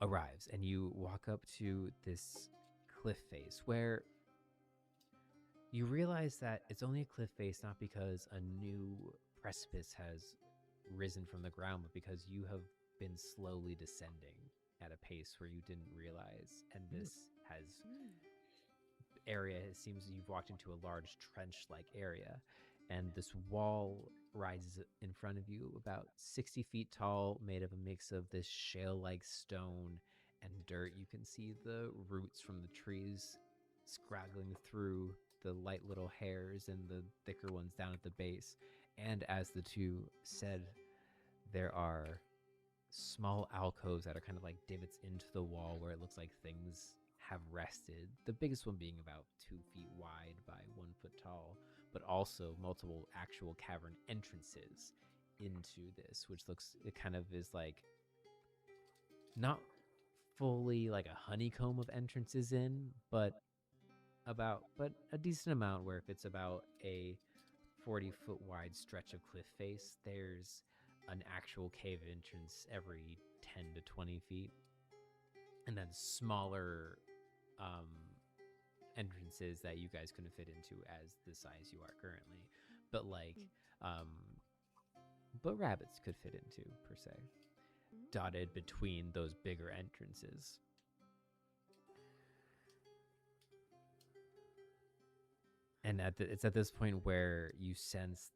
arrives, and you walk up to this cliff face where you realize that it's only a cliff face not because a new precipice has risen from the ground, but because you have been slowly descending at a pace where you didn't realize. And this area, it seems you've walked into a large trench-like area, and this wall rises in front of you about 60 feet tall, made of a mix of this shale-like stone and dirt. You can see the roots from the trees scraggling through the light little hairs and the thicker ones down at the base. And as the two said, there are small alcoves that are kind of like divots into the wall where it looks like things have rested. The biggest one being about 2 feet wide by 1 foot tall, but also multiple actual cavern entrances into this, which looks, it kind of is like not fully like a honeycomb of entrances in, but a decent amount, where if it's about a 40-foot wide stretch of cliff face, there's an actual cave entrance every 10 to 20 feet. And then smaller entrances that you guys couldn't fit into as the size you are currently. But but rabbits could fit into, per se. Dotted between those bigger entrances. And it's at this point where you sense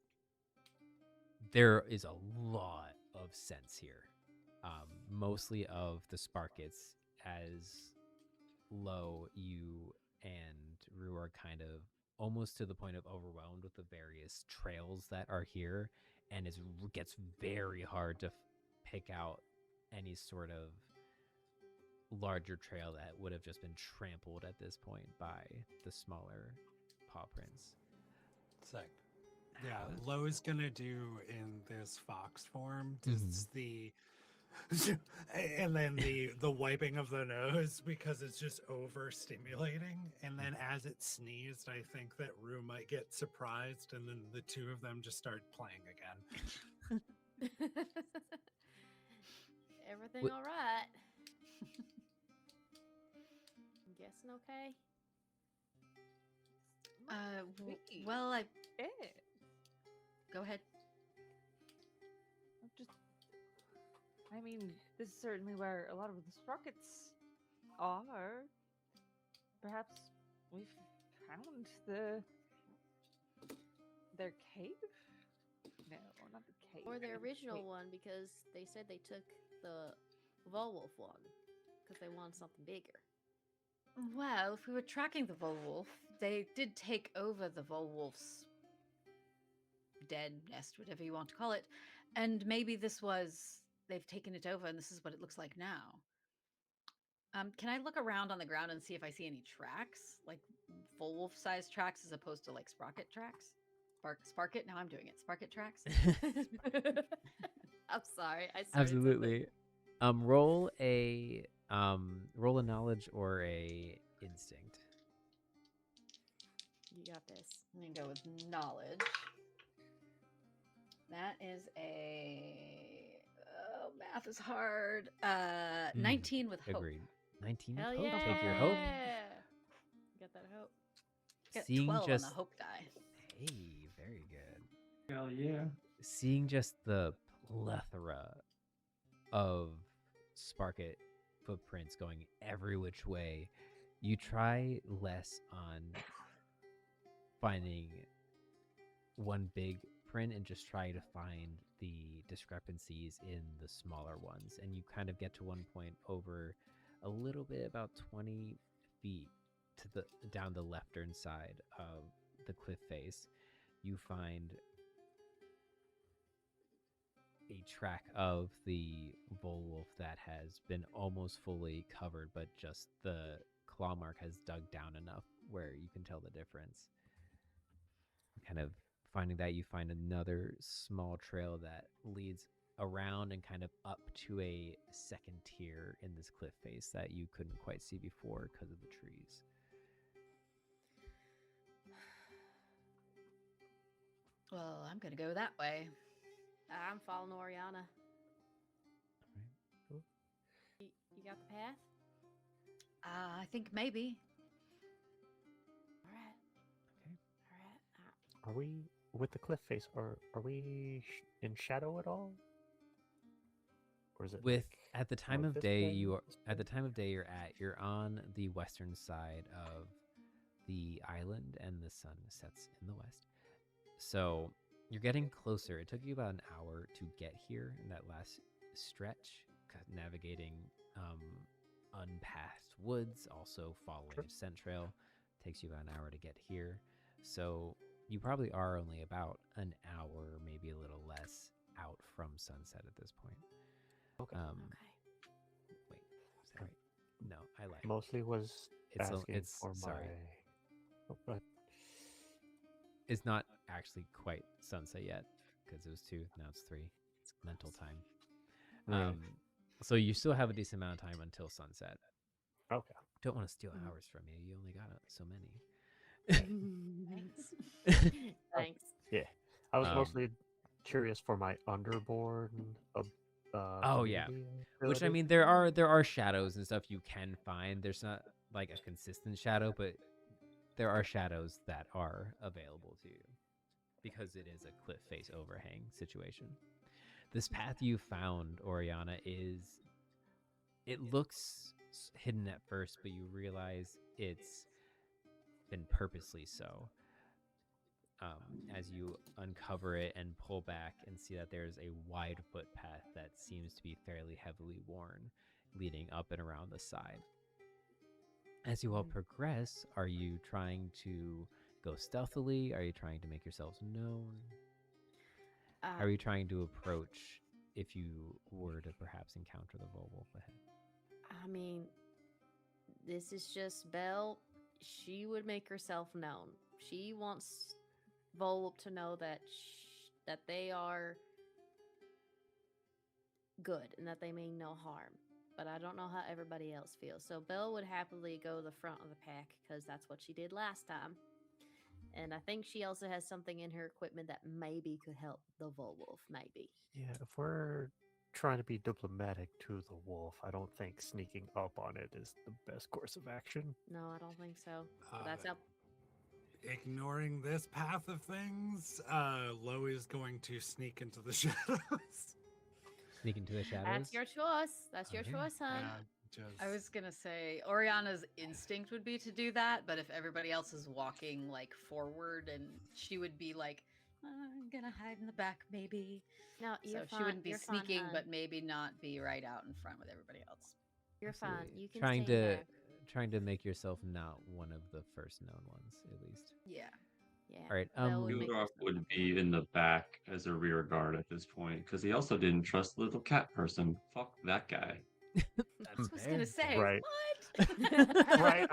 there is a lot of sense here. Mostly of the Sparkets, as Low, you and Rue are kind of almost to the point of overwhelmed with the various trails that are here, and it gets very hard to pick out any sort of larger trail that would have just been trampled at this point by the smaller paw prints. Sick. Yeah, Lowe's gonna do in this fox form just the and then the wiping of the nose, because it's just overstimulating. And then as it sneezed, I think that Rue might get surprised, and then the two of them just start playing again. Everything all right? I'm guessing okay. Well, It. Go ahead. I mean, this is certainly where a lot of the sprockets are. Perhaps we've found their cave? No, not the cave. Or the original Wait. one, because they said they took the Vulwolf one because they wanted something bigger. Well, if we were tracking the Vulwolf, they did take over the Vulwolf's dead nest, whatever you want to call it. And maybe they've taken it over and this is what it looks like now. Can I look around on the ground and see if I see any tracks? Like Vulwolf-sized tracks as opposed to like Sprocket tracks? Sparket? Now I'm doing it. Sparket tracks? I'm sorry. I started Absolutely. Roll a knowledge or a instinct. something. You got this. I'm going to go with knowledge. That is math is hard. 19 with hope. Agreed. 19 Hell with hope. yeah! Take your hope. Got that hope. Got Seeing 12 just on the hope die. Hey, very good. Hell yeah. Seeing just the plethora of Sparket footprints going every which way, you try less on finding one big blueprint and just try to find the discrepancies in the smaller ones. And you kind of get to one point over a little bit, about 20 feet to the down the leftern side of the cliff face. You find a track of the Vulwolf that has been almost fully covered, but just the claw mark has dug down enough where you can tell the difference. Kind of finding that, you find another small trail that leads around and kind of up to a second tier in this cliff face that you couldn't quite see before because of the trees. Well, I'm gonna go that way. I'm following Oriana. Alright. You got the path? I think maybe. All right. Okay. All right. Are we with the cliff face? Are we in shadow at all? Or is it With like, at the time like of this day way, you are this at the way? time of day you're on the western side of the island, and the sun sets in the west. So you're getting closer. It took you about an hour to get here in that last stretch, navigating unpathed woods, also following Sure. a scent trail. Takes you about an hour to get here. So you probably are only about an hour, maybe a little less, out from sunset at this point. Okay. Okay. Wait, is that right? No, I lied. Mostly was asking It's for sorry. my. Oh, go ahead. It's not actually quite sunset yet because it was 2, now it's 3. It's mental time. Right. So you still have a decent amount of time until sunset. Okay. Don't want to steal Mhm. hours from you. You only got so many. Thanks. Thanks. Yeah. I was Um, mostly curious for my underborn Oh yeah. community Which I ability. mean, there are shadows and stuff you can find. There's not like a consistent shadow, but there are shadows that are available to you because it is a cliff face overhang situation. This path you found, Oriana, it looks hidden at first, but you realize it's been purposely so. As you uncover it and pull back and see that there's a wide footpath that seems to be fairly heavily worn, leading up and around the side. As you all progress, are you trying to go stealthily? Are you trying to make yourselves known? How are you trying to approach if you were to perhaps encounter the Vulwolf ahead? I mean, this is just Belle. She would make herself known. She wants Vulwolf to know that that they are good and that they mean no harm. But I don't know how everybody else feels. So Belle would happily go the front of the pack because that's what she did last time. And I think she also has something in her equipment that maybe could help the Vulwolf. Maybe. Yeah, if we're trying to be diplomatic to the wolf, I don't think sneaking up on it is the best course of action. No, I don't think so. But that's up. Ignoring this path of things, Lo is going to sneak into the shadows. Sneak into the shadows? That's your choice. That's your Okay. choice, hon. Just I was gonna say Oriana's instinct would be to do that, but if everybody else is walking like forward, and she would be like, I'm gonna hide in the back, maybe. No, So you're she fine. wouldn't be You're fine, sneaking, hon. but maybe not be right out in front with everybody else. You're fine. Absolutely. You can trying stay to back. trying to make yourself not one of the first known ones, at least. Yeah. Yeah. All right. Belle would make Hugrokk herself would known. be in the back as a rear guard at this point because he also didn't trust the little cat person. Fuck that guy. I was gonna say, Right. what? Right,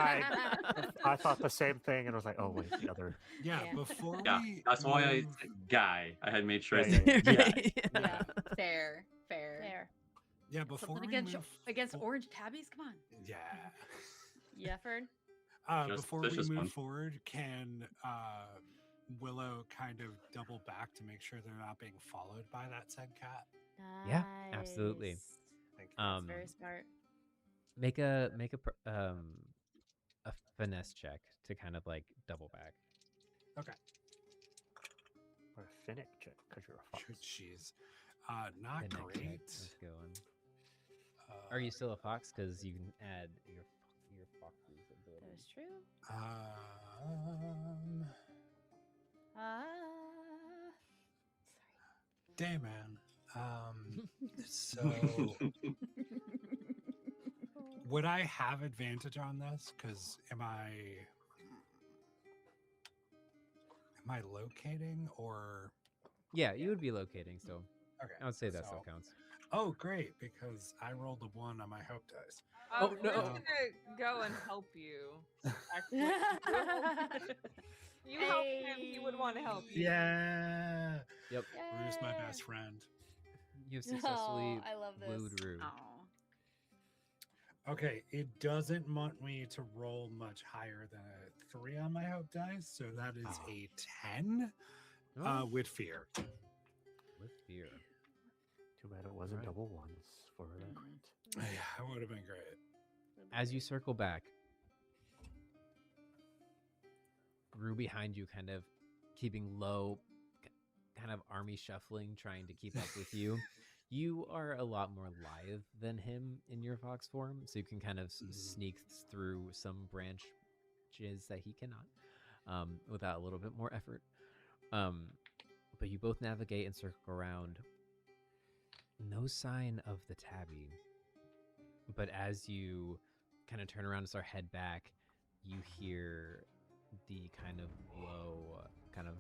I thought the same thing, and I was like, oh wait, the other. yeah. Yeah. Before Yeah, we that's why I move- said guy. I had made sure I Yeah, said yeah, guy. Yeah. Fair. There. yeah before Something we against move against fo- orange tabbies? Come on. yeah. Yeah, Fern. Just Before we vicious move one. forward, can Willow kind of double back to make sure they're not being followed by that said cat? Yeah, absolutely. Nice. Thank you. That's very smart. Make a finesse check to kind of like double back. Okay. Or a finnick check, because you're a fox. Jeez. Not Finesse check. great. Let's go on. Are you still a fox? Because you can add your fox's ability. That is true. Um, day, man. So would I have advantage on this? Because am I locating or? Yeah, you would be locating, so Okay, I would say that so- still counts. Oh, great! Because I rolled a 1 on my hope dice. Oh, We're no. just gonna go and help you. Actually, you help him, he would want to help you. Yeah, Yep. Rue's my best friend. You've successfully I love this. wooed Rue. Oh. Okay, it doesn't want me to roll much higher than a 3 on my hope dice, so that is Oh. a 10 Oh, with fear. with fear. Too bad it wasn't Right. double ones for the crit. Yeah, it would have been great. As you circle back, Rue behind you, kind of keeping low, kind of army shuffling, trying to keep up with you. You are a lot more lithe than him in your fox form, so you can kind of sneak through some branches that he cannot, without a little bit more effort. But you both navigate and circle around. No sign of the tabby. But as you kind of turn around and start head back, you hear the kind of low, kind of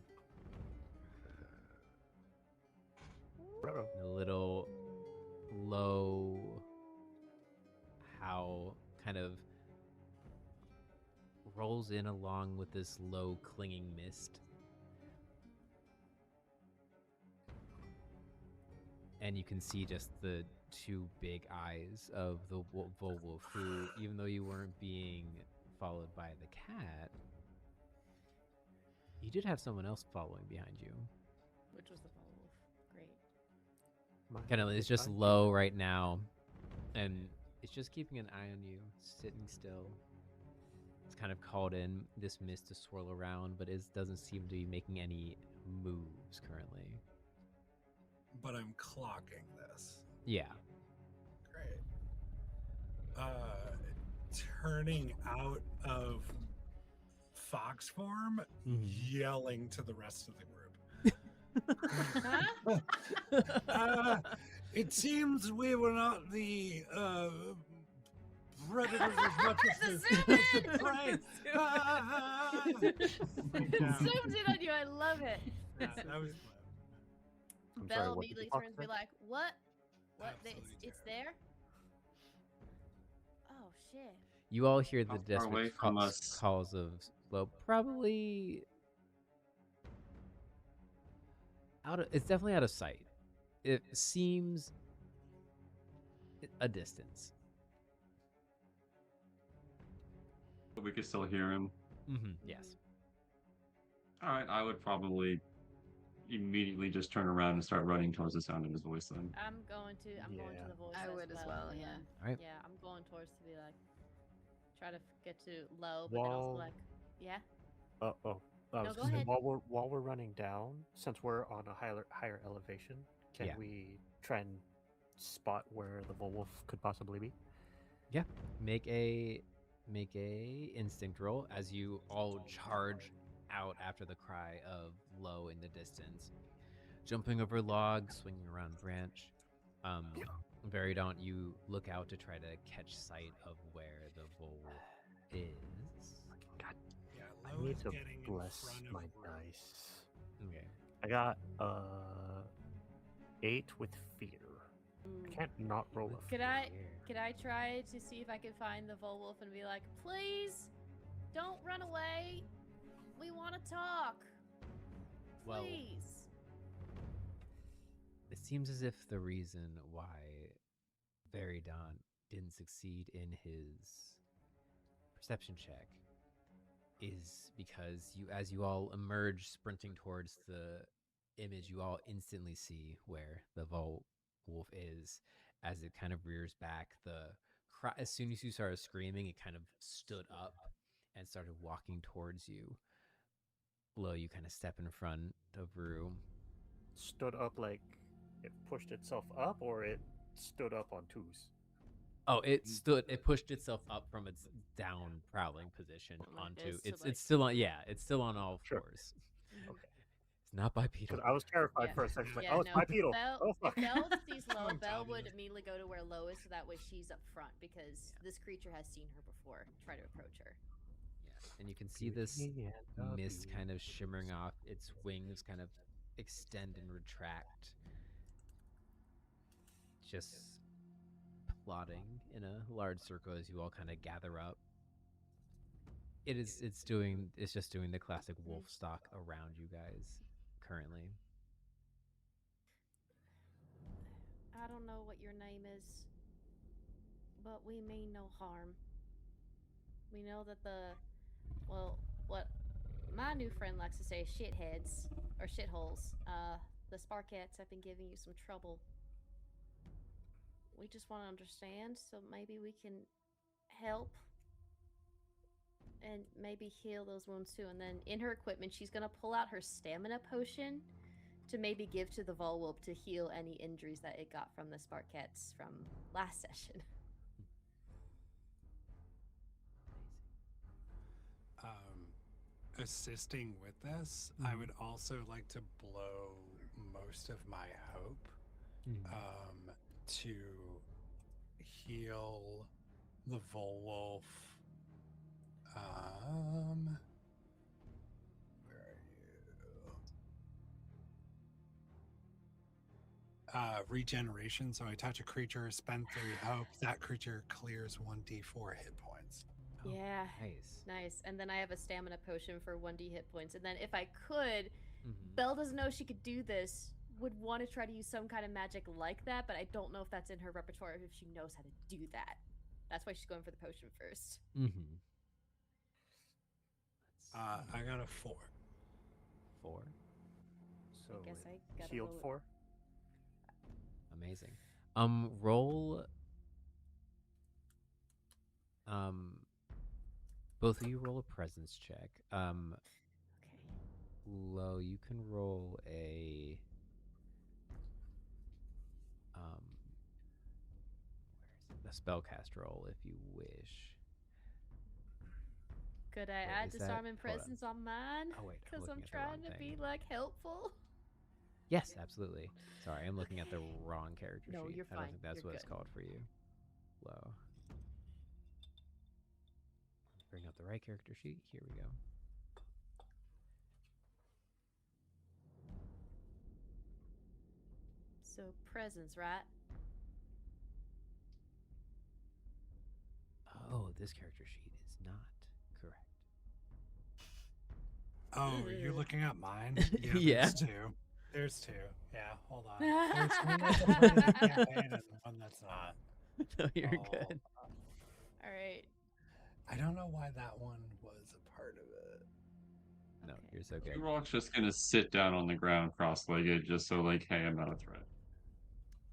a little low howl kind of rolls in along with this low clinging mist. And you can see just the two big eyes of the Vulwolf, who, even though you weren't being followed by the cat, you did have someone else following behind you. Which was the Vulwolf. Great. Kind of, it's just low right now, and it's just keeping an eye on you, sitting still. It's kind of called in this mist to swirl around, but it doesn't seem to be making any moves currently. But I'm clocking this. Yeah. Great. Turning out of fox form, yelling to the rest of the group. It seems we were not the predators as much as the prey. Zoomed in on you. I love it. That was I'm Belle sorry, what did the immediately fox turns to be say? like, "What? What? Absolutely It's there? Oh shit!" You all hear the How far away desperate from us? calls of, well, probably it's definitely out of sight. It seems a distance. But we could still hear him. Yes. All right, I would probably immediately just turn around and start running towards the sound of his voice then. I'm going to Yeah. the voice. I would as well, yeah. All right. Yeah, I'm going towards to be like, try to get to low, but then also Wall. like, yeah. I was No, gonna go say, ahead. while we're running down, since we're on a higher elevation, can Yeah. we try and spot where the Vulwolf could possibly be? Yeah. Make a instinct roll as you all charge out after the cry of low in the distance. Jumping over logs, swinging around branch. Variedawnt, you look out to try to catch sight of where the Vulwolf is. God, yeah. I Lo need is to getting in bless front of my Rue. dice. Okay. I got 8 with fear. I can't not roll a Could fear. I try to see if I can find the Vulwolf and be like, please, don't run away. We want to talk. Well, Please. it seems as if the reason why Variedawnt didn't succeed in his perception check is because as you all emerge sprinting towards the image, you all instantly see where the Vulwolf is as it kind of rears back. As soon as you started screaming, it kind of stood up and started walking towards you. Below you kind of step in front of Rue. Stood up like it pushed itself up, or it stood up on twos? Oh, it pushed itself up from its down prowling position Like onto this to, it's still on, yeah, it's still on all Sure. fours. Okay. It's not bipedal. Because I was terrified Yeah. for a second. Like, Yeah, oh, it's no. bipedal. Belle, Oh, if fuck. Belle sees Lo, I'm Belle telling would you. immediately go to where Lo is, so that way she's up front because this creature has seen her before. Try to approach her. Yeah. And you can see this mist kind of shimmering off. Its wings kind of extend and retract. Just plotting in a large circle as you all kind of gather up. It's just doing the classic wolf stalk around you guys currently. I don't know what your name is, but we mean no harm. We know that what my new friend likes to say, shitheads or shitholes. The Sparkettes have been giving you some trouble. We just want to understand, so maybe we can help and maybe heal those wounds too. And then in her equipment, she's gonna pull out her stamina potion to maybe give to the Vulwolf to heal any injuries that it got from the Sparkettes from last session. Assisting with this, I would also like to blow most of my hope to heal the Vulwolf. Where are you? Regeneration. So I touch a creature, spend 3 hope. That creature clears 1d4 hit points. Oh, Yeah. Nice. Nice. And then I have a stamina potion for 1d hit points. And then if I could, Belle doesn't know she could do this, would want to try to use some kind of magic like that, but I don't know if that's in her repertoire, if she knows how to do that. That's why she's going for the potion first. I got a 4. 4. So I guess I gotta healed roll it. 4. Amazing. Roll. Both of you roll a presence check. Okay. Lo, you can roll a where is it? A spellcast roll if you wish. Could I Wait, add is that- disarm and hold on. presence on mine? Oh wait, Because I'm looking at the wrong trying to thing. be like helpful. Yes, absolutely. Sorry, I'm looking at the wrong character No, sheet. you're I don't fine. think that's You're what it's good. called for you. Low. Bring up the right character sheet. Here we go. So presence, right? Oh, this character sheet is not correct. Oh, you're looking at mine? Yeah. There's 2. There's 2. Yeah, hold on. There's one that's a part of the campaign and one that's not. No, you're Oh, good. All right. I don't know why that one was a part of it. No, Okay. you're so good. Hugrok's just gonna sit down on the ground cross-legged, just so like, hey, I'm not a threat.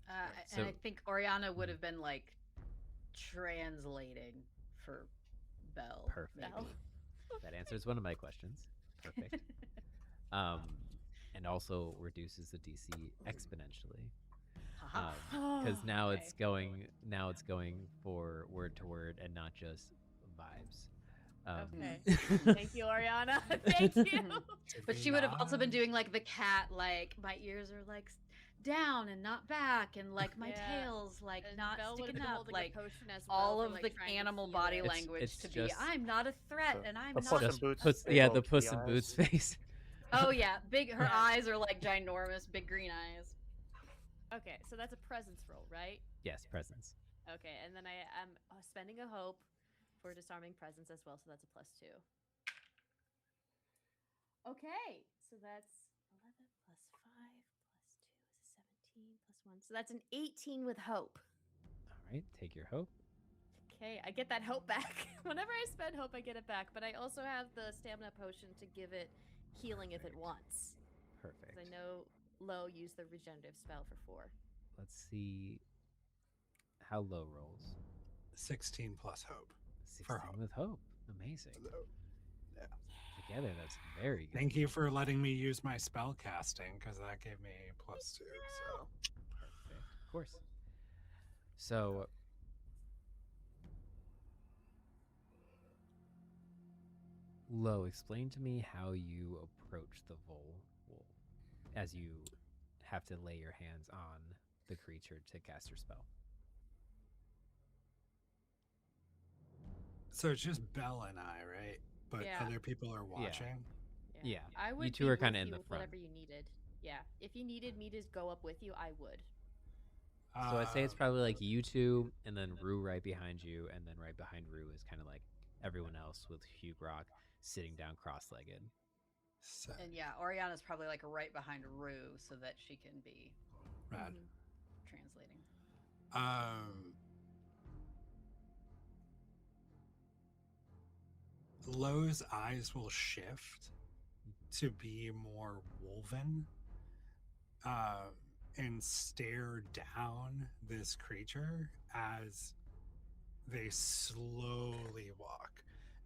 And I So- think Oriana would have been like translating for Belle. Perfect. maybe. Belle. That answers one of my questions. Perfect. And also reduces the DC exponentially. Haha. Because now Okay. it's going for word to word and not just vibes. Okay. Thank you, Oriana. Thank you. But she would have also been doing like the cat, like my ears are like down and not back, and like my Yeah. tail's like And not Belle would have sticking been up, holding like a potion as well all for, of like, the trying to animal heal body it. language it's to be just- I'm not a threat The- and I'm the not Puss in Just Boots. puts, they yeah, go the to Puss in eyes. Boots face. Oh yeah, her Yeah. eyes are like ginormous, big green eyes. Okay, so that's a presence roll, right? Yes, presence. Okay, and then I am spending a hope for disarming presence as well, so that's a +2. Okay, so that's 11 plus 5 plus 2 is 17 plus 1. So that's an 18 with hope. All right, take your hope. Okay, I get that hope back. Whenever I spend hope, I get it back. But I also have the stamina potion to give it healing if it wants. Perfect. Because I know Lo used the regenerative spell for 4. Let's see how low rolls. 16 plus hope. 16 hope. with hope. Amazing. So, yeah. Together, that's very good. Thank you for letting me use my spell casting because that gave me +2. So Perfect. Of course. So, Lo, explain to me how you approach the Vulwolf. as you have to lay your hands on the creature to cast your spell. So it's just Belle and I, right? But Yeah. other people are watching. Yeah. I You would two be are kinda with in you the with front. whatever you needed. Yeah. If you needed me to go up with you, I would. So I'd say it's Um, probably like you two, and then Rue right behind you, and then right behind Rue is kind of like everyone else with Hugrokk sitting down cross-legged. so, And yeah, Oriana's probably like right behind Rue so that she can be rad. Mhm. translating. Lo's eyes will shift to be more woven, and stare down this creature as they slowly walk,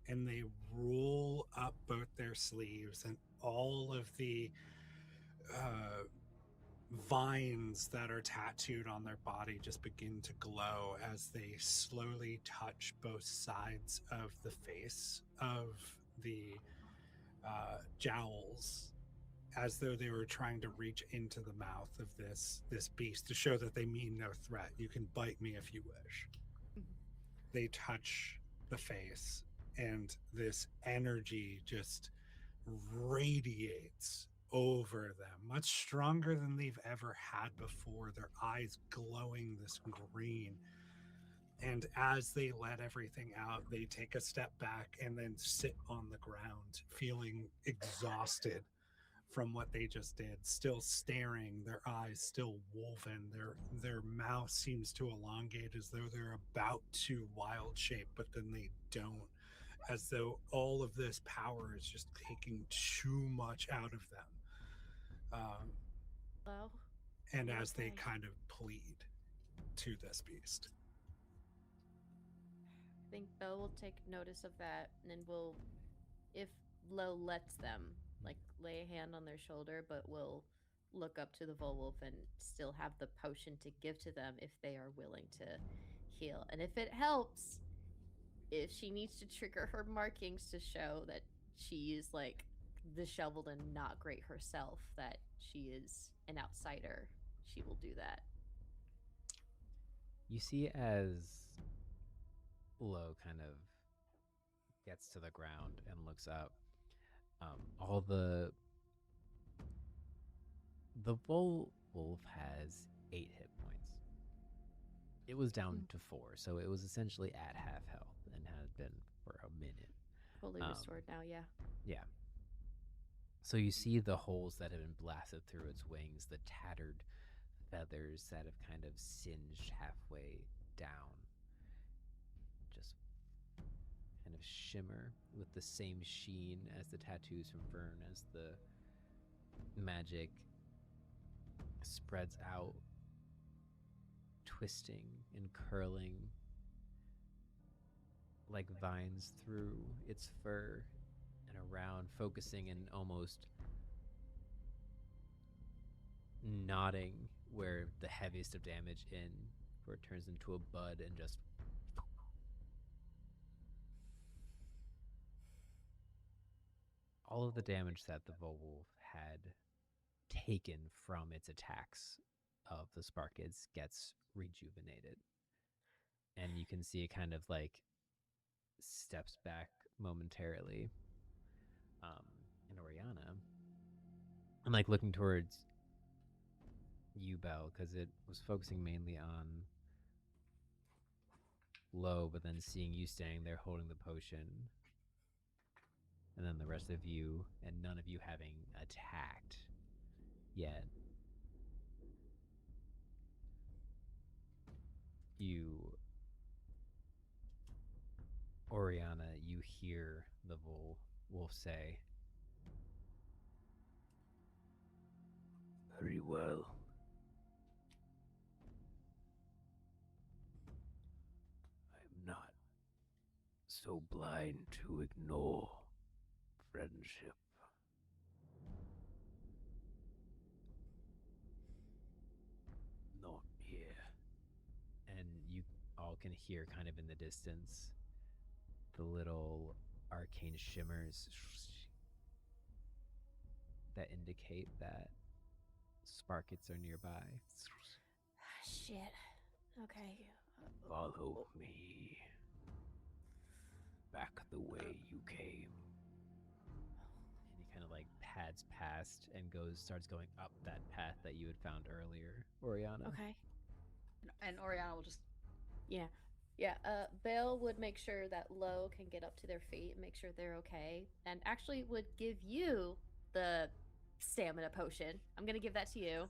and they roll up both their sleeves, and all of the vines that are tattooed on their body just begin to glow as they slowly touch both sides of the face of the jowls, as though they were trying to reach into the mouth of this beast to show that they mean no threat. You can bite me if you wish. They touch the face, and this energy just radiates over them, much stronger than they've ever had before. Their eyes glowing this green. And as they let everything out, they take a step back and then sit on the ground, feeling exhausted from what they just did, still staring, their eyes still woven, their mouth seems to elongate as though they're about to wild shape, but then they don't, as though all of this power is just taking too much out of them. Hello? And You as they okay? kind of plead to this beast. I think Belle will take notice of that, and then will, if Lo lets them, like lay a hand on their shoulder, but will look up to the Vulwolf and still have the potion to give to them if they are willing to heal. And if it helps, if she needs to trigger her markings to show that she is like disheveled and not great herself, that she is an outsider, she will do that. You see as Lo kind of gets to the ground and looks up, all the Vulwolf has 8 hit points. It was down to 4, so it was essentially at half health and had been for a minute. Fully restored now, yeah. Yeah. So you see the holes that have been blasted through its wings, the tattered feathers that have kind of singed halfway down. Just kind of shimmer with the same sheen as the tattoos from Fern, as the magic spreads out, twisting and curling like vines through its fur and around, focusing and almost knotting where the heaviest of damage in, where it turns into a bud and just all of the damage that the Vulwolf had taken from its attacks of the Sparkids gets rejuvenated. And you can see it kind of like steps back momentarily. And Oriana, and like looking towards you, Belle, because it was focusing mainly on Lo, but then seeing you standing there holding the potion, and then the rest of you, and none of you having attacked yet. You, Oriana, you hear the wolf say, "Very well. I'm not so blind to ignore friendship." Not here. And you all can hear kind of in the distance the little arcane shimmers that indicate that Sparkets are nearby. Shit. Okay. Follow me. Back the way you came. And he kind of like pads past and starts going up that path that you had found earlier, Oriana. Okay. And Oriana will just Yeah. Yeah, Belle would make sure that Lo can get up to their feet and make sure they're okay, and actually would give you the stamina potion. I'm gonna give that to you.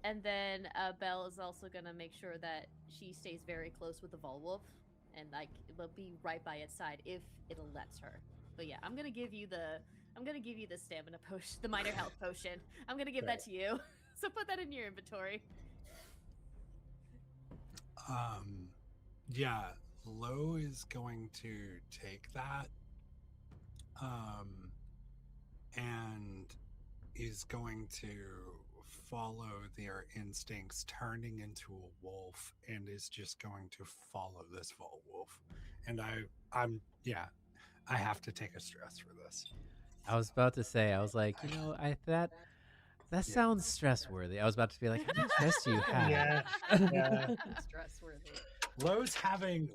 And then Belle is also gonna make sure that she stays very close with the Vulwolf, and like will be right by its side if it'll lets her. But yeah, I'm gonna give you the stamina potion, the minor health potion. I'm gonna give that to you. So put that in your inventory. Yeah, Lo is going to take that, and is going to follow their instincts, turning into a wolf, and is just going to follow this Vulwolf. And I have to take a stress for this. I was about to say, I was like, that sounds stress worthy. I was about to be like, how much stress do you have? Yeah. stress worthy. Lo's having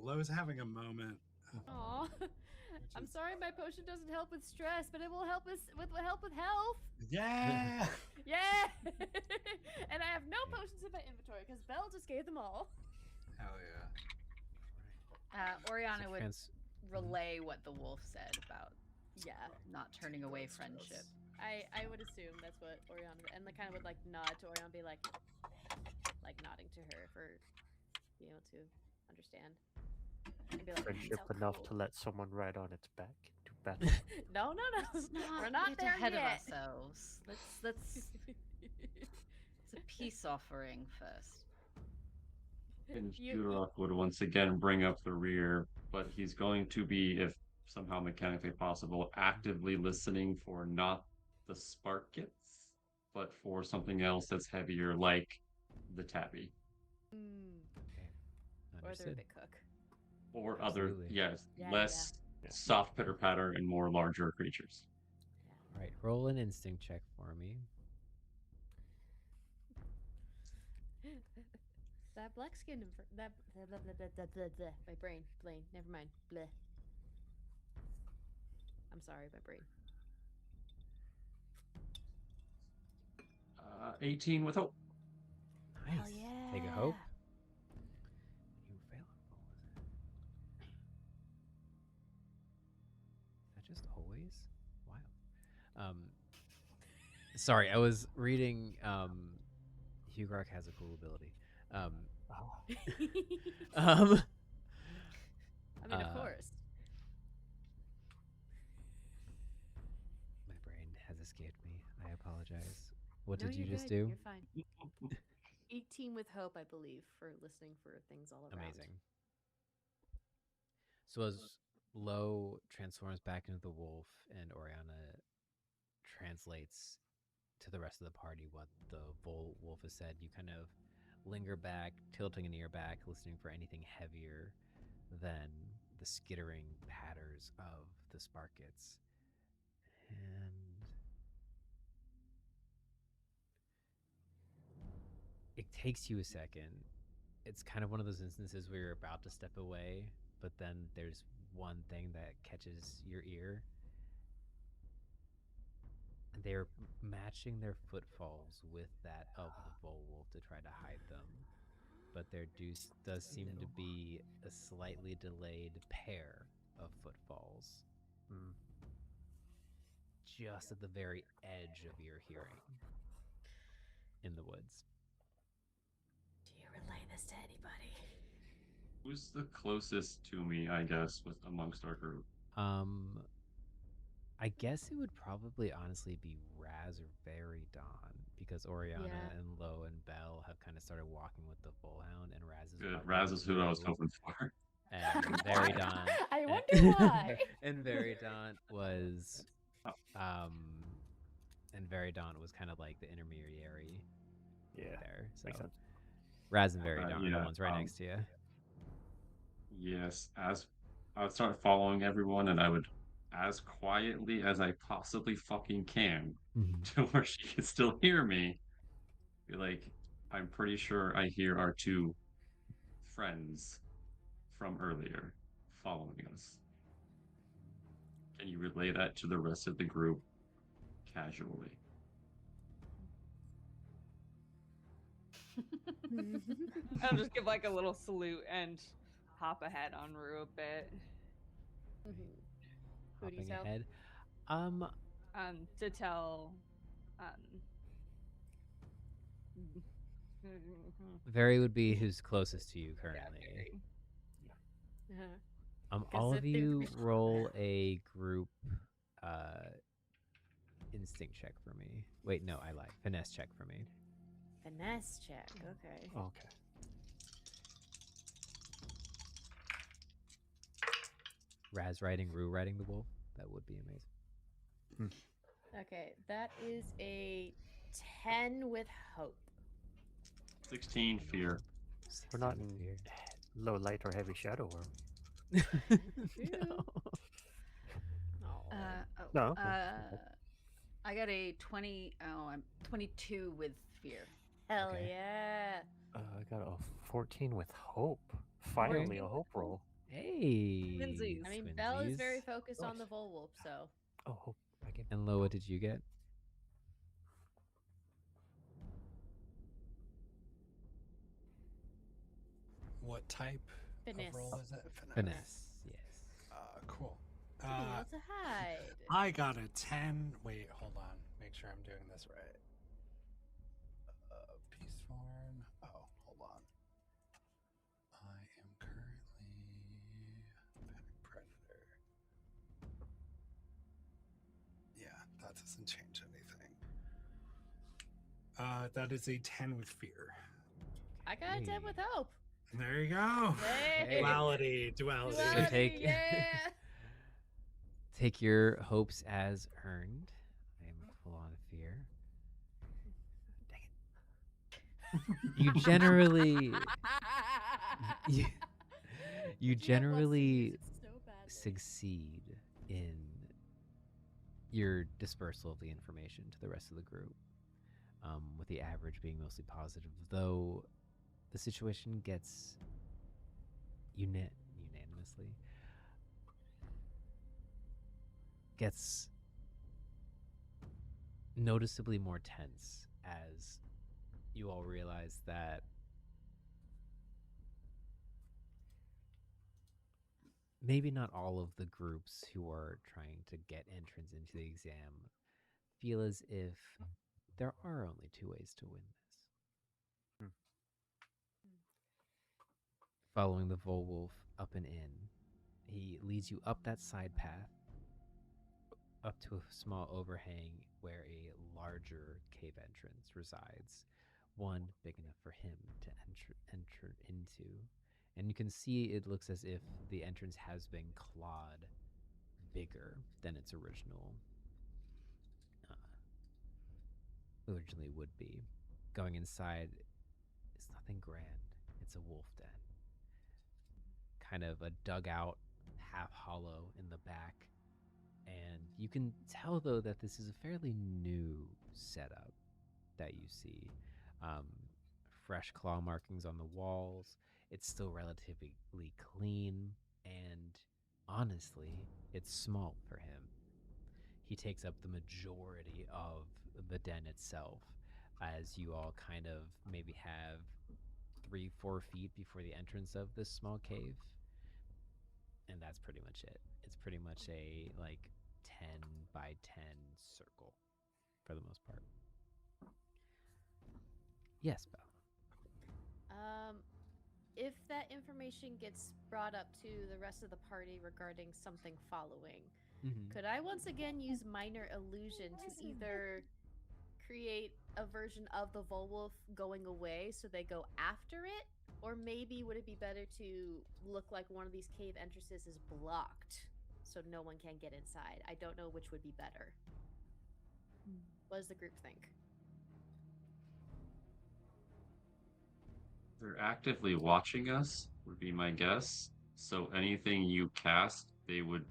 a moment. Aw. I'm sorry my potion doesn't help with stress, but it will help us with health. Yeah. Yeah. And I have no potions in my inventory because Belle just gave them all. Hell yeah. Oriana would relay what the wolf said about not turning away friendship. I would assume that's what Oriana and kind of would like nod to Oriana, be like nodding to her for being able to understand. And be like, Friendship "So enough cool." to let someone ride on its back into battle. No. Let's not We're not get there ahead yet. of ourselves. Let's it's a peace offering first. And Hugrokk would once again bring up the rear, but he's going to be, if somehow mechanically possible, actively listening for not the sparkets, but for something else that's heavier, like the tabby. Okay. Or their Understood. big cook. Or Absolutely. other, Yeah, less soft pitter patter and more larger creatures. All right, roll an instinct check for me. That black skin, that my brain, never mind, bleh. I'm sorry, my brain. 18 with hope. Nice. Hell yeah. Take a hope. You fail a roll, is it? Is that just always? Wild. Sorry, I was reading. Hugrokk has a cool ability. I mean, of course. My brain has escaped me. I apologize. What No, did you you're just good. do? You're fine. 18 with hope, I believe, for listening for things all around. Amazing. So as Lo transforms back into the wolf and Oriana translates to the rest of the party what the wolf has said, you kind of linger back, tilting an ear back, listening for anything heavier than the skittering patters of the sparkets. And it takes you a second. It's kind of one of those instances where you're about to step away, but then there's one thing that catches your ear. And they're matching their footfalls with that of the Vulwolf to try to hide them. But there does seem to be a slightly delayed pair of footfalls. Just at the very edge of your hearing in the woods. Do you relay this to anybody? Who's the closest to me, I guess, with amongst our group? I guess it would probably honestly be Razz or Variedawnt, because Oriana and Lo and Belle have kind of started walking with the Fullhound, and Razz is Good. Razz is who I was hoping for. And Variedawnt. I wonder why. And Variedawnt was, kind of like the intermediary. There. So Razz and Variedawnt are the ones right next to you. Yes, as I would start following everyone, and I would, as quietly as I possibly fucking can, to where she can still hear me, Be like, I'm pretty sure I hear our two friends from earlier following us. Can you relay that to the rest of the group casually? I'll just give like a little salute and hop ahead on Rue a bit. Who do you Hopping tell? ahead. To tell Very would be who's closest to you currently. Very. All if of they're you group- roll a group instinct check for me. Wait, no, I lied. Finesse check for me. Finesse check. Okay. Okay. Razz riding, Rue riding the wolf. That would be amazing. Okay, that is a 10 with hope. 16 fear. We're not 16 in fear. low light or heavy shadow worm. No. No. I got a 20. Oh, I'm 22 with fear. Hell Okay. yeah. I got a 14 with hope. Finally, a hope roll. Hey. Twinsies. I mean, Belle is very twinsies. focused on the Nice. Vulwolf, so. Oh, hope again. And Lo, what did you get? What type Finesse. of roll is it? Finesse. Yes. Cool. Something else to hide. I got a 10. Wait, hold on. Make sure I'm doing this right. Peaceborn. Oh, hold on. I am currently Panic Predator. Yeah, that doesn't change anything. That is a 10 with fear. I got a 10 with hope. There you go. Hey. Duality. So Duality, take yeah. take your hopes as earned. I am full on fear. You generally you generally succeed in your dispersal of the information to the rest of the group, with the average being mostly positive, though the situation gets unanimously gets noticeably more tense as you all realize that maybe not all of the groups who are trying to get entrance into the exam feel as if there are only two ways to win this. Following the Vulwolf up and in, he leads you up that side path, up to a small overhang where a larger cave entrance resides, one big enough for him to enter into. And you can see it looks as if the entrance has been clawed bigger than its originally would be. Going inside is nothing grand. It's a wolf den. Kind of a dugout, half hollow in the back. And you can tell, though, that this is a fairly new setup that you see. Fresh claw markings on the walls. It's still relatively clean, and honestly, it's small for him. He takes up the majority of the den itself, as you all kind of maybe have 3-4 feet before the entrance of this small cave. And that's pretty much it. It's pretty much a 10 by 10 circle for the most part. Yes, Belle. If that information gets brought up to the rest of the party regarding something following, could I once again use minor illusion to either create a version of the Vulwolf going away so they go after it, or maybe would it be better to look like one of these cave entrances is blocked so no one can get inside? I don't know which would be better. What does the group think? They're actively watching us, would be my guess. So anything you cast, they would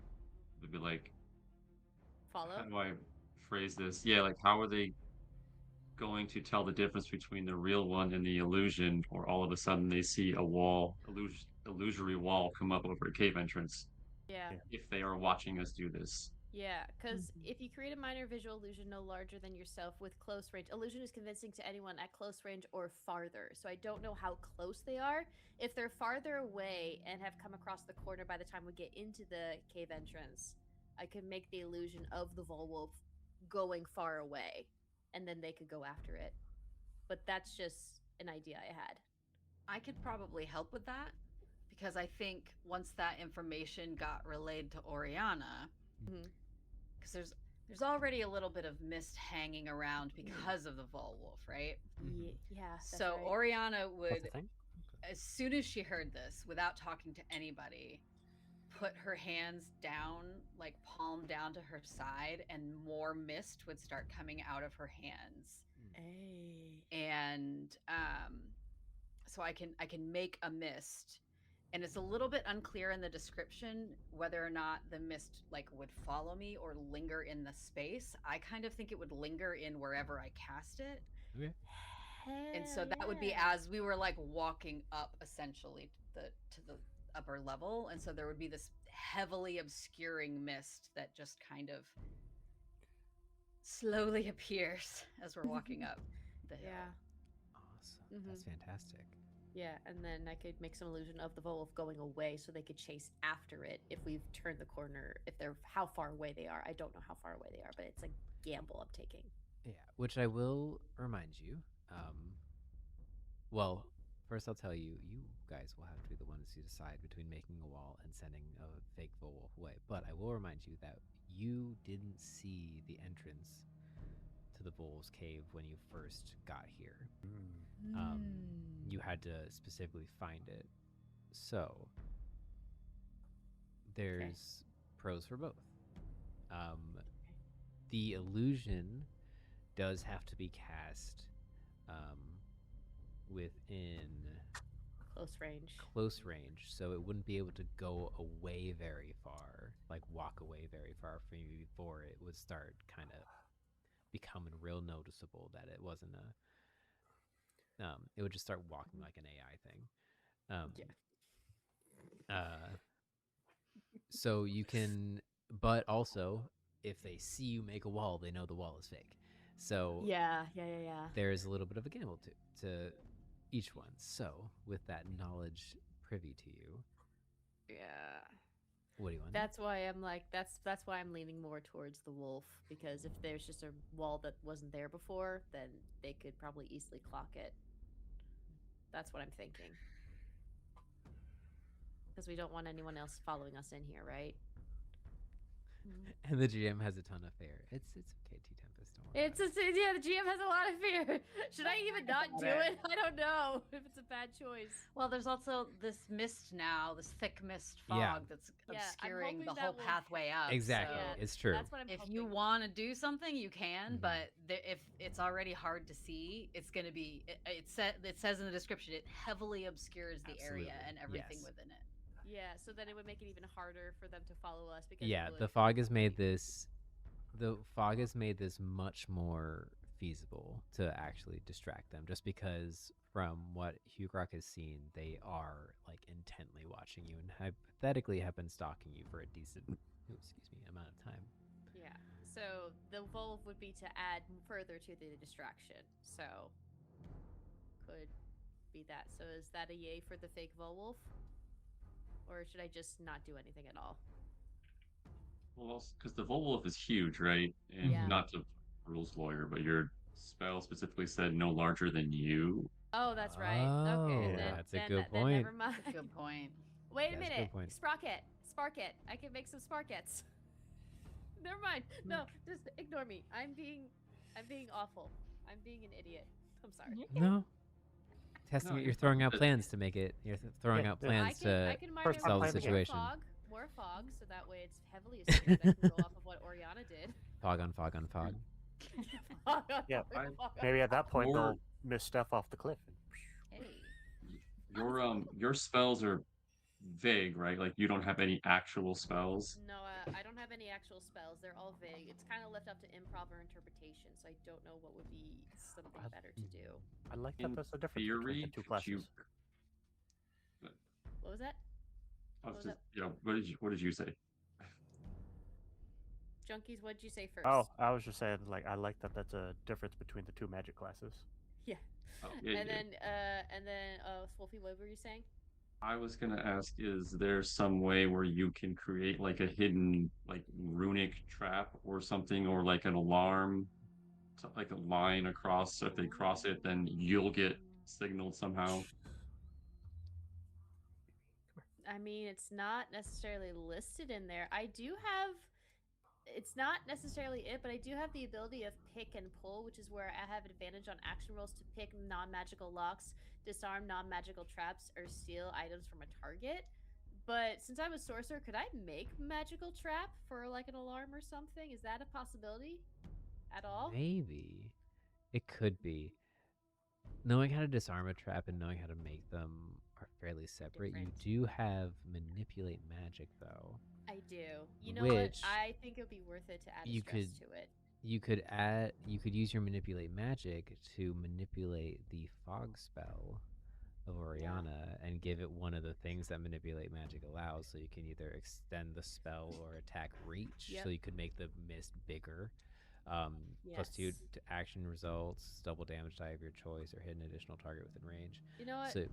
be like, Follow? how do I phrase this? Yeah, like how are they going to tell the difference between the real one and the illusion, or all of a sudden they see a wall, illusory wall come up over a cave entrance Yeah. if they are watching us do this. Yeah, because Mhm. if you create a minor visual illusion no larger than yourself with close range, illusion is convincing to anyone at close range or farther. So I don't know how close they are. If they're farther away and have come across the corner by the time we get into the cave entrance, I could make the illusion of the Vulwolf going far away, and then they could go after it. But that's just an idea I had. I could probably help with that because I think once that information got relayed to Oriana, Mhm. because there's already a little bit of mist hanging around because of the Vulwolf, right? Yeah, that's So right. Oriana That's would, the thing. as soon as she heard this, without talking to anybody, put her hands down, like palm down to her side, and more mist would start coming out of her hands. Hey. And so I can make a mist, and it's a little bit unclear in the description whether or not the mist like would follow me or linger in the space. I kind of think it would linger in wherever I cast it. Okay. And so that would be as we were like walking up essentially to the upper level, and so there would be this heavily obscuring mist that just kind of slowly appears as we're walking up the hill. Yeah. Awesome. That's fantastic. Yeah, and then I could make some illusion of the Vulwolf going away so they could chase after it if we've turned the corner, if they're how far away they are. I don't know how far away they are, but it's a gamble I'm taking. Yeah, which I will remind you. Well, first I'll tell you, you guys will have to be the ones to decide between making a wall and sending a fake Vulwolf away. But I will remind you that you didn't see the entrance to the Vulwolf's cave when you first got here. You had to specifically find it. So there's pros for both. The illusion does have to be cast within Close range. so it wouldn't be able to go away very far, like walk away very far from you before it would start kind of becoming real noticeable that it wasn't a it would just start walking like an AI thing. So you can, but also if they see you make a wall, they know the wall is fake. So Yeah. there's a little bit of a gamble to each one. So with that knowledge privy to you, Yeah. what do you want? That's why I'm like that's why I'm leaning more towards the wolf, because if there's just a wall that wasn't there before, then they could probably easily clock it. That's what I'm thinking. Because we don't want anyone else following us in here, right? And the GM has a ton of fear. It's okay, T Tempest. Don't worry. It's yeah, the GM has a lot of fear. Should I even not do it? I don't know if it's a bad choice. Well, there's also this mist now, this thick mist fog Yeah. that's Yeah, I'm obscuring hoping the that whole will- pathway up. Exactly. So Yeah, It's true. That's what I'm if hoping. you want to do something, you can, Mhm. but if it's already hard to see, it's going to be. It says in the description, it heavily obscures the area Absolutely. and everything Yes. within it. Yeah, so then it would make it even harder for them to follow us because Yeah, it would... the fog has made this much more feasible to actually distract them, just because from what Hugrokk has seen, they are like intently watching you and hypothetically have been stalking you for a decent amount of time. Yeah. So the Vulwolf would be to add further to the distraction. So could be that. So is that a yay for the fake Vulwolf? Or should I just not do anything at all? Well, because the Vulwolf is huge, right? And Yeah. not to rules lawyer, but your spell specifically said no larger than you. Oh, that's right. Oh, Okay, that's a then good then point. never mind. Good point. Wait a That's a good minute. point. Sparket. I can make some Sparkets. Never mind. No, just ignore me. I'm being awful. I'm being an idiot. I'm sorry. No. Testing No, it, you're you're throwing fine. out plans to make it. You're throwing Yeah, out yeah. plans I to can first solve the plan the game. situation. More fog, so that way it's heavily obscured. I can go off of what Oriana did. Fog on fog on fog. Yeah, Fog. Maybe at that point Or- they'll miss stuff off the cliff. Hey. Your spells are vague, right? Like you don't have any actual spells. No, I don't have any actual spells. They're all vague. It's kind of left up to improv or interpretation, so I don't know what would be something better to do. I like that In there's a difference between theory, the two could you? classes. What was that? I was was just, that? what did you say? Junkies, what'd you say first? Oh, I was just saying, like, I like that that's a difference between the two magic classes. Yeah. Oh, yeah, and yeah. then Swolfie, what were you saying? I was gonna ask, is there some way where you can create like a hidden like runic trap or something, or like an alarm, like a line across, so if they cross it, then you'll get signaled somehow? I mean, it's not necessarily listed in there. I do have. It's not necessarily it, but I do have the ability of pick and pull, which is where I have advantage on action rolls to pick non-magical locks, disarm non-magical traps, or steal items from a target. But since I'm a sorcerer, could I make magical trap for like an alarm or something? Is that a possibility at all? Maybe. It could be. Knowing how to disarm a trap and knowing how to make them are fairly separate. Different. You do have manipulate magic, though. I do. You know what? Which I think it would be worth it to add a you stress could- to it. You could use your manipulate magic to manipulate the fog spell of Oriana and give it one of the things that manipulate magic allows. So you can either extend the spell or attack reach. Yep. So you could make the mist bigger. +2 Yes. to action results, double damage die of your choice, or hit an additional target within range. You know what? So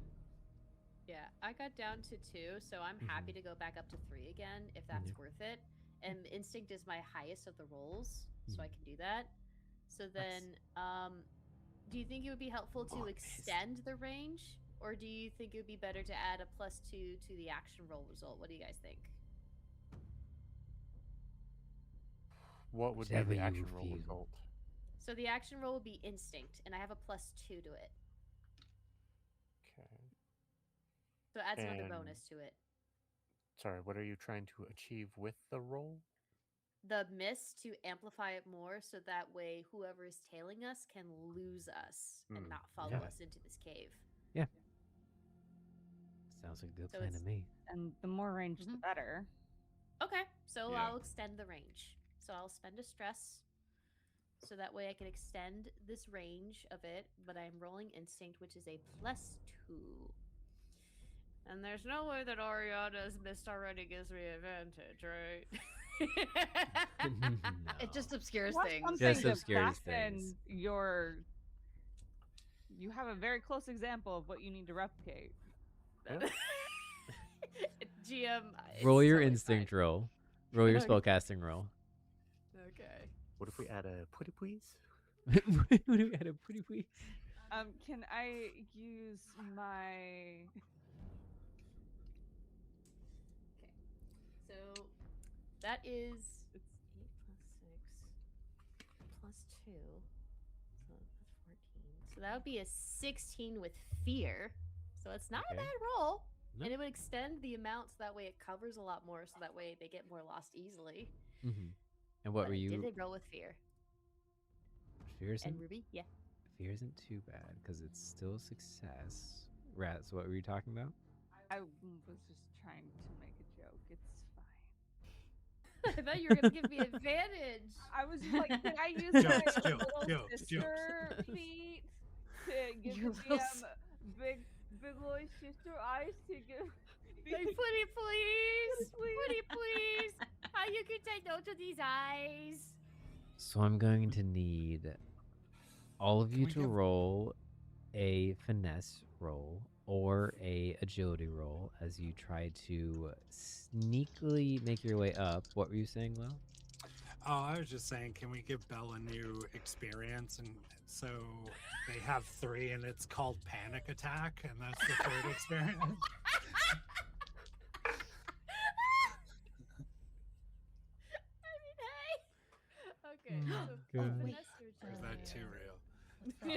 Yeah, I got down to 2, so I'm happy to go back up to 3 again if that's worth it. And instinct is my highest of the rolls, so I can do that. So then, do you think it would be helpful to extend the range, or do you think it would be better to add a +2 to the action roll result? What do you guys think? What would be Whichever the you action roll feel. result? So the action roll would be instinct, and I have a +2 to it, Okay. so it adds another And- bonus to it. Sorry, what are you trying to achieve with the roll? The mist to amplify it more, so that way whoever is tailing us can lose us and not follow yeah. us into this cave. sounds like a good So plan to it's- me. And the more range, the Mhm. better. Okay, so Yeah. I'll extend the range. So I'll spend a stress, so that way I can extend this range of it, but I'm rolling instinct, which is a +2. And there's no way that Oriana's mist already gives me advantage, right? It just obscures Want things. something Just to obscures fasten things. You have a very close example of what you need to replicate. GM. Roll it's your totally instinct fine. roll. Roll your Okay. spellcasting roll. Okay. What if we add a putty please? What do we add a pretty please? Can I use my? So that is it's 8 plus 6 plus 2. So that's 14. So that would be a 16 with fear. So it's not a Okay. bad roll. No. And it would extend the amount so that way it covers a lot more, so that way they get more lost easily. And what But were I you? did roll with fear. Fear And isn't, Ruby, yeah. fear isn't too bad because it's still a success. Razz, what were you talking about? I was just trying to make a joke. It's fine. I thought you were gonna give me advantage. I was like, can I use my Jokes, little jokes, sister feet to give Your the little DM big little sister eyes to give? Like, pretty please, pretty please. How you can take note of these eyes? So I'm going to need all of you we to give- roll a finesse roll or a agility roll as you try to sneakily make your way up. What were you saying, Lo? Oh, I was just saying, can we give Belle a new experience? And so they have 3, and it's called Panic Attack, and that's the 3rd experience. I mean, hey. Okay, Oh, so God. finesse or Or is that too agility? real?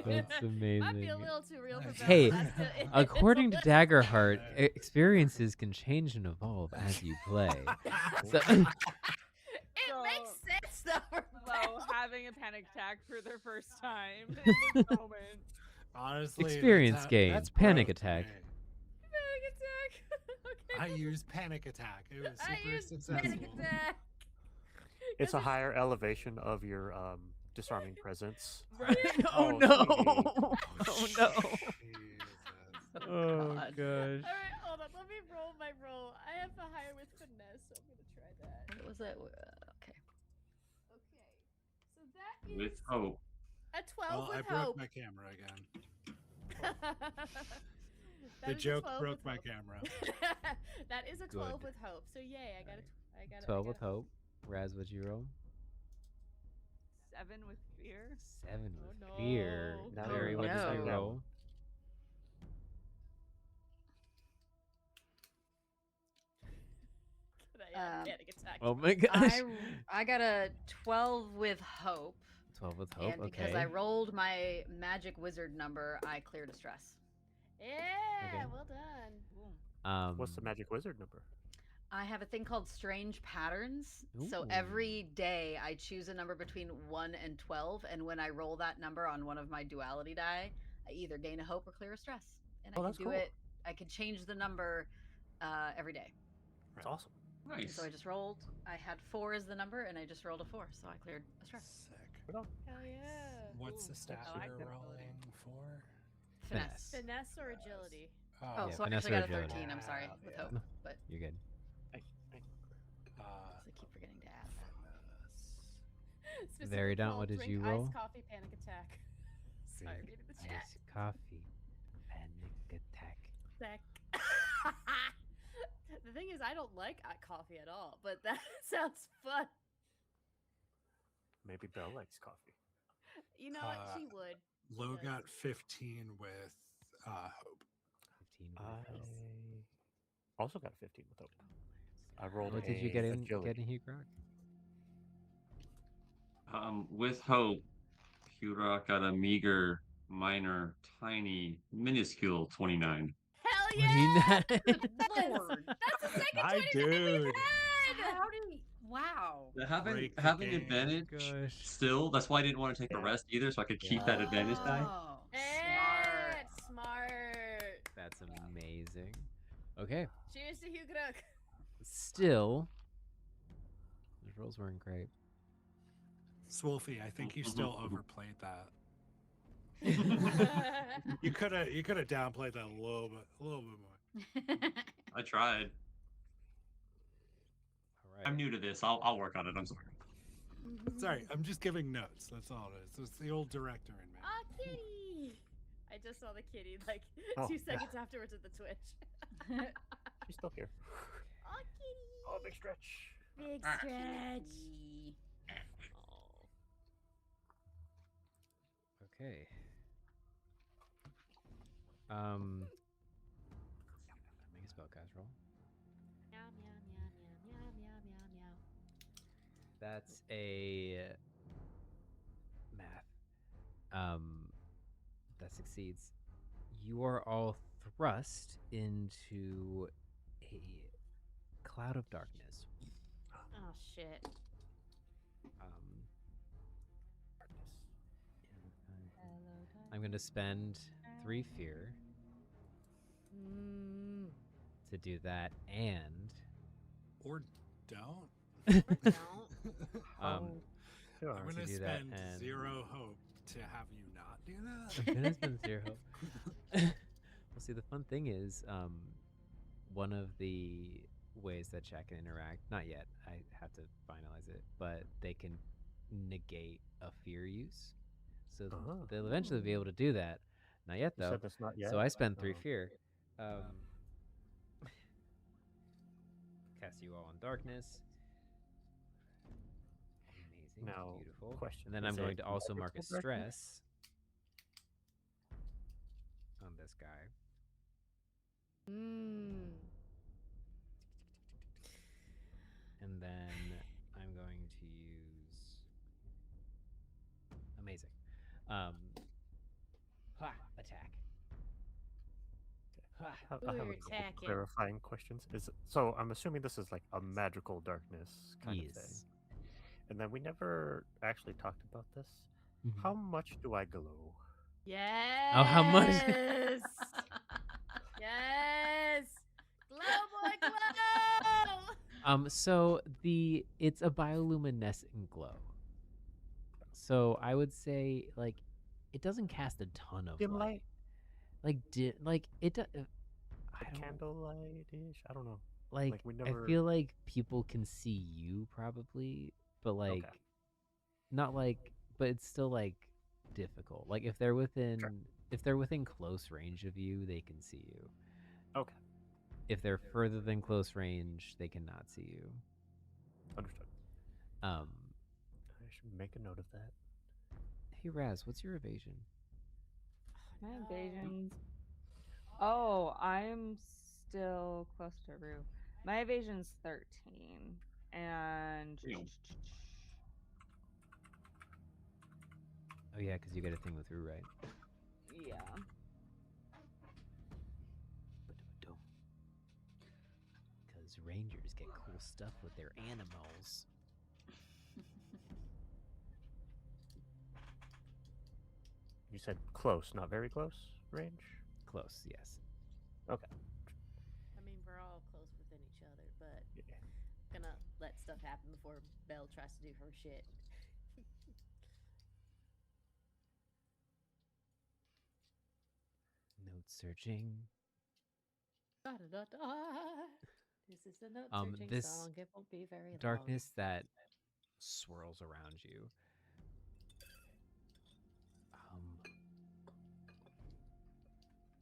That's amazing. Might be a little too real for Belle. Hey, but that's still- According to it's a little- Daggerheart, experiences can change and evolve as you play. So, It So- makes sense though. For Well, Belle. having a panic attack for their first time in this moment. Honestly, Experience gains, that's Panic growth to Attack. me. Panic attack. Okay. I used Panic Attack. It was I super used successful. Panic attack. It's a Doesn't- higher elevation of your disarming presence. Right. Oh, Oh, no. sweetie. Oh no. Jesus. Oh God. gosh. All right, hold on. Let me roll my roll. I have a higher with finesse, so I'm gonna try that. What was it? Okay. Okay. So that is With hope. a 12 Well, with I broke hope. my camera again. That The is a joke 12 broke with my hope. camera. That is a 12 Good. with hope. So yay, I got a 12 with hope. Razz, what'd you roll? 7 with fear. 7 Oh, with fear. no. Now Jerry, Oh, what did you no. roll? I had a Um, panic attack. Oh my gosh. I got a 12 with hope. 12 with hope. And because Okay. I rolled my magic wizard number, I cleared a stress. Yeah, Okay. well done. Boom. What's the magic wizard number? I have a thing called strange patterns. So Ooh. every day I choose a number between 1 and 12. And when I roll that number on one of my duality die, I either gain a hope or clear a stress. And Oh, I can that's do cool. it. I can change the number every day. That's awesome. And Nice. so I just rolled. I had 4 as the number, and I just rolled a 4. So I cleared a stress. Sick. Hell yeah. What's the stat I like you're that ability. rolling for? Finesse. Finesse or agility? Oh, Yeah, so I finesse actually or got a agility. 13. I'm sorry. With Yeah. hope. No. But You're good. Uh, I keep forgetting to add that. Specifically Variedawnt, called what did drink you roll? Iced coffee panic attack. Sorry, reading the chat. Iced coffee. Panic attack. Sec. The thing is, I don't like coffee at all, but that sounds fun. Maybe Belle likes coffee. You know what? She would. Low Yes. got 15 with hope. 15 with I hope. also got a 15 with hope. I rolled What a did you get in agility. Hugrokk? With hope, Hugrokk got a meager, minor, tiny, minuscule 29. Hell yeah! 29. Lord. That's the second My 29 we've dude. had! How do you... Wow. Break the Having game. advantage Gosh. still, that's why I didn't want to take a rest either, so I could keep that advantage die. Oh, Eh, smart. That's amazing. Okay. Cheers to Hugrokk. Still, those rolls weren't great. Swolfie, I think you still overplayed that. You could have downplayed that a little bit more. I tried. All right. I'm new to this. I'll work on it. I'm sorry. Sorry, I'm just giving notes. That's all it is. It's the old director in me. Aw, kitty! I just saw the kitty like Oh, 2 yeah. seconds afterwards at the Twitch. She's still here. Aw, kitty! Oh, big stretch. Big Ah. stretch. Okay. Make a spellcast roll. Meow, meow, meow, meow, meow, meow, meow, meow. That's a math. That succeeds. You are all thrust into a cloud of darkness. Oh, shit. I'm going to spend 3 fear Mm. to do that, and Or don't. Don't. um, Sure. I'm to gonna do that spend and- 0 hope to have you not do that. I'm gonna spend 0 hope. Well, see, the fun thing is, one of the ways that chat can interact, not yet, I have to finalize it, but they can negate a fear use. So Oh. they'll eventually be able to do that. Not yet, You though. said that's not yet. So I spend 3 Oh. fear. Cast you all in darkness. Amazing. Now, Beautiful. question, And then is I'm going it to also mark a magical darkness? stress on this guy. Mm. And then I'm going to use amazing. Attack. I have Ooh, a you're couple attacking. clarifying questions. So I'm assuming this is like a magical darkness kind of thing. Yes. And then we never actually talked about this. Mhm. How much do I glow? Yes. Oh, how much? Yes. Glow, boy, glow. So it's a bioluminescent glow. So I would say like it doesn't cast a ton of Dim light. light? Like it does. I Like don't candlelight-ish? I don't know. like. we I never. feel like people can see you probably, but like Okay. not like. But it's still like difficult. Like if they're within close range of you, they can see you. Okay. If they're further than close range, they cannot see you. Understood. Um. I should make a note of that. Hey Razz, what's your evasion? My evasion's. Oh, I'm still close to Rue. My evasion's 13. And. Damn. Oh yeah, because you get a thing with Rue, right? Yeah. Because rangers get cool stuff with their animals. You said close, not very close range? Close, yes. Okay. I mean, we're all close within each other, but Yeah. gonna let stuff happen before Belle tries to do her shit. Note searching. Da, da, da, da. This is the note searching This song. It won't be very darkness that swirls around you.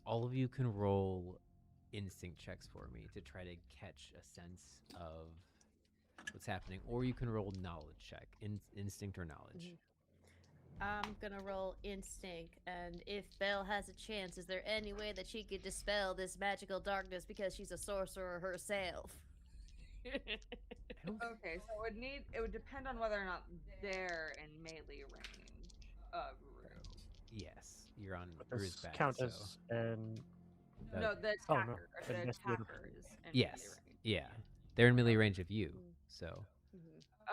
All of you can roll instinct checks for me to try to catch a sense of what's happening, or you can roll knowledge check, instinct or knowledge. I'm gonna roll instinct, and if Belle has a chance, is there any way that she could dispel this magical darkness because she's a sorcerer herself? Okay, so it would depend on whether or not they're in melee range of Rue. Yes, you're on But Rue's this back, count so as an. No, the Oh, no. attacker. The Investigative. attackers in yes, melee range. yeah, they're in melee range of you. So.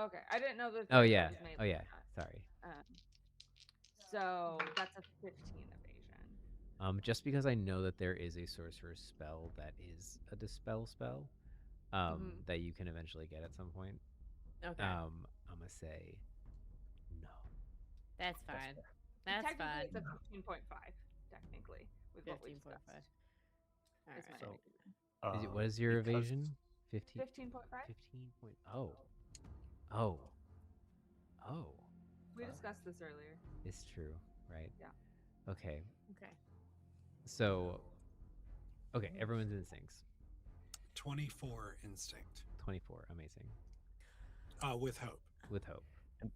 Okay, I didn't know that. Oh if it yeah. was melee Oh yeah. or not. Sorry. So that's a 15 evasion. Just because I know that there is a sorcerer's spell that is a dispel spell, that you can eventually get at some point. Okay. I'm gonna say no. That's fine. That's Technically, fine. it's a 15.5. Technically, with what we 15.5. discussed. All Is right. my Is it, what is your because- evasion? 15. 15.5. 15 point. Oh. Oh. Oh. We discussed this earlier. It's true, right? Yeah. Okay. Okay. So. Okay, everyone's instincts. 24 instinct. 24. Amazing. With hope. With hope.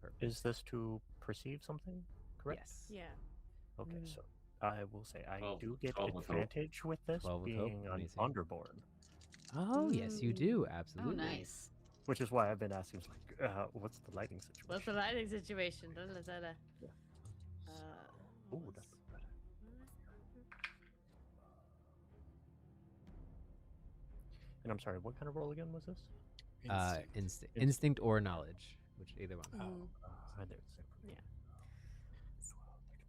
Perfect. Is this to perceive something? Correct. Yes. Yeah. Okay, so I will say I 12 do get 12 with hope. advantage with this 12 with hope, being an amazing. underborn, Oh yes, you do. Oh, Absolutely. nice. which is why I've been asking, like, what's the lighting situation? What's the lighting situation? Da, da, da, da. Ooh, that's better. And I'm sorry, what kind of roll again was this? Instinct or knowledge, which either one. Oh, there it's there. Yeah. 12, 13,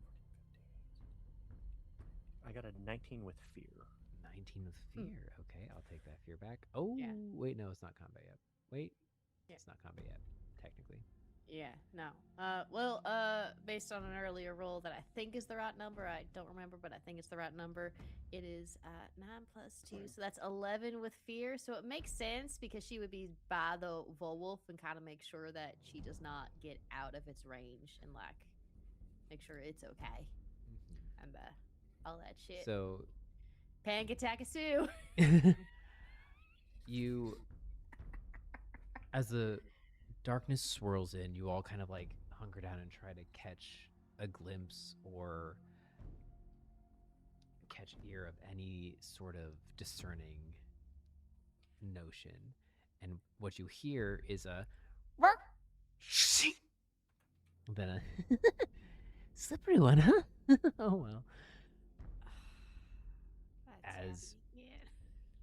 14, 15. I got a 19 with fear. 19 with fear. Okay, I'll take that fear back. Oh, Yeah. wait, no, it's not combat yet. Wait, Yeah. it's not combat yet, technically. Yeah, no. Well, based on an earlier roll that I think is the right number, I don't remember, but I think it's the right number. It is 9 plus 2, so that's 11 with fear. So it makes sense because she would be by the Vulwolf and kind of make sure that she does not get out of its range and like make sure it's okay and all that shit. So Panic attack Sue. you, as the darkness swirls in, you all kind of like hunker down and try to catch a glimpse or catch ear of any sort of discerning notion. And what you hear is a then a slippery one, huh? Oh well. As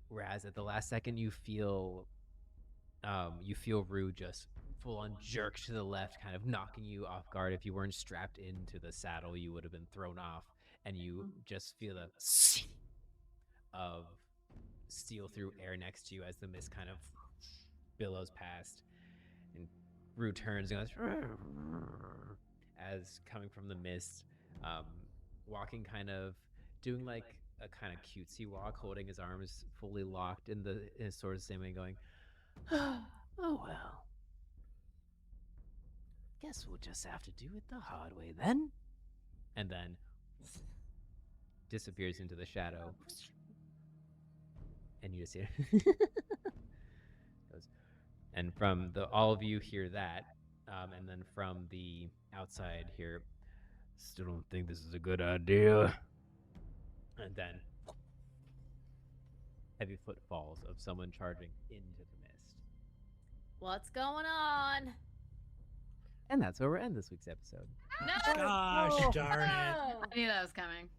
Razz, at the last second, you feel Rue just full on jerk to the left, kind of knocking you off guard. If you weren't strapped into the saddle, you would have been thrown off, and you just feel a of steal through air next to you as the mist kind of billows past, and Rue turns and goes as coming from the mist, walking kind of doing like a kind of cutesy walk, holding his arms fully locked in his sort of same way, going, "Oh well, guess we'll just have to do it the hard way then," and then disappears into the shadow, and you just hear. And from all of you hear that, and then from the outside here, still don't think this is a good idea. And then heavy footfalls of someone charging into the mist. What's going on? And that's where we're end this week's episode. No! Gosh darn it. No! I knew that was coming.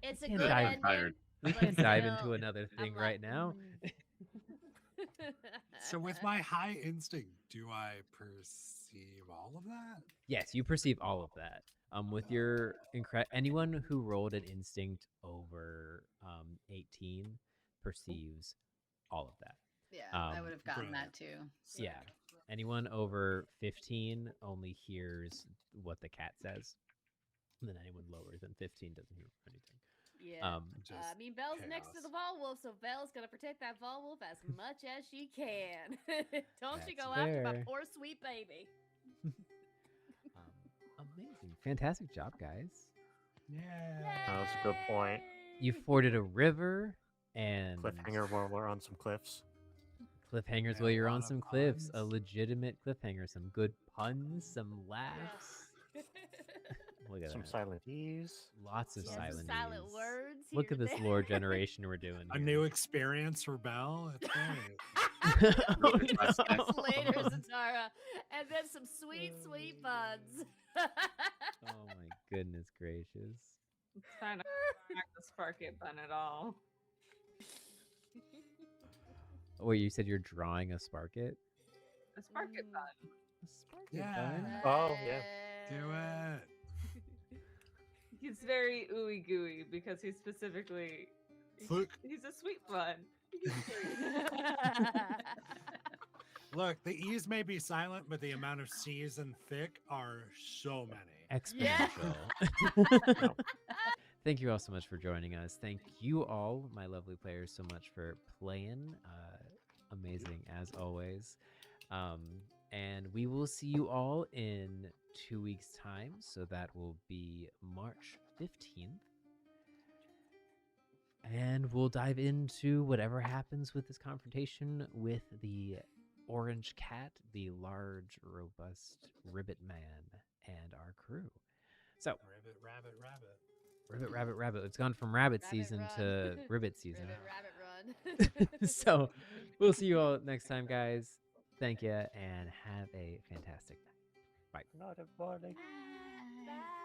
It's a Can't good dive- ending. tired. We but can dive still, into another thing I'm right like, now. So with my high instinct, do I perceive all of that? Yes, you perceive all of that. With your anyone who rolled an instinct over 18 perceives all of that. Yeah, I Um, would have gotten brilliant. that too. Yeah. Anyone over 15 only hears what the cat says. And then anyone lower than 15 doesn't hear anything. Yeah. Just I mean, Belle's next to chaos. the Vulwolf, so Belle's gonna protect that Vulwolf as much as she can. Don't you That's go after my fair. poor sweet baby. Amazing. Fantastic job, guys. Yeah. That was a good point. You forded a river and Cliffhanger while we're on some cliffs. cliffhangers And while a you're on lot of some cliffs. A puns. legitimate cliffhanger. Some good puns, some laughs. Look at Some that. silent E's. Lots of Yeah, silent, silent E's. words. Look here at and this there. lore generation we're doing. A here. new experience for Belle. It's great. Oh, Minutes no. later, Zatara, and then some sweet, sweet buds. Oh my goodness gracious. It's kind of not the spark it bun at all. Oh, you said you're drawing a Sparkit? A spark it bun. A Sparkit Yeah. bun? Oh, yeah. Do it. He's very ooey gooey because he's specifically Look, he's a sweet bun. He's look, the E's may be silent, but the amount of C's and thick are so many. Exponential. Thank you all so much for joining us. Thank you all, my lovely players, so much for playing. Amazing as always. And we will see you all in 2 weeks' time. So that will be March 15th. And we'll dive into whatever happens with this confrontation with the orange cat, the large, robust ribbit man, and our crew. So, Rabbit, rabbit, rabbit. ribbit, rabbit, rabbit. It's gone from rabbit Rabbit season run. to ribbit season. Rabbit, rabbit run. So, we'll see you all next time, guys. Thank you, and have a fantastic night. Not everybody. Bye.